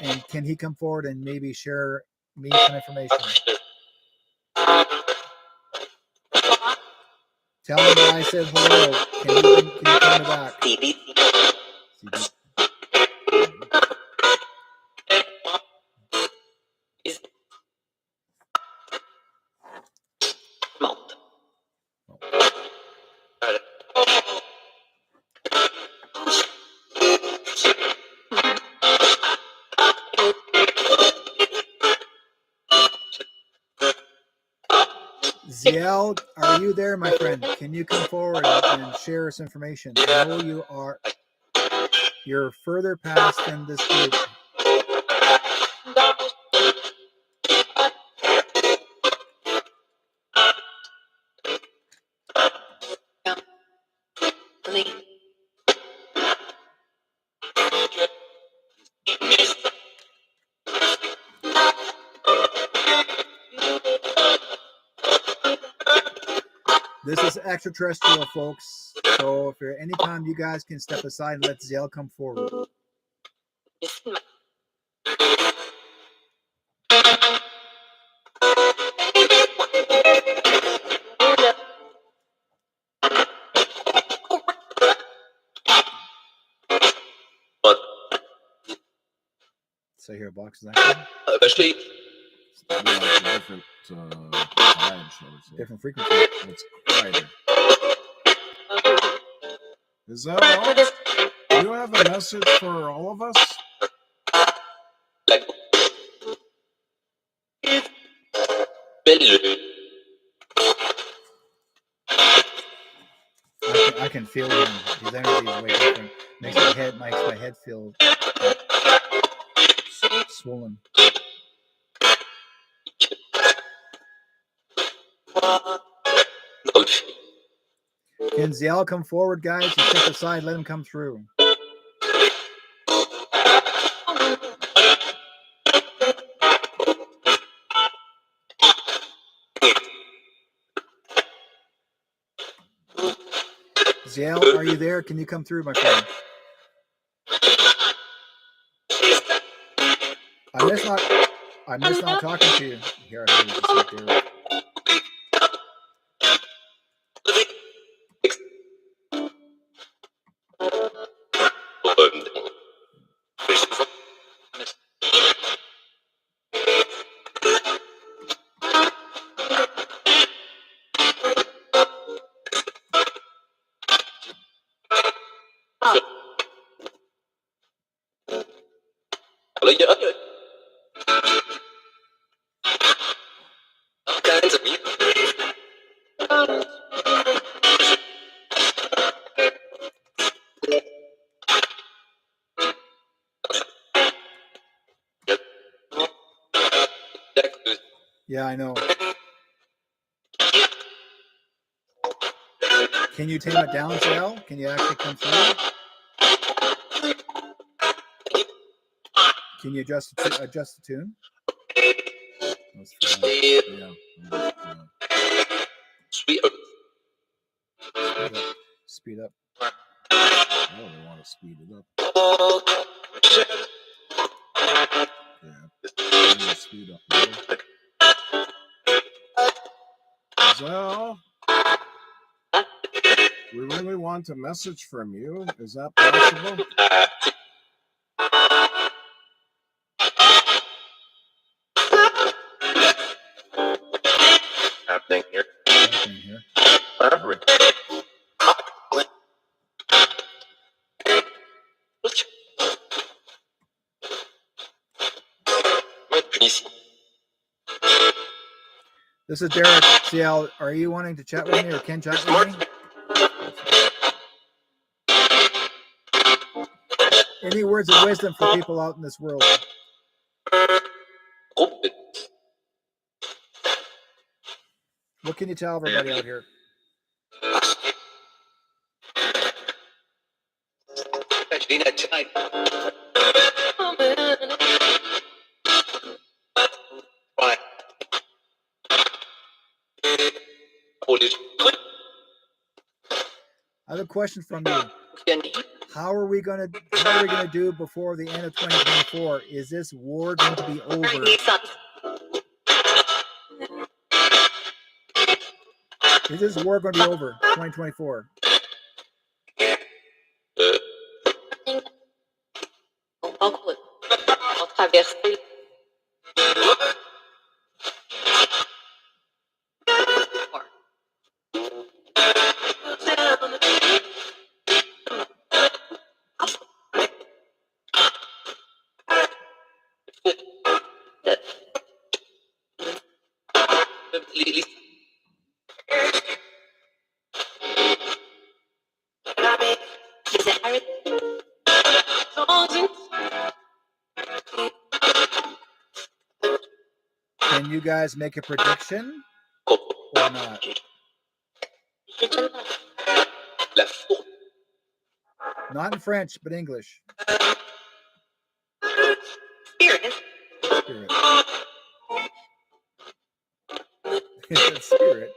And can he come forward and maybe share me some information? Tell him that I said hello. Can you call me back? CD. Ziel, are you there, my friend? Can you come forward and share us information? I know you are. You're further past than this group. This is extraterrestrial, folks. So if there anytime you guys can step aside and let Ziel come forward. So here, box is that different vibe, shall we say. different frequency. It's quieter. Is that all? Do you have a message for all of us? I can feel him. His energy is way different. Makes my head feel swollen. Can Ziel come forward, guys? You step aside, let him come through. Ziel, are you there? Can you come through, my friend? I miss not talking to you. Here, I hear you just right there. Yeah, I know. Can you tame it down, Ziel? Can you actually come through? Can you adjust the tune? That's fine. Yeah. Speed up. I really want to speed it up. Yeah. Speed up. So, we really want a message from you. Is that possible? Happening here. This is Derek. Ziel, are you wanting to chat with me or can chat with me? Any words of wisdom for people out in this world? What can you tell everybody out here? I have a question from you. How are we gonna do before the end of 2024? Is this war going to be over? Is this war going to be over 2024? Can you guys make a prediction or not? Not in French, but English. Spirit. Spirit.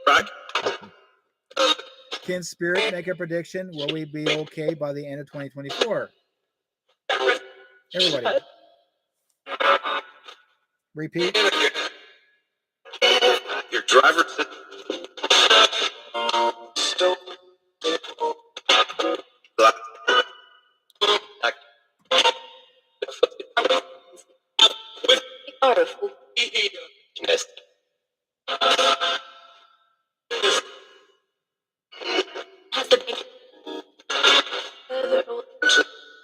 Can Spirit make a prediction? Will we be okay by the end of 2024? Everybody. Repeat. Your driver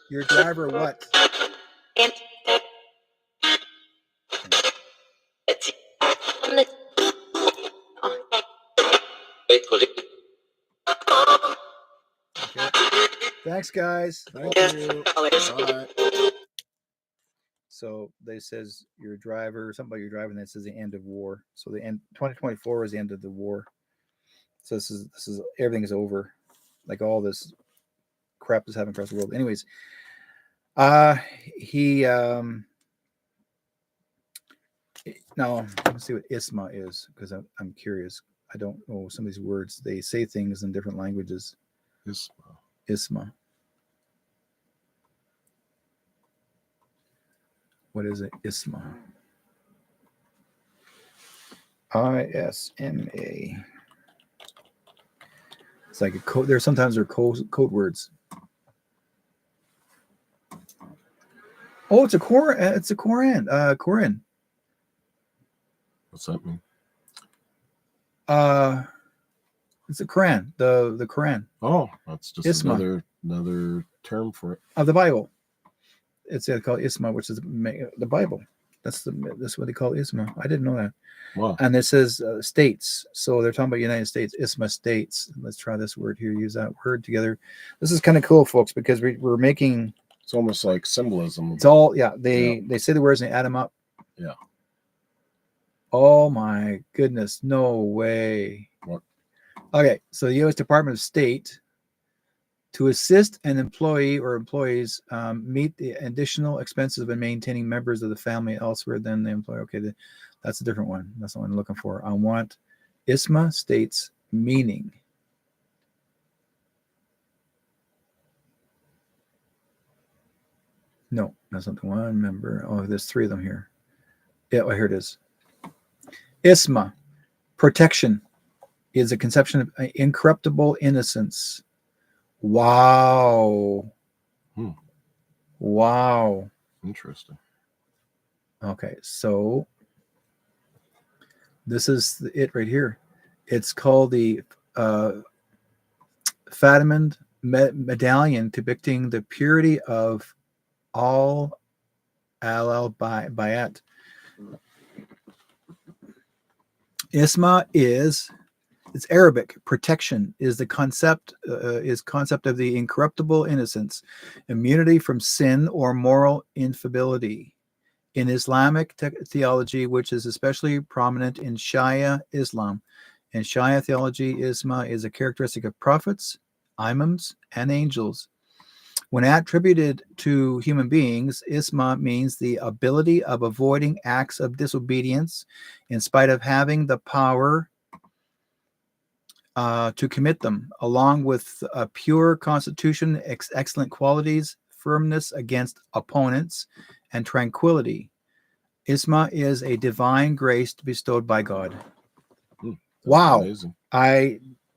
Your driver what? Okay. Thanks, guys. Thank you. Bye. So they says your driver, something about your driver, and that says the end of war. So the end 2024 is the end of the war. So this is everything is over. Like all this crap that's happening across the world. Anyways, now let's see what ISMA is, because I'm curious. I don't know some of these words. They say things in different languages. ISMA. What is it? ISMA. ISMA. It's like a code. There sometimes are code words. Oh, it's a Quran. It's a Quran. Quran. What's that mean? It's a Quran. The Quran. Oh, that's just ISMA. another term for it. Of the Bible. It's called ISMA, which is the Bible. That's what they call ISMA. I didn't know that. Wow. And it says states. So they're talking about United States, ISMA states. Let's try this word here. Use that word together. This is kind of cool, folks, because we're making. It's almost like symbolism. It's all, yeah. They say the words and they add them up. Yeah. Oh my goodness. No way. What? Okay. So the U.S. Department of State, to assist an employee or employees meet the additional expenses of maintaining members of the family elsewhere than the employer. Okay, that's a different one. That's the one I'm looking for. I want ISMA states meaning. No, that's not the one. Member. Oh, there's three of them here. Yeah, well, here it is. ISMA, protection, is a conception of incorruptible innocence. Wow. Wow. Interesting. Okay, so this is it right here. It's called the Fatima medallion depicting the purity of all al-bayat. Isma it's Arabic. Protection is the concept of the incorruptible innocence, immunity from sin or moral infallibility. In Islamic theology, which is especially prominent in Shia Islam, in Shia theology, Isma is a characteristic of prophets, imams, and angels. When attributed to human beings, Isma means the ability of avoiding acts of disobedience in spite of having the power to commit them, along with a pure constitution, excellent qualities, firmness against opponents, and tranquility. Isma is a divine grace bestowed by God. That's Wow. amazing.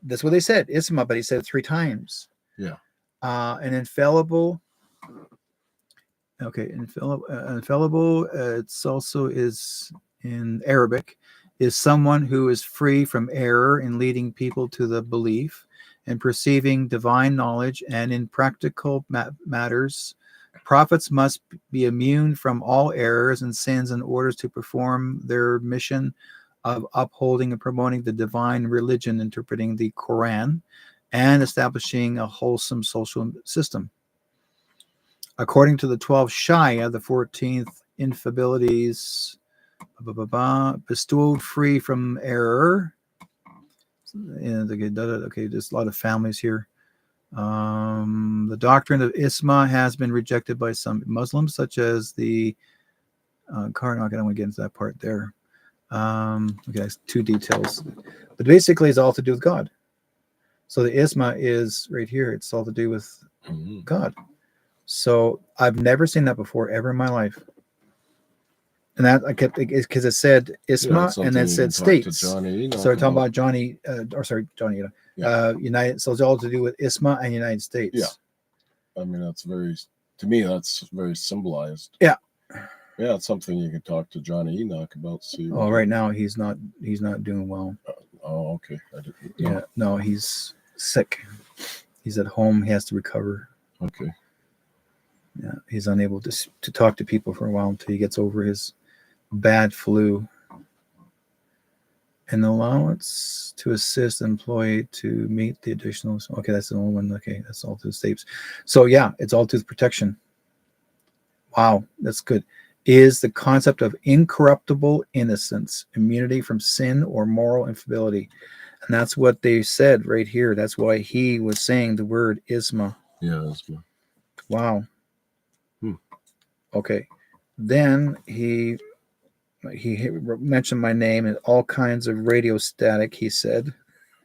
That's what they said, Isma, but he said it 3 times. Yeah. An infallible. Okay, infallible. It's also is in Arabic, is someone who is free from error in leading people to the belief and perceiving divine knowledge, and in practical matters, prophets must be immune from all errors and sins in order to perform their mission of upholding and promoting the divine religion, interpreting the Quran, and establishing a wholesome social system. According to the 12 Shia, the 14th infabilities, bestowed free from error. And okay, there's a lot of families here. The doctrine of Isma has been rejected by some Muslims, such as the Karnak. I don't want to get into that part there. Okay, 2 details. But basically, it's all to do with God. So the Isma is right here. It's all to do with God. So I've never seen that before ever in my life. And that I kept because it said Isma and then it said states. So we're talking about Johnny, Johnny, United. So it's all to do with Isma and United States. Yeah. I mean, that's to me, that's very symbolized. Yeah. Yeah, it's something you can talk to Johnny Enoch about. See. Oh, right now he's not doing well. Oh, okay. Yeah, no, he's sick. He's at home. He has to recover. Okay. Yeah, he's unable to talk to people for a while until he gets over his bad flu. An allowance to assist employee to meet the additional. Okay, that's the only one. Okay, that's all to the states. So yeah, it's all to the protection. Wow, that's good. Is the concept of incorruptible innocence, immunity from sin or moral infability. And that's what they said right here. That's why he was saying the word Isma. Yeah, Isma. Wow. Okay. Then he mentioned my name and all kinds of radio static, he said.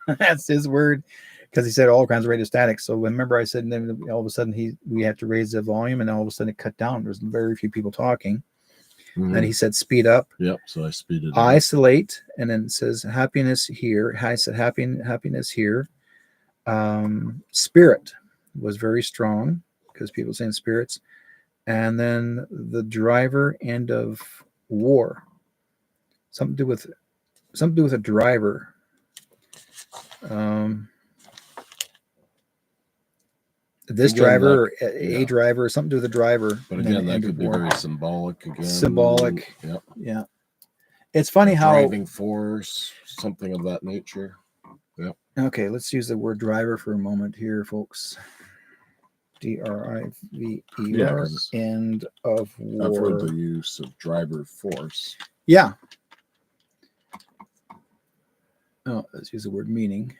That's his word, because he said all kinds of radio static. So remember I said, and then all of a sudden we had to raise the volume, and all of a sudden it cut down. There's very few people talking. And he said speed up. Yep, so I speeded up. Isolate, and then it says happiness here. I said happiness here. Spirit was very strong, because people saying spirits. And then the driver, end of war. Something to do with a driver. This again, driver, or a driver, something to do with a driver. But again, that could be very symbolic. Again, symbolic. Yep. Yeah. It's funny how driving force, something of that nature. Yep. Okay, let's use the word driver for a moment here, folks. DRIVER, end of war. I've heard the use of driver force. Yeah. Oh, let's use the word meaning.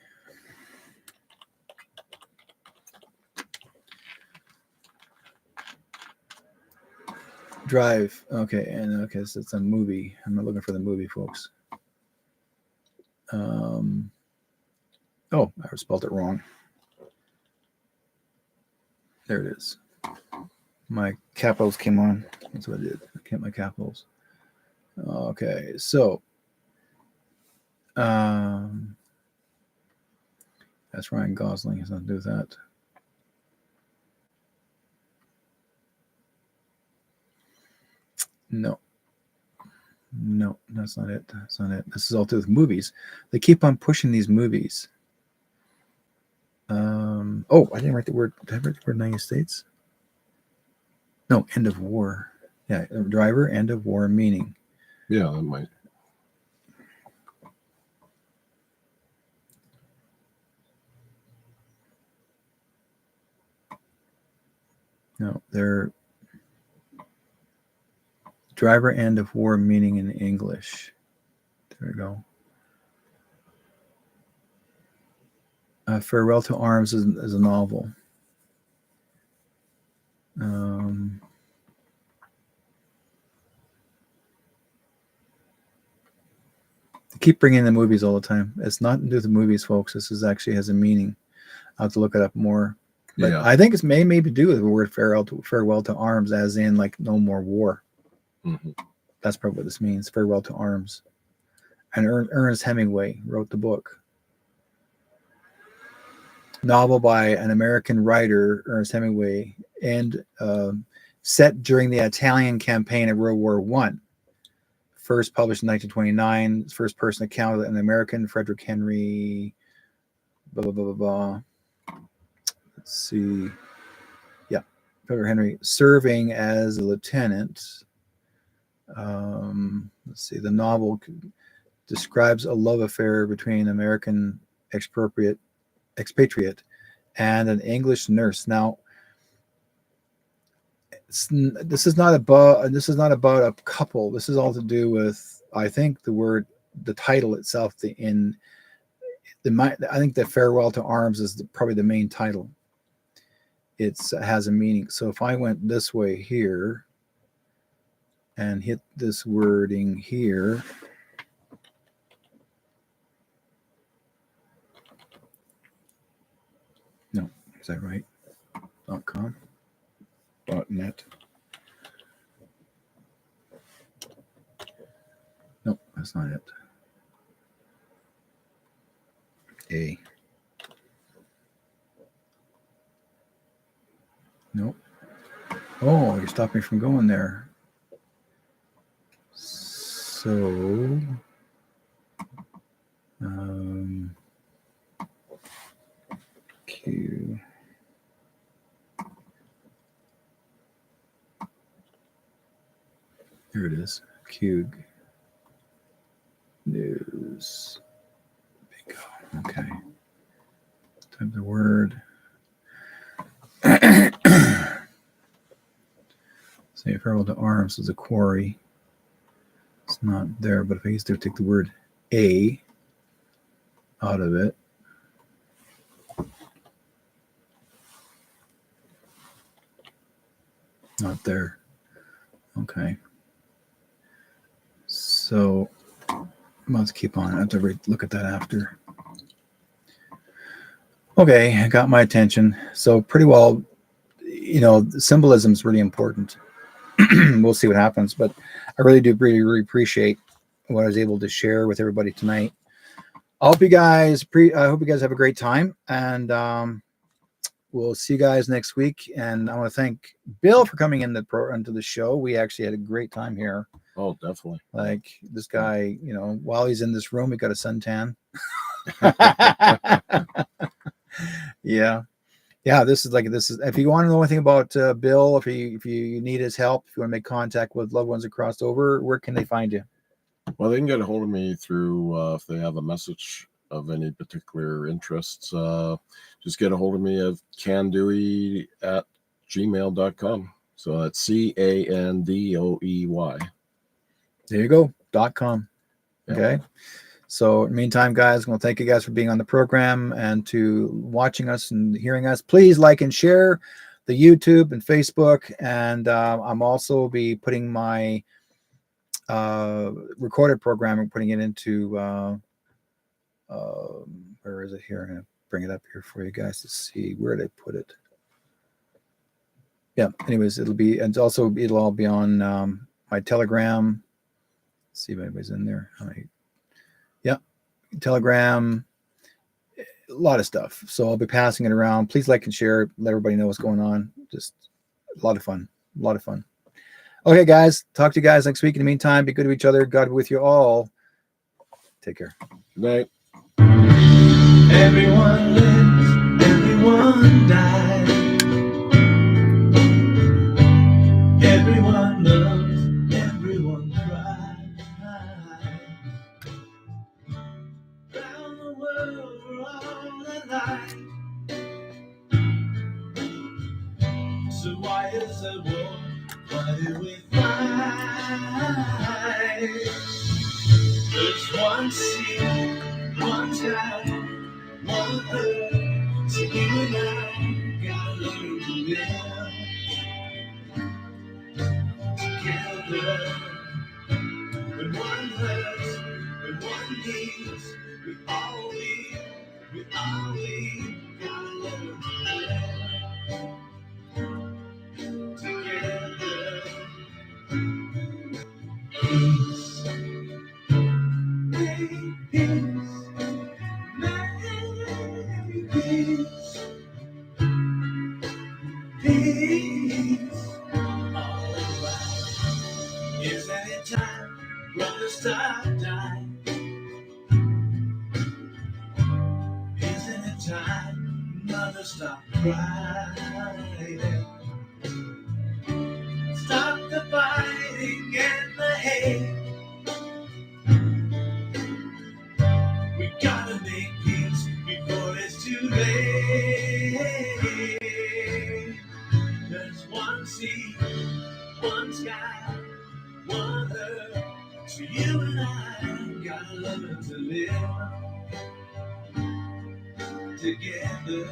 Drive. Okay, and okay, so it's a movie. I'm not looking for the movie, folks. Oh, I spelled it wrong. There it is. My capitals came on. That's what I did. I kept my capitals. Okay, so that's Ryan Gosling. Has nothing to do with that. No, that's not it. That's not it. This is all to do with movies. They keep on pushing these movies. Oh, I didn't write the word. Did I write the word United States? No, end of war. Yeah, driver, end of war, meaning. Yeah, that might. No, they're driver, end of war, meaning in English. There we go. Farewell to Arms is a novel. They keep bringing in the movies all the time. It's not to do with the movies, folks. This is actually has a meaning. I'll have to look it up more. But Yeah. I think it's maybe to do with the word farewell to arms, as in like no more war. Mm-hmm. That's probably what this means. Farewell to arms. And Ernest Hemingway wrote the book. Novel by an American writer, Ernest Hemingway, and set during the Italian campaign of World War I. First published in 1929. First person account of an American, Frederick Henry. Blah, blah, blah, blah, blah. Let's see. Yeah, Frederick Henry serving as a lieutenant. Let's see. The novel describes a love affair between an American expatriate and an English nurse. Now, this is not about a couple. This is all to do with, I think, the title itself. I think that Farewell to Arms is probably the main title. It has a meaning. So if I went this way here and hit this wording here. No, is that right? .com? .net? Nope, that's not it. A. Nope. Oh, you stopped me from going there. So, Q. Here it is. Q. News. Bingo. Okay. Type the word. Say farewell to arms is a quarry. It's not there, but if I used to take the word A out of it, not there. Okay. So let's keep on. I have to look at that after. Okay, I got my attention. So pretty well, symbolism is really important. We'll see what happens, but I really do really appreciate what I was able to share with everybody tonight. I hope you guys have a great time, and we'll see you guys next week. And I want to thank Bill for coming into the show. We actually had a great time here. Oh, definitely. Like this guy, while he's in this room, he got a suntan. Yeah, this is if you want to know anything about Bill, if you need his help, if you want to make contact with loved ones that crossed over, where can they find you? Well, they can get a hold of me through if they have a message of any particular interests. Just get a hold of me at candoey@gmail.com. So that's CANDOEY. There you go. .com. Okay. Yep. So in the meantime, guys, I'm going to thank you guys for being on the program and to watching us and hearing us. Please like and share the YouTube and Facebook. And I'm also be putting my recorded program and putting it into, where is it here? I'm going to bring it up here for you guys to see. Where did I put it? Yeah. Anyways, it'll all be on my Telegram. Let's see if anybody's in there. Telegram, a lot of stuff. So I'll be passing it around. Please like and share. Let everybody know what's going on. Just a lot of fun. Okay, guys. Talk to you guys next week. In the meantime, be good to each other. God be with you all. Take care. Good night. Everyone lives, everyone dies. Everyone loves, everyone cries. Round the world we're all alike. So why is there war? Why do we fight? There's one sea, one tide, one earth. So you and I gotta learn to live together. When one hurts, When one needs, we all need, gotta learn to live together. Peace, make peace, make peace, peace all around. Is any time, brother, stop time? Isn't it time, mother, stop crying? Stop the fighting and the hate. We gotta make peace before it's too late. There's one sea, one sky, one earth. So you and I gotta learn to live together.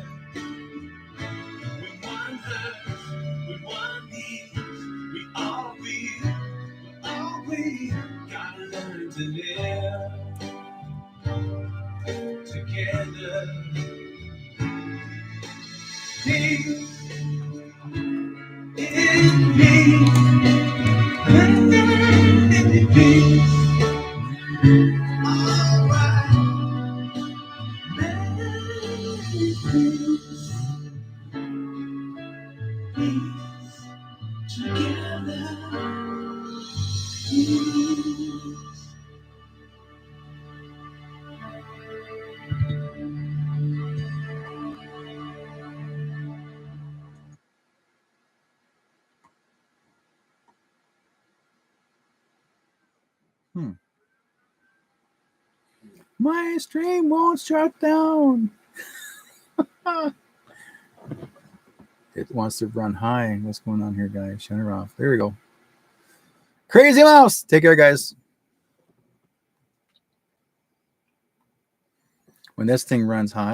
With one hurts, with one needs, we gotta learn to live together. Peace in peace, peace. All right, peace, peace together. Peace. My stream won't shut down. It wants to run high. What's going on here, guys? Shut her off. There we go. Crazy Mouse. Take care, guys. When this thing runs high.